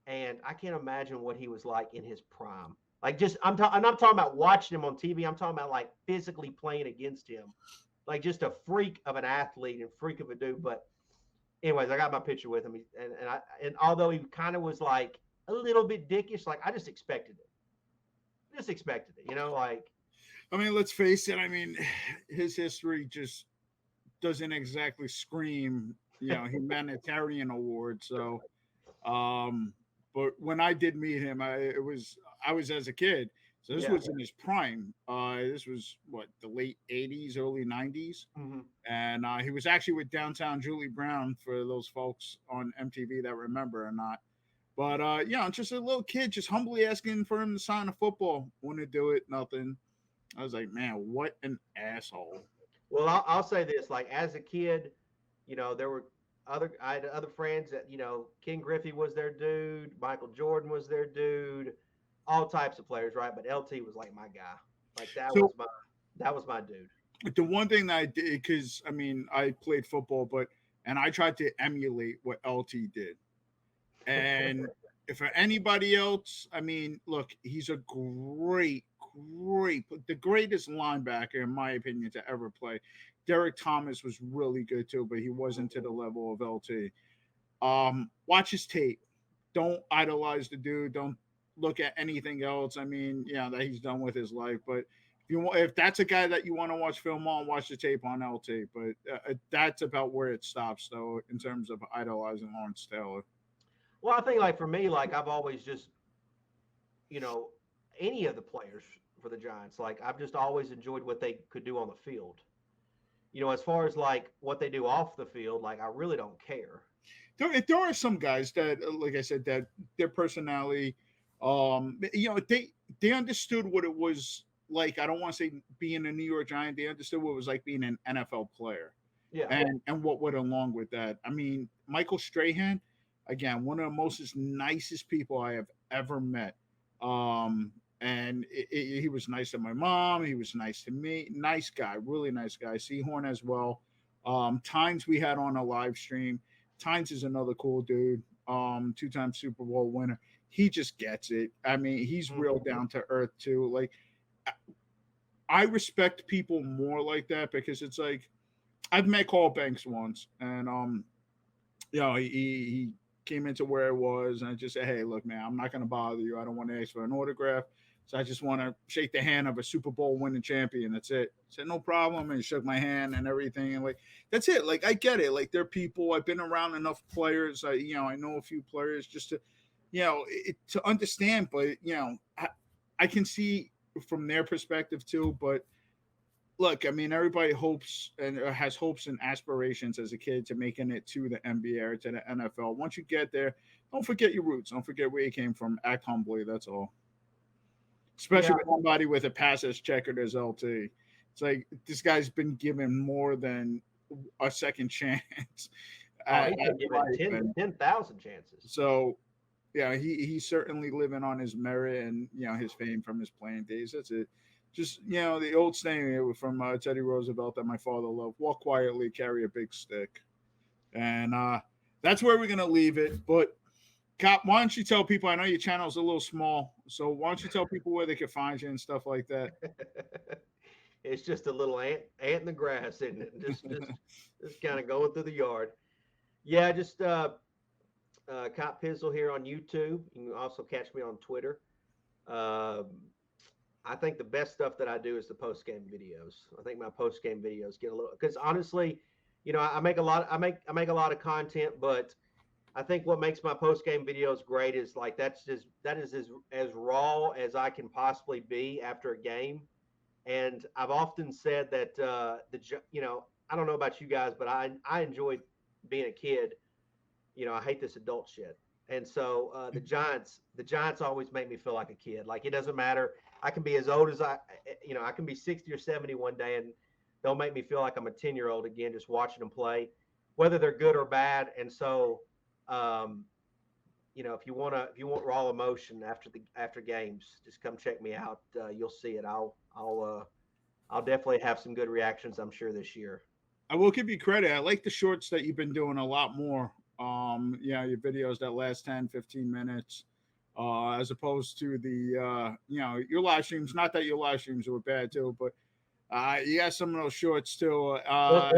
And I can't imagine what he was like in his prime. Like I'm not talking about watching him on TV. I'm talking about like physically playing against him. Like just a freak of an athlete and freak of a dude. But anyways, I got my picture with him. And although he kind of was like a little bit dickish, like I just expected it. Like. I mean, let's face it. I mean, his history just doesn't exactly scream, humanitarian award. So, but when I did meet him, I was as a kid. So this was in his prime. This was the late 80s, early 90s. Mm-hmm. And he was actually with Downtown Julie Brown for those folks on MTV that remember or not. But just a little kid just humbly asking for him to sign a football. Wouldn't do it, nothing. I was like, man, what an asshole. Well, I'll say this, like as a kid, there were I had other friends that, Ken Griffey was their dude, Michael Jordan was their dude, all types of players, right? But LT was like my guy. Like that was my dude. The one thing that I did, because I mean, I played football, and I tried to emulate what LT did. And for anybody else, I mean, look, he's a great, the greatest linebacker, in my opinion, to ever play. Derek Thomas was really good too, but he wasn't to the level of LT. Watch his tape. Don't idolize the dude. Don't look at anything else. I mean, that he's done with his life. But if that's a guy that you want to watch film on, watch the tape on LT. But that's about where it stops, though, in terms of idolizing Lawrence Taylor. Well, I think like for me, like I've always just, any of the players for the Giants, like I've just always enjoyed what they could do on the field. As far as like what they do off the field, like I really don't care. There are some guys that, like I said, that their personality, they understood what it was like. I don't want to say being a New York Giant. They understood what it was like being an NFL player. Yeah. And what went along with that. I mean, Michael Strahan, again, one of the most nicest people I have ever met. And he was nice to my mom. He was nice to me. Nice guy, really nice guy. Seahorn as well. Tynes we had on a live stream. Tynes is another cool dude. two-time Super Bowl winner. He just gets it. I mean, he's real down to earth too. Like, I respect people more like that because it's like I've met Carl Banks once, and he came into where it was, and I just said, "Hey, look, man, I'm not going to bother you. I don't want to ask for an autograph. So I just want to shake the hand of a Super Bowl winning champion. That's it." I said, "No problem," and he shook my hand and everything, and like that's it. Like I get it. Like they're people. I've been around enough players. I know a few players just to, to understand. But I can see from their perspective too. But look, I mean, everybody hopes and has hopes and aspirations as a kid to making it to the NBA or to the NFL. Once you get there, don't forget your roots. Don't forget where you came from. Act humbly. That's all. Especially with somebody with a pass as checkered as LT. It's like this guy's been given more than a second chance. He's been given 10,000 chances. So, yeah, he's certainly living on his merit and his fame from his playing days. That's it. Just the old saying from Teddy Roosevelt that my father loved: walk quietly, carry a big stick. And that's where we're gonna leave it. But Cop, why don't you tell people? I know your channel's a little small, so why don't you tell people where they can find you and stuff like that? It's just a little ant in the grass, isn't it? Just kind of going through the yard. Yeah, just Copizzle here on YouTube. You can also catch me on Twitter. I think the best stuff that I do is the post game videos. I think my post game videos get a little, because honestly, I make a lot of content, but I think what makes my post game videos great is like that is as raw as I can possibly be after a game. And I've often said that I don't know about you guys, but I enjoyed being a kid. I hate this adult shit. And so the Giants always make me feel like a kid. Like it doesn't matter. I can be as old as I can be 60 or 70 one day, and they'll make me feel like I'm a 10-year-old again, just watching them play, whether they're good or bad. And so, if you want raw emotion after games, just come check me out. You'll see it. I'll definitely have some good reactions, I'm sure, this year. I will give you credit. I like the shorts that you've been doing a lot more. Your videos that last 10, 15 minutes, as opposed to the, your live streams. Not that your live streams were bad too, but you got some of those shorts too. I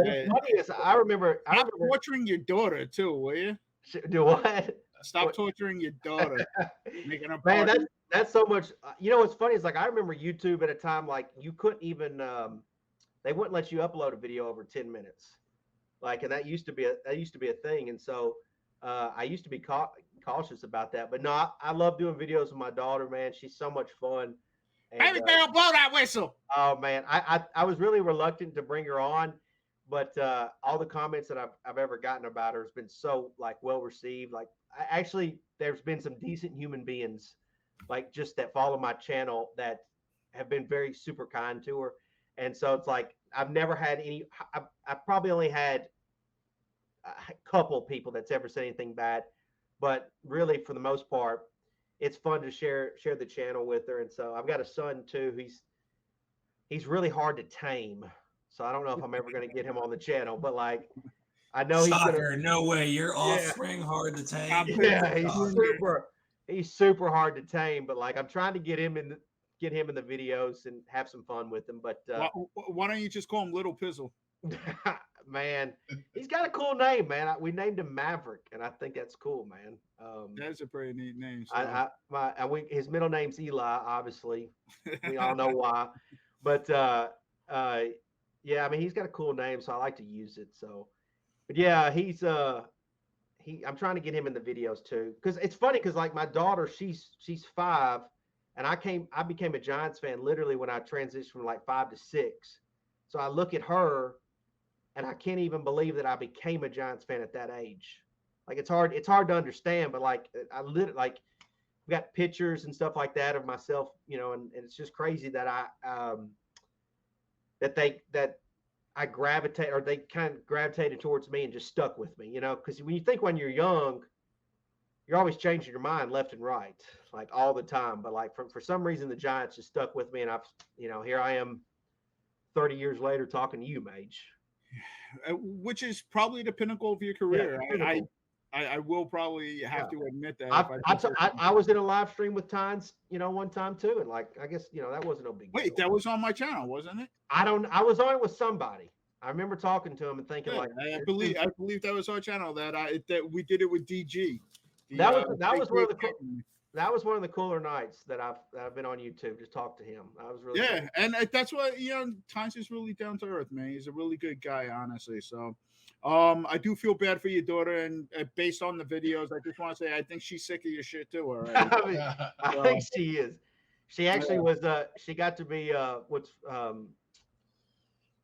remember torturing your daughter too, will you? Do what? Stop torturing your daughter. Making her man, that's so much. What's funny is like I remember YouTube at a time like you couldn't even they wouldn't let you upload a video over 10 minutes. Like, and that used to be a thing. And so I used to be cautious about that. But no, I love doing videos with my daughter, man. She's so much fun. Baby girl, blow that whistle. Oh man, I was really reluctant to bring her on, but all the comments that I've ever gotten about her has been so like well received. Like actually, there's been some decent human beings, like just that follow my channel that have been very super kind to her. And so it's like I've never had any. I've probably only had a couple people that's ever said anything bad, but really for the most part, it's fun to share the channel with her. And so I've got a son too. He's really hard to tame. So I don't know if I'm ever going to get him on the channel, but like I know no way. Your offspring hard to tame. Yeah, he's super hard to tame. But like I'm trying to get him in the videos and have some fun with him. But why don't you just call him Little Pizzle? Man, he's got a cool name, man. We named him Maverick, and I think that's cool, man. That's a pretty neat name. So. His middle name's Eli, obviously. We all know why. But yeah, I mean he's got a cool name, so I like to use it. So, but yeah, I'm trying to get him in the videos too, because it's funny because like my daughter, she's 5. And I became a Giants fan literally when I transitioned from like 5 to 6. So I look at her and I can't even believe that I became a Giants fan at that age. Like it's hard to understand, but like we got pictures and stuff like that of myself, and it's just crazy that I gravitate, or they kind of gravitated towards me and just stuck with me, because when you think when you're young, you're always changing your mind left and right, like all the time. But like for some reason, the Giants just stuck with me, and I've, here I am 30 years later talking to you, Mage. Which is probably the pinnacle of your career. Yeah, I will probably have to admit that. I was in a live stream with Tynes, one time too, and like I guess that wasn't no big deal. Wait, that was on my channel, wasn't it? I was on it with somebody. I remember talking to him and thinking I believe that was our channel that we did it with DG. That was one of the cooler nights that I've been on YouTube. Just talk to him. I was really cool. And that's what Tynes is really down to earth, man. He's a really good guy, honestly. So, I do feel bad for your daughter, and based on the videos, I just want to say I think she's sick of your shit too. Already. I think she is. She actually was. She got to be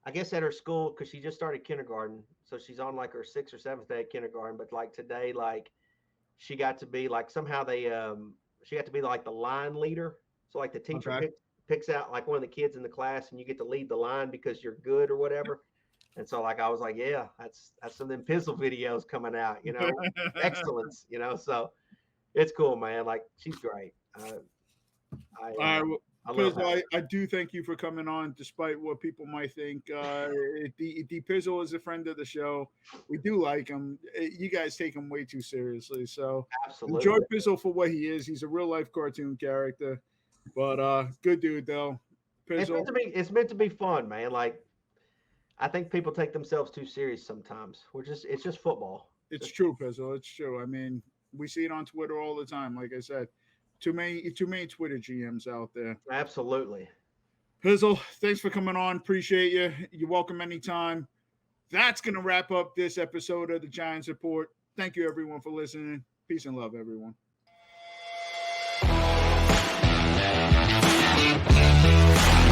I guess at her school because she just started kindergarten, so she's on like her 6th or 7th day of kindergarten. But like today, like she got to be like somehow she got to be like the line leader. So like the teacher picks out like one of the kids in the class, and you get to lead the line because you're good or whatever. And so like I was like, yeah, that's some of them Copizzle videos coming out, excellence, So it's cool, man. Like she's great. I do thank you for coming on, despite what people might think. Copizzle is a friend of the show. We do like him. You guys take him way too seriously. So absolutely enjoy Copizzle for what he is. He's a real life cartoon character, but good dude though. Copizzle. It's meant to be fun, man. Like I think people take themselves too serious sometimes. It's just football. It's true, Copizzle. It's true. I mean, we see it on Twitter all the time. Like I said. Too many Twitter GMs out there. Absolutely. Copizzle, thanks for coming on. Appreciate you. You're welcome anytime. That's going to wrap up this episode of the Giants Report. Thank you, everyone, for listening. Peace and love, everyone.